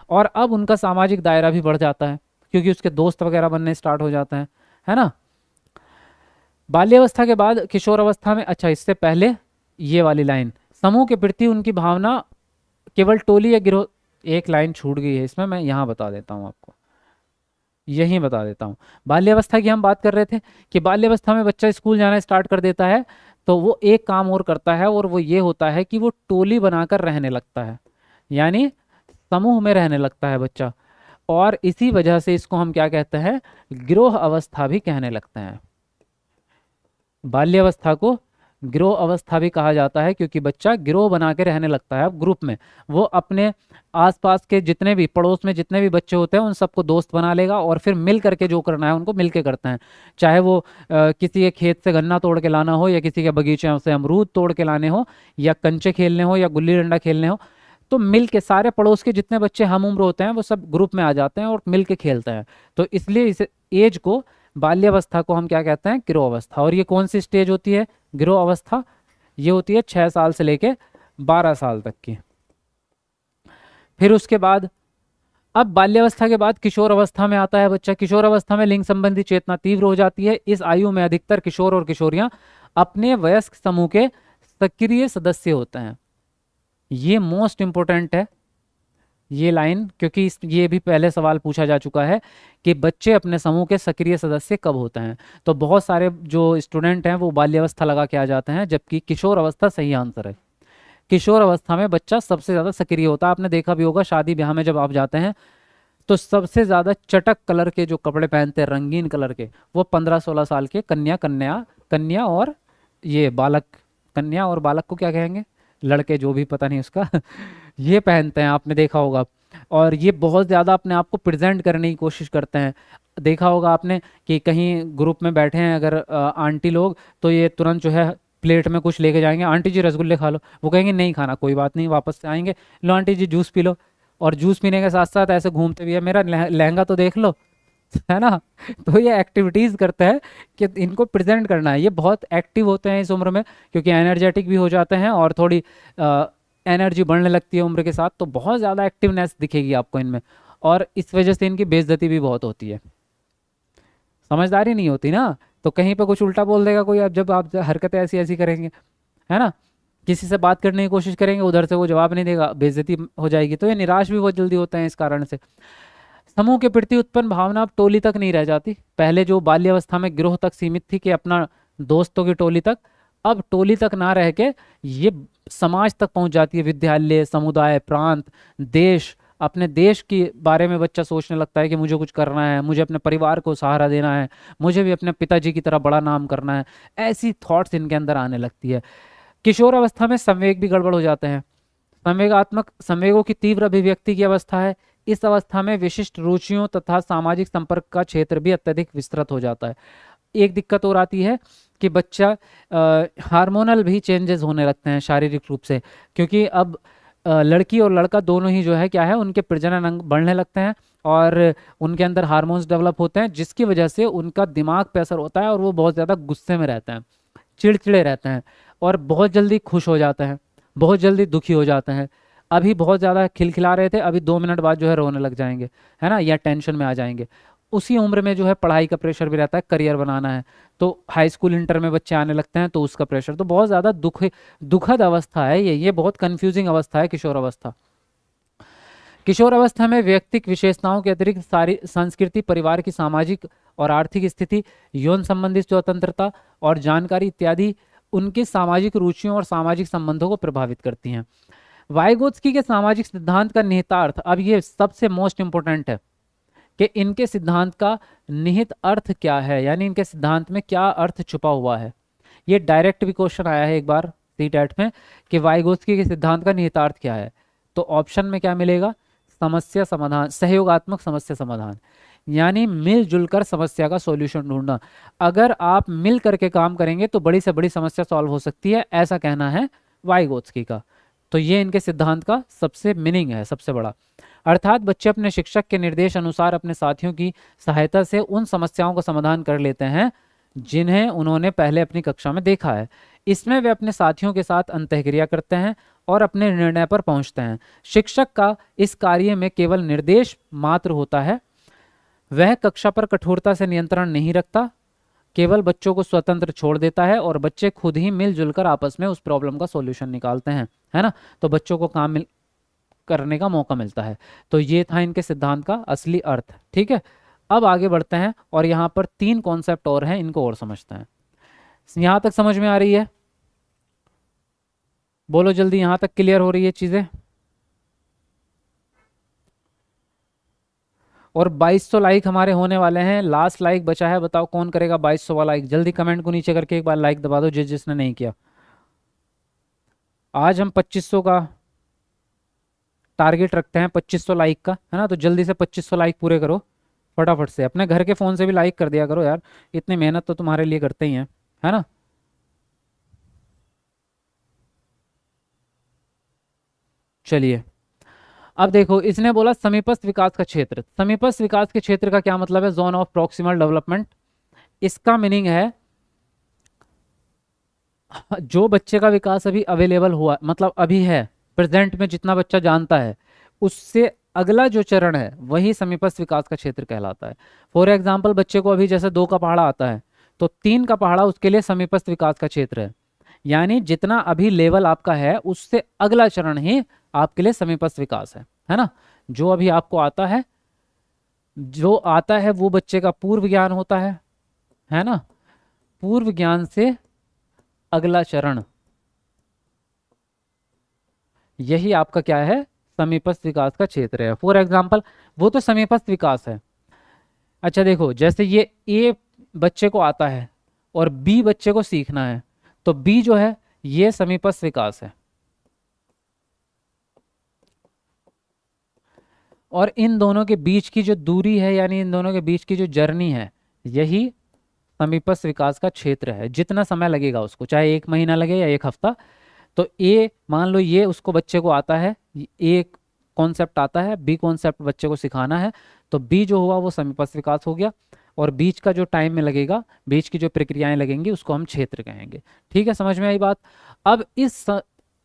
Speaker 1: और अब उनका सामाजिक दायरा भी बढ़ जाता है क्योंकि उसके दोस्त वगैरह बनने स्टार्ट हो जाते हैं, है ना। बाल्यावस्था के बाद किशोर अवस्था में, अच्छा इससे पहले ये वाली लाइन, समूह के प्रति उनकी भावना केवल टोली या गिरोह, एक लाइन छूट गई है इसमें, मैं यहाँ बता देता हूँ आपको, यही बता देता हूँ। बाल्यावस्था की हम बात कर रहे थे कि बाल्यावस्था में बच्चा स्कूल जाना स्टार्ट कर देता है, तो वो एक काम और करता है और वो ये होता है कि वो टोली बनाकर रहने लगता है, यानी समूह में रहने लगता है बच्चा, और इसी वजह से इसको हम क्या कहते हैं, गिरोह अवस्था भी कहने लगते हैं। बाल्यावस्था को गिरोह अवस्था भी कहा जाता है क्योंकि बच्चा गिरोह बना के रहने लगता है ग्रुप में। वो अपने आसपास के जितने भी, पड़ोस में जितने भी बच्चे होते हैं उन सबको दोस्त बना लेगा और फिर मिल करके जो करना है उनको मिल के करते हैं। चाहे वो किसी के खेत से गन्ना तोड़ के लाना हो, या किसी के बगीचे से अमरूद तोड़ के लाने हो, या कंचे खेलने हो, या गुल्ली डंडा खेलने हो, तो मिल के सारे पड़ोस के जितने बच्चे हम उम्र होते हैं वो सब ग्रुप में आ जाते हैं और मिल के खेलते हैं। तो इसलिए इस एज को, बाल्यावस्था को हम क्या कहते हैं, गिरोह अवस्था। और ये कौन सी स्टेज होती है गिरोह अवस्था? ये होती है 6 साल से लेके 12 साल तक की। फिर उसके बाद अब बाल्यावस्था के बाद किशोर अवस्था में आता है बच्चा। किशोर अवस्था में लिंग संबंधी चेतना तीव्र हो जाती है। इस आयु में अधिकतर किशोर और किशोरियां अपने वयस्क समूह के सक्रिय सदस्य होते हैं। ये मोस्ट इंपॉर्टेंट है ये लाइन, क्योंकि ये भी पहले सवाल पूछा जा चुका है कि बच्चे अपने समूह के सक्रिय सदस्य कब होते हैं। तो बहुत सारे जो स्टूडेंट हैं वो बाल्यावस्था लगा के आ जाते हैं, जबकि किशोर अवस्था सही आंसर है। किशोर अवस्था में बच्चा सबसे ज़्यादा सक्रिय होता है। आपने देखा भी होगा शादी ब्याह में जब आप जाते हैं तो सबसे ज़्यादा चटक कलर के जो कपड़े पहनते हैं, रंगीन कलर के, वो 15-16 साल के कन्या और ये बालक, कन्या और बालक को क्या कहेंगे, लड़के, जो भी, पता नहीं उसका ये पहनते हैं, आपने देखा होगा। और ये बहुत ज़्यादा अपने आप को प्रेजेंट करने की कोशिश करते हैं। देखा होगा आपने कि कहीं ग्रुप में बैठे हैं अगर आंटी लोग, तो ये तुरंत जो है प्लेट में कुछ लेके जाएंगे, आंटी जी रसगुल्ले खा लो, वो कहेंगे नहीं खाना, कोई बात नहीं, वापस से आएंगे, लो आंटी जी जूस पी लो, और जूस पीने के साथ साथ ऐसे घूमते भी है, मेरा लहंगा तो देख लो, है ना। तो ये एक्टिविटीज करते हैं कि इनको प्रेजेंट करना है, ये बहुत एक्टिव होते हैं इस उम्र में, क्योंकि एनर्जेटिक भी हो जाते हैं और थोड़ी एनर्जी बढ़ने लगती है उम्र के साथ, तो बहुत ज़्यादा एक्टिवनेस दिखेगी आपको इनमें, और इस वजह से इनकी बेइज्जती भी बहुत होती है, समझदारी नहीं होती ना, तो कहीं पे कुछ उल्टा बोल देगा कोई, अब जब आप हरकतें ऐसी ऐसी करेंगे, है ना, किसी से बात करने की कोशिश करेंगे, उधर से वो जवाब नहीं देगा, बेइज्जती हो जाएगी, तो ये निराश भी बहुत जल्दी होते हैं इस कारण से। समूह के प्रति उत्पन्न भावना अब टोली तक नहीं रह जाती, पहले जो बाल्यावस्था में गिरोह तक सीमित थी कि अपना दोस्तों की टोली तक, अब टोली तक ना रह के ये समाज तक पहुंच जाती है, विद्यालय, समुदाय, प्रांत, देश, अपने देश के बारे में बच्चा सोचने लगता है कि मुझे कुछ करना है, मुझे अपने परिवार को सहारा देना है, मुझे भी अपने पिताजी की तरह बड़ा नाम करना है, ऐसी थॉट्स इनके अंदर आने लगती है। किशोर अवस्था में संवेग भी गड़बड़ हो जाते हैं, संवेगात्मक संवेगों की तीव्र अभिव्यक्ति की अवस्था है, इस अवस्था में विशिष्ट रुचियों तथा सामाजिक संपर्क का क्षेत्र भी अत्यधिक विस्तृत हो जाता है। एक दिक्कत और आती है कि बच्चा हार्मोनल भी चेंजेस होने लगते हैं शारीरिक रूप से, क्योंकि अब लड़की और लड़का दोनों ही जो है क्या है, उनके प्रजनन अंग बढ़ने लगते हैं और उनके अंदर हार्मोन्स डेवलप होते हैं, जिसकी वजह से उनका दिमाग पे असर होता है और वो बहुत ज़्यादा गुस्से में रहते हैं, चिड़चिड़े रहते हैं और बहुत जल्दी खुश हो जाते हैं, बहुत जल्दी दुखी हो जाते हैं। अभी बहुत ज़्यादा खिलखिला रहे थे, अभी 2 मिनट बाद जो है रोने लग जाएंगे, है ना, या टेंशन में आ जाएंगे। उसी उम्र में जो है पढ़ाई का प्रेशर भी रहता है, करियर बनाना है, तो हाई स्कूल इंटर में बच्चे आने लगते हैं तो उसका प्रेशर, तो बहुत ज़्यादा दुखद अवस्था है ये बहुत कंफ्यूजिंग अवस्था है किशोर अवस्था। किशोर अवस्था में व्यक्तिक विशेषताओं के अतिरिक्त सारी संस्कृति, परिवार की सामाजिक और आर्थिक स्थिति, यौन संबंधी स्वतंत्रता और जानकारी इत्यादि उनकी सामाजिक रुचियों और सामाजिक संबंधों को प्रभावित करती हैं। वाइगोत्स्की के सामाजिक सिद्धांत का निहितार्थ, अब ये सबसे मोस्ट इंपोर्टेंट है कि इनके सिद्धांत का निहित अर्थ क्या है, यानी इनके सिद्धांत में क्या अर्थ छुपा हुआ है। ये डायरेक्ट भी क्वेश्चन आया है एक बार सीटेट में कि वाइगोत्स्की के सिद्धांत का निहितार्थ क्या है, तो ऑप्शन में क्या मिलेगा, समस्या समाधान, सहयोगात्मक समस्या समाधान, यानी मिलजुल कर समस्या का सॉल्यूशन ढूंढना। अगर आप मिल करके काम करेंगे तो बड़ी से बड़ी समस्या सॉल्व हो सकती है, ऐसा कहना है वाइगोत्स्की का। तो ये इनके सिद्धांत का सबसे मीनिंग है, सबसे बड़ा। अर्थात बच्चे अपने शिक्षक के निर्देश अनुसार अपने साथियों की सहायता से उन समस्याओं का समाधान कर लेते हैं जिन्हें उन्होंने पहले अपनी कक्षा में देखा है। इसमें वे अपने साथियों के साथ अंतःक्रिया करते हैं और अपने निर्णय पर पहुंचते हैं। शिक्षक का इस कार्य में केवल निर्देश मात्र होता है, वह कक्षा पर कठोरता से नियंत्रण नहीं रखता, केवल बच्चों को स्वतंत्र छोड़ देता है और बच्चे खुद ही मिलजुल कर आपस में उस प्रॉब्लम का सॉल्यूशन निकालते हैं, है ना, तो बच्चों को काम करने का मौका मिलता है। तो ये था इनके सिद्धांत का असली अर्थ, ठीक है। अब आगे बढ़ते हैं और यहाँ पर 3 कॉन्सेप्ट और हैं, इनको और समझते हैं। यहाँ तक समझ में आ रही है, बोलो जल्दी, यहाँ तक क्लियर हो रही है चीजें। और 2200 लाइक हमारे होने वाले हैं, लास्ट लाइक बचा है, बताओ कौन करेगा 2200 वाला लाइक, जल्दी कमेंट को नीचे करके एक बार लाइक दबा दो जिसने नहीं किया। आज हम 2500 का टारगेट रखते हैं, 2500 लाइक का, है ना, तो जल्दी से 2500 लाइक पूरे करो फटाफट से, अपने घर के फ़ोन से भी लाइक कर दिया करो यार, इतनी मेहनत तो तुम्हारे लिए करते ही हैं, है ना। चलिए, अब देखो इसने बोला समीपस्थ विकास का क्षेत्र, समीपस्थ विकास के क्षेत्र का क्या मतलब है, जोन ऑफ प्रॉक्सिमल डेवलपमेंट। इसका मीनिंग है जो बच्चे का विकास अभी अवेलेबल हुआ, मतलब अभी है प्रेजेंट में, जितना बच्चा जानता है उससे अगला जो चरण है वही समीपस्थ विकास का क्षेत्र कहलाता है। फॉर एग्जाम्पल बच्चे को अभी जैसे 2 का पहाड़ा आता है तो 3 का पहाड़ा उसके लिए समीपस्थ विकास का क्षेत्र है, यानी जितना अभी लेवल आपका है उससे अगला चरण ही आपके लिए समीपस्थ विकास है ना। जो अभी आपको आता है, जो आता है वो बच्चे का पूर्व ज्ञान होता है ना, पूर्व ज्ञान से अगला चरण, यही आपका क्या है, समीपस्थ विकास का क्षेत्र है। फॉर एग्जाम्पल वो तो समीपस्थ विकास है। अच्छा देखो, जैसे ये ए बच्चे को आता है और बी बच्चे को सीखना है, तो बी जो है ये समीपस्थ विकास है। और इन दोनों के बीच की जो दूरी है, यानी इन दोनों के बीच की जो जर्नी है, यही समीपस्थ विकास का क्षेत्र है। जितना समय लगेगा उसको, चाहे 1 महीना लगे या 1 हफ्ता, तो ए मान लो ये उसको बच्चे को आता है, ए कॉन्सेप्ट आता है, बी कॉन्सेप्ट बच्चे को सिखाना है, तो बी जो हुआ वो समीपस्थ विकास हो गया, और बीच का जो टाइम में लगेगा, बीच की जो प्रक्रियाएं लगेंगी, उसको हम क्षेत्र कहेंगे। ठीक है, समझ में आई बात। अब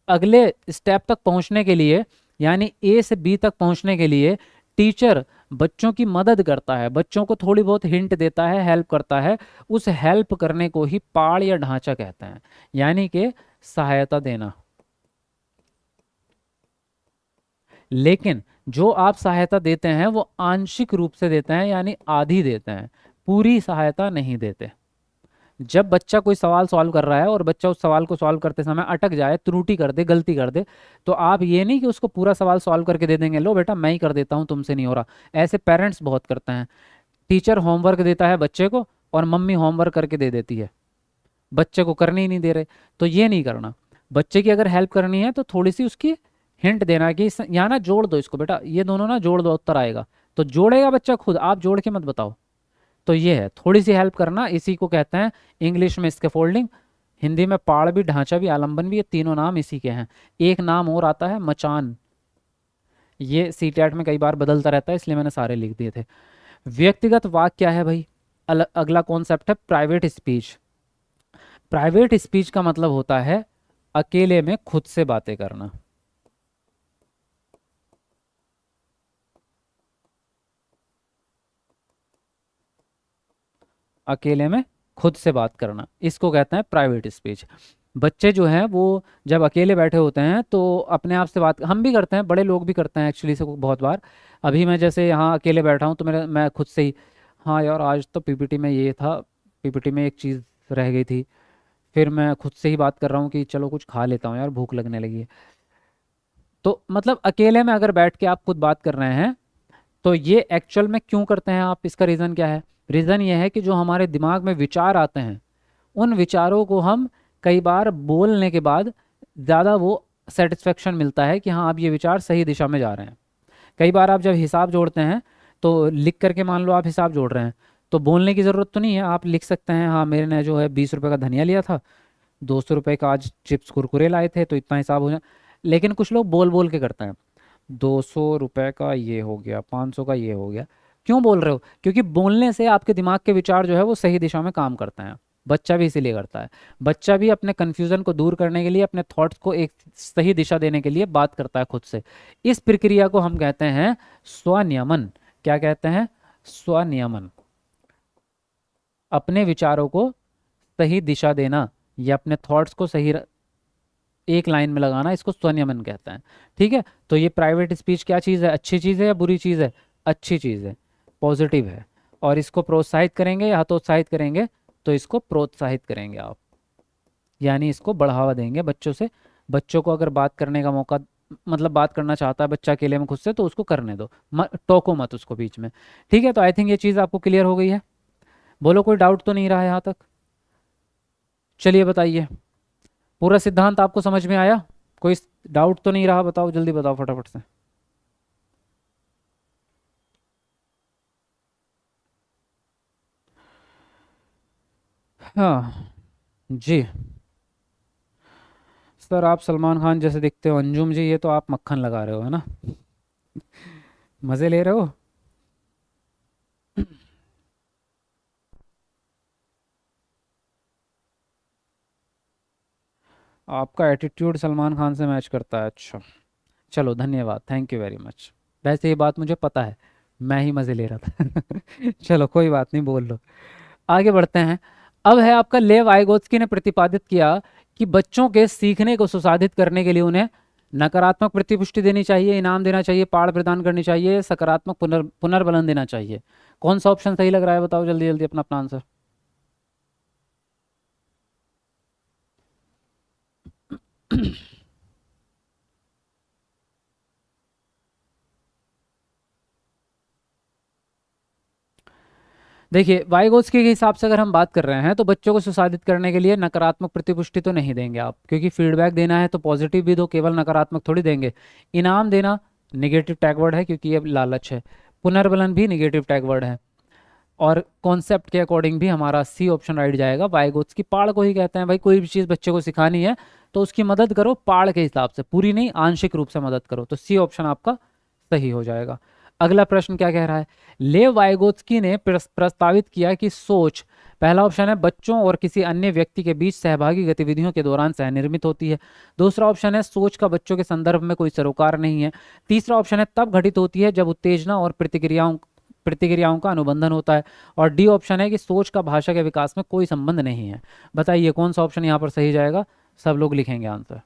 Speaker 1: अगले स्टेप तक पहुंचने के लिए, यानी ए से बी तक पहुंचने के लिए टीचर बच्चों की मदद करता है, बच्चों को थोड़ी बहुत हिंट देता है, हेल्प करता है। उस हेल्प करने को ही पाड़ या ढांचा कहते हैं, यानी कि सहायता देना। लेकिन जो आप सहायता देते हैं वो आंशिक रूप से देते हैं, यानी आधी देते हैं, पूरी सहायता नहीं देते। जब बच्चा कोई सवाल सॉल्व कर रहा है और बच्चा उस सवाल को सॉल्व करते समय अटक जाए, त्रुटि कर दे, गलती कर दे, तो आप ये नहीं कि उसको पूरा सवाल सॉल्व करके दे देंगे, लो बेटा मैं ही कर देता हूँ, तुमसे नहीं हो रहा। ऐसे पेरेंट्स बहुत करते हैं। टीचर होमवर्क देता है बच्चे को और मम्मी होमवर्क करके दे देती है, बच्चे को करने ही नहीं दे रहे। तो ये नहीं करना। बच्चे की अगर हेल्प करनी है तो थोड़ी सी उसकी हिंट देना कि यहाँ ना जोड़ दो इसको बेटा, ये दोनों ना जोड़ दो, उत्तर आएगा। तो जोड़ेगा बच्चा खुद, आप जोड़ के मत बताओ। तो ये है थोड़ी सी हेल्प करना, इसी को कहते हैं इंग्लिश में स्कैफोल्डिंग, हिंदी में पाड़ भी, ढांचा भी, आलंबन भी, ये तीनों नाम इसी के हैं। एक नाम और आता है मचान, ये सीटेट में कई बार बदलता रहता है, इसलिए मैंने सारे लिख दिए थे। व्यक्तिगत वाक्य क्या है भाई? अगला कॉन्सेप्ट है प्राइवेट स्पीच। प्राइवेट स्पीच का मतलब होता है अकेले में खुद से बातें करना। अकेले में खुद से बात करना, इसको कहते हैं प्राइवेट स्पीच। बच्चे जो हैं वो जब अकेले बैठे होते हैं तो अपने आप से बात, हम भी करते हैं, बड़े लोग भी करते हैं एक्चुअली से बहुत बार। अभी मैं जैसे यहाँ अकेले बैठा हूँ तो मैं खुद से ही, हाँ यार आज तो पीपीटी में ये था, पीपीटी में एक चीज़ रह गई थी, फिर मैं खुद से ही बात कर रहा हूँ कि चलो कुछ खा लेता हूँ यार, भूख लगने लगी है। तो मतलब अकेले में अगर बैठ के आप खुद बात कर रहे हैं, तो ये एक्चुअल में क्यों करते हैं आप, इसका रीज़न क्या है? रीज़न ये है कि जो हमारे दिमाग में विचार आते हैं, उन विचारों को हम कई बार बोलने के बाद ज़्यादा वो सेटिस्फेक्शन मिलता है कि हाँ अब ये विचार सही दिशा में जा रहे हैं। कई बार आप जब हिसाब जोड़ते हैं तो लिख करके, मान लो आप हिसाब जोड़ रहे हैं, तो बोलने की ज़रूरत तो नहीं है, आप लिख सकते हैं हाँ मेरे ने जो है 20 रुपये का धनिया लिया था, 200 रुपये का आज चिप्स कुरकुरे लाए थे, तो इतना हिसाब हो जाए। लेकिन कुछ लोग बोल बोल के करते हैं, 200 रुपये का ये हो गया, 500 का ये हो गया। क्यों बोल रहे हो? क्योंकि बोलने से आपके दिमाग के विचार जो है वो सही दिशा में काम करते हैं। बच्चा भी इसीलिए करता है, बच्चा भी अपने कन्फ्यूज़न को दूर करने के लिए, अपने थॉट्स को एक सही दिशा देने के लिए बात करता है खुद से। इस प्रक्रिया को हम कहते हैं स्वनियमन। क्या कहते हैं? स्वनियमन। अपने विचारों को सही दिशा देना या अपने थॉट्स को सही एक लाइन में लगाना, इसको स्वनियमन कहते हैं। ठीक है, तो ये प्राइवेट स्पीच क्या चीज़ है? अच्छी चीज़ है या बुरी चीज़ है? अच्छी चीज़ है, पॉजिटिव है। और इसको प्रोत्साहित करेंगे या हतोत्साहित करेंगे? तो इसको प्रोत्साहित करेंगे आप, यानी इसको बढ़ावा देंगे बच्चों से। बच्चों को अगर बात करने का मौका, मतलब बात करना चाहता है बच्चा अकेले में खुद से, तो उसको करने दो, टोको मत उसको बीच में। ठीक है, तो आई थिंक ये चीज़ आपको क्लियर हो गई है। बोलो कोई डाउट तो नहीं रहा है यहाँ तक? चलिए बताइए, पूरा सिद्धांत आपको समझ में आया? कोई डाउट तो नहीं रहा? बताओ, जल्दी बताओ फटाफट से। हाँ जी सर, आप सलमान खान जैसे दिखते हो। अंजुम जी, ये तो आप मक्खन लगा रहे हो है ना, मज़े ले रहे हो। आपका एटीट्यूड सलमान खान से मैच करता है, अच्छा। चलो धन्यवाद, थैंक यू वेरी मच। वैसे ये बात मुझे पता है, मैं ही मज़े ले रहा था। चलो कोई बात नहीं, बोल लो। आगे बढ़ते हैं। अब है आपका, लेव वाइगोत्स्की ने प्रतिपादित किया कि बच्चों के सीखने को सुसाधित करने के लिए उन्हें नकारात्मक प्रतिपुष्टि देनी चाहिए, इनाम देना चाहिए, पाठ प्रदान करनी चाहिए, सकारात्मक पुनर्बलन देना चाहिए। कौन सा ऑप्शन सही लग रहा है? बताओ जल्दी जल्दी अपना अपना आंसर। देखिए, वाइगोत्स्की के हिसाब से अगर हम बात कर रहे हैं तो बच्चों को सुसाधित करने के लिए नकारात्मक प्रतिपुष्टि तो नहीं देंगे आप, क्योंकि फीडबैक देना है तो पॉजिटिव भी दो, केवल नकारात्मक थोड़ी देंगे। इनाम देना निगेटिव टैग वर्ड है क्योंकि ये लालच है। पुनर्बलन भी निगेटिव टैग वर्ड है। और कॉन्सेप्ट के अकॉर्डिंग भी हमारा सी ऑप्शन राइट जाएगा। वाइगोत्स की पाड़ को ही कहते हैं भाई, कोई भी चीज़ बच्चे को सिखानी है तो उसकी मदद करो पाड़ के हिसाब से, पूरी नहीं आंशिक रूप से मदद करो, तो सी ऑप्शन आपका सही हो जाएगा। अगला प्रश्न क्या कह रहा है, लेव वाइगोत्स्की ने प्रस्तावित किया कि सोच, पहला ऑप्शन है बच्चों और किसी अन्य व्यक्ति के बीच सहभागी गतिविधियों के दौरान सह निर्मित होती है। दूसरा ऑप्शन है सोच का बच्चों के संदर्भ में कोई सरोकार नहीं है। तीसरा ऑप्शन है तब घटित होती है जब उत्तेजना और प्रतिक्रियाओं का अनुबंधन होता है। और डी ऑप्शन है कि सोच का भाषा के विकास में कोई संबंध नहीं है। बताइए कौन सा ऑप्शन यहाँ पर सही जाएगा, सब लोग लिखेंगे आंसर।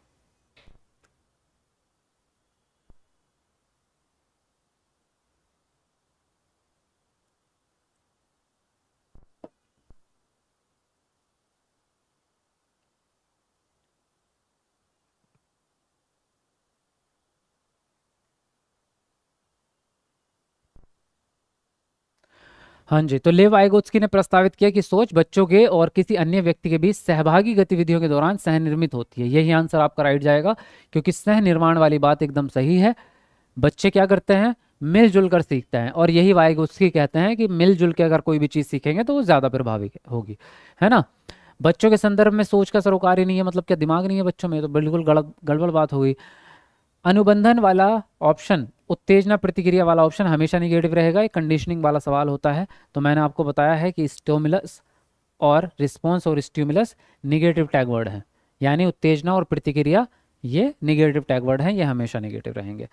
Speaker 1: हाँ जी, तो लेव वाइगोत्स्की ने प्रस्तावित किया कि सोच बच्चों के और किसी अन्य व्यक्ति के बीच सहभागी गतिविधियों के दौरान सह निर्मित होती है। यही आंसर आपका राइट जाएगा क्योंकि सह निर्माण वाली बात एकदम सही है। बच्चे क्या करते हैं, मिलजुल कर सीखते हैं, और यही वाइगोत्स्की कहते हैं कि मिलजुल के अगर कोई भी चीज़ सीखेंगे तो वो ज़्यादा प्रभावी होगी, है ना। बच्चों के संदर्भ में सोच का सरोकार ही नहीं है, मतलब क्या दिमाग नहीं है बच्चों में, तो बिल्कुल गड़बड़ बात हो गई। अनुबंधन वाला ऑप्शन, उत्तेजना प्रतिक्रिया वाला ऑप्शन हमेशा निगेटिव रहेगा, एक कंडीशनिंग वाला सवाल होता है। तो मैंने आपको बताया है कि स्टिमुलस और रिस्पॉन्स और स्टिमुलस निगेटिव टैग वर्ड है, यानी उत्तेजना और प्रतिक्रिया ये निगेटिव टैग वर्ड हैं, ये हमेशा निगेटिव रहेंगे।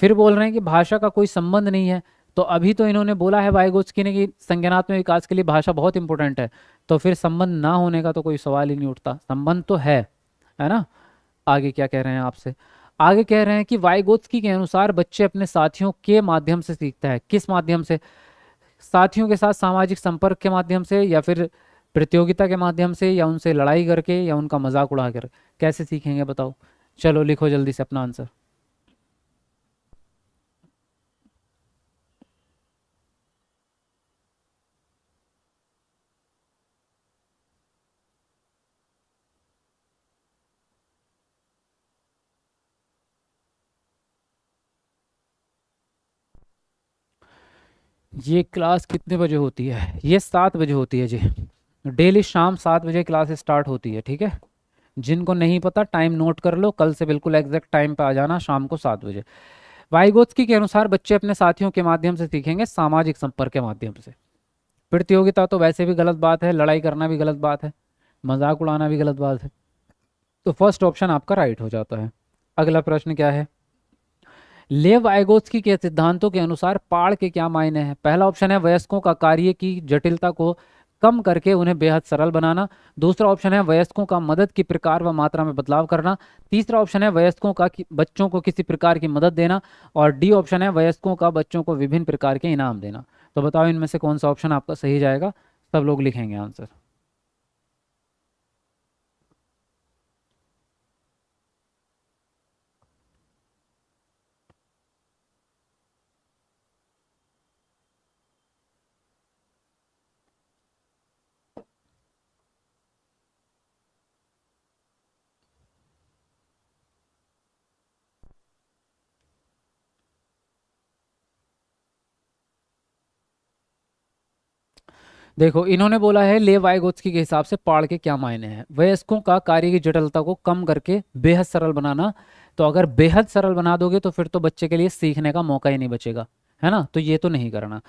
Speaker 1: फिर बोल रहे हैं कि भाषा का कोई संबंध नहीं है, तो अभी तो इन्होंने बोला है वाइगोत्स्की ने कि संज्ञानात्मक विकास के लिए भाषा बहुत इंपॉर्टेंट है, तो फिर संबंध ना होने का तो कोई सवाल ही नहीं उठता, संबंध तो है ना। आगे क्या कह रहे हैं आपसे, आगे कह रहे हैं कि वाइगोत्स्की के अनुसार बच्चे अपने साथियों के माध्यम से सीखता है। किस माध्यम से, साथियों के साथ सामाजिक संपर्क के माध्यम से, या फिर प्रतियोगिता के माध्यम से, या उनसे लड़ाई करके, या उनका मजाक उड़ाकर, कैसे सीखेंगे बताओ। चलो लिखो जल्दी से अपना आंसर। ये क्लास कितने बजे होती है, ये 7 बजे होती है जी। डेली शाम 7 बजे क्लास स्टार्ट होती है, ठीक है। जिनको नहीं पता टाइम नोट कर लो, कल से बिल्कुल एग्जैक्ट टाइम पे आ जाना, शाम को 7 बजे। वाइगोत्स्की के अनुसार बच्चे अपने साथियों के माध्यम से सीखेंगे, सामाजिक संपर्क के माध्यम से। प्रतियोगिता तो वैसे भी गलत बात है, लड़ाई करना भी गलत बात है, मजाक उड़ाना भी गलत बात है, तो फर्स्ट ऑप्शन आपका राइट हो जाता है। अगला प्रश्न क्या है, लेव वाइगोत्स्की के सिद्धांतों के अनुसार पाड़ के क्या मायने हैं। पहला ऑप्शन है वयस्कों का कार्य की जटिलता को कम करके उन्हें बेहद सरल बनाना। दूसरा ऑप्शन है वयस्कों का मदद की प्रकार व मात्रा में बदलाव करना। तीसरा ऑप्शन है वयस्कों का बच्चों को किसी प्रकार की मदद देना। और डी ऑप्शन है वयस्कों का बच्चों को विभिन्न प्रकार के इनाम देना। तो बताओ इनमें से कौन सा ऑप्शन आपका सही जाएगा, सब लोग लिखेंगे आंसर। देखो इन्होंने बोला है ले वाइगोत्स्की के हिसाब से पाड़ के क्या मायने हैं, वयस्कों का कार्य की जटिलता को कम करके बेहद सरल बनाना। तो अगर बेहद सरल बना दोगे तो फिर तो बच्चे के लिए सीखने का मौका ही नहीं बचेगा, है ना, तो ये तो नहीं करना।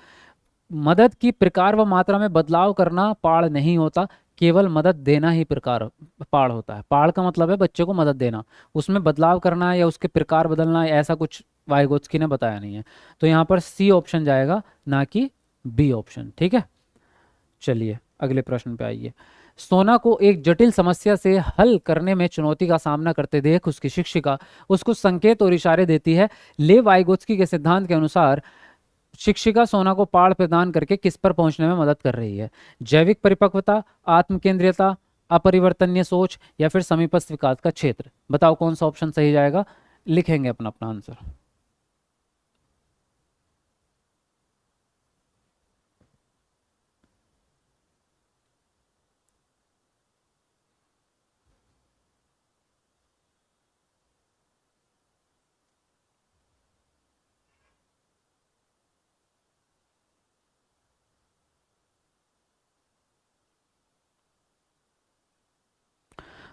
Speaker 1: मदद की प्रकार व मात्रा में बदलाव करना पाड़ नहीं होता, केवल मदद देना ही प्रकार पाड़ होता है। पाड़ का मतलब है बच्चे को मदद देना, उसमें बदलाव करना या उसके प्रकार बदलना ऐसा कुछ वाइगोत्स्की ने बताया नहीं है। तो यहाँ पर सी ऑप्शन जाएगा, ना कि बी ऑप्शन, ठीक है। चलिए अगले प्रश्न पे आइए। सोना को एक जटिल समस्या से हल करने में चुनौती का सामना करते देख उसकी शिक्षिका उसको संकेत और इशारे देती है। ले वाइगोत्स्की के सिद्धांत के अनुसार शिक्षिका सोना को पाठ प्रदान करके किस पर पहुंचने में मदद कर रही है। जैविक परिपक्वता, आत्मकेंद्रियता, अपरिवर्तनीय सोच, या फिर समीपस्थ विकास का क्षेत्र। बताओ कौन सा ऑप्शन सही जाएगा, लिखेंगे अपना अपना आंसर।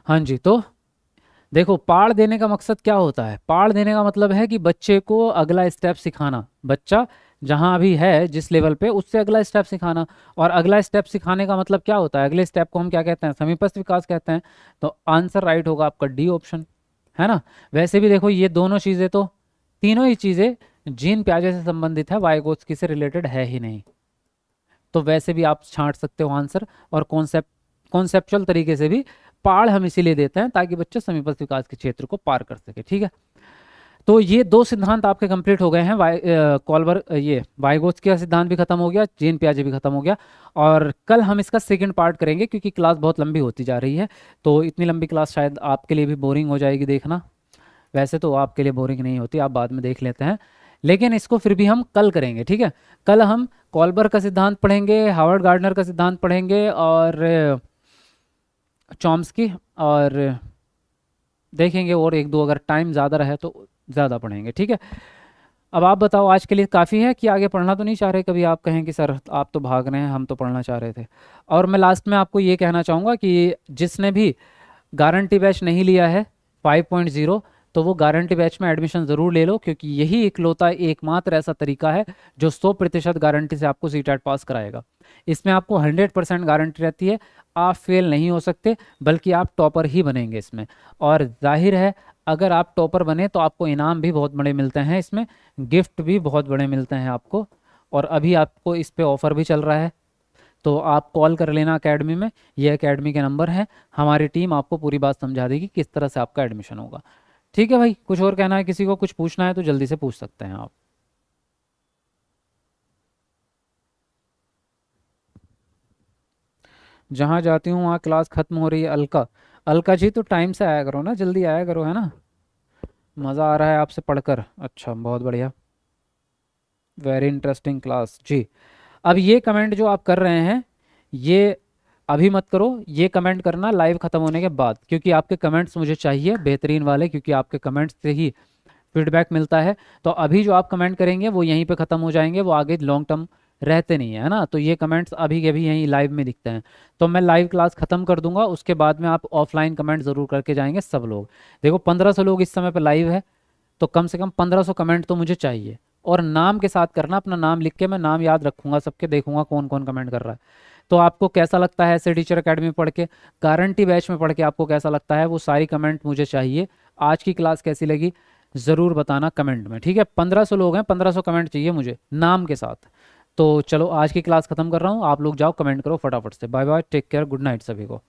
Speaker 1: हाँ जी, तो देखो पाड़ देने का मकसद क्या होता है? पाड़ देने का मतलब है कि बच्चे को अगला स्टेप सिखाना। बच्चा जहाँ अभी है जिस लेवल पे, उससे अगला स्टेप सिखाना। और अगला स्टेप सिखाने का मतलब क्या होता है? अगले स्टेप को हम क्या कहते हैं? समीपस्थ विकास कहते हैं। तो आंसर राइट होगा आपका डी ऑप्शन, है ना। वैसे भी देखो ये दोनों चीज़ें तो, तीनों ही चीज़ें जीन प्याजे से संबंधित है, वाइगोत्स्की से रिलेटेड है ही नहीं। तो वैसे भी आप छांट सकते हो आंसर। और कॉन्सेप्चुअल तरीके से भी पाड़ हम इसीलिए देते हैं ताकि बच्चे समीपस्थ विकास के क्षेत्र को पार कर सके, ठीक है। तो ये दो सिद्धांत आपके कंप्लीट हो गए हैं। कॉल्बर ये वाइगोत्स्की का सिद्धांत भी खत्म हो गया, जीन पियाजे भी खत्म हो गया। और कल हम इसका सेकंड पार्ट करेंगे क्योंकि क्लास बहुत लंबी होती जा रही है। तो इतनी लंबी क्लास शायद आपके लिए भी बोरिंग हो जाएगी देखना। वैसे तो आपके लिए बोरिंग नहीं होती, आप बाद में देख लेते हैं, लेकिन इसको फिर भी हम कल करेंगे, ठीक है। कल हम कॉल्बर का सिद्धांत पढ़ेंगे, हावर्ड गार्डनर का सिद्धांत पढ़ेंगे, और चॉम्स्की, और देखेंगे और एक दो अगर टाइम ज़्यादा रहे तो ज़्यादा पढ़ेंगे, ठीक है। अब आप बताओ आज के लिए काफ़ी है कि आगे पढ़ना तो नहीं चाह रहे? कभी आप कहें कि सर आप तो भाग रहे हैं, हम तो पढ़ना चाह रहे थे। और मैं लास्ट में आपको ये कहना चाहूँगा कि जिसने भी गारंटी बैच नहीं लिया है 5.0, तो वो गारंटी बैच में एडमिशन ज़रूर ले लो, क्योंकि यही इकलौता एकमात्र ऐसा तरीका है जो 100% गारंटी से आपको सीटेट पास कराएगा। इसमें आपको 100% गारंटी रहती है, आप फेल नहीं हो सकते, बल्कि आप टॉपर ही बनेंगे इसमें। और जाहिर है अगर आप टॉपर बने तो आपको इनाम भी बहुत बड़े मिलते हैं, इसमें गिफ्ट भी बहुत बड़े मिलते हैं आपको। और अभी आपको इस पे ऑफ़र भी चल रहा है, तो आप कॉल कर लेना एकेडमी में, ये एकेडमी के नंबर हैं। हमारी टीम आपको पूरी बात समझा देगी किस तरह से आपका एडमिशन होगा, ठीक है भाई। कुछ और कहना है किसी को, कुछ पूछना है तो जल्दी से पूछ सकते हैं आप। जहाँ जाती हूँ वहाँ क्लास खत्म हो रही है। अलका, अलका जी तो टाइम से आया करो ना, जल्दी आया करो, है ना। मज़ा आ रहा है आपसे पढ़कर, अच्छा बहुत बढ़िया, वेरी इंटरेस्टिंग क्लास जी। अब ये कमेंट जो आप कर रहे हैं, ये अभी मत करो, ये कमेंट करना लाइव ख़त्म होने के बाद, क्योंकि आपके कमेंट्स मुझे चाहिए बेहतरीन वाले, क्योंकि आपके कमेंट्स से ही फीडबैक मिलता है। तो अभी जो आप कमेंट करेंगे वो यहीं पे ख़त्म हो जाएंगे, वो आगे लॉन्ग टर्म रहते नहीं है ना। तो ये कमेंट्स अभी के अभी यहीं लाइव में दिखते हैं। तो मैं लाइव क्लास ख़त्म कर दूंगा, उसके बाद में आप ऑफलाइन कमेंट ज़रूर करके जाएंगे सब लोग। देखो 1500 लोग इस समय पर लाइव है, तो कम से कम 1500 कमेंट तो मुझे चाहिए। और नाम के साथ करना, अपना नाम लिख के, मैं नाम याद रखूंगा सबके, देखूंगा कौन कौन कमेंट कर रहा है। तो आपको कैसा लगता है ऐसे टीचर अकेडमी में पढ़ के, गारंटी बैच में पढ़ के आपको कैसा लगता है, वो सारी कमेंट मुझे चाहिए। आज की क्लास कैसी लगी ज़रूर बताना कमेंट में, ठीक है। 1500 लोग हैं, 1500 कमेंट चाहिए मुझे नाम के साथ। तो चलो आज की क्लास ख़त्म कर रहा हूँ, आप लोग जाओ कमेंट करो फटाफट से। Bye bye, take care, good night सभी को।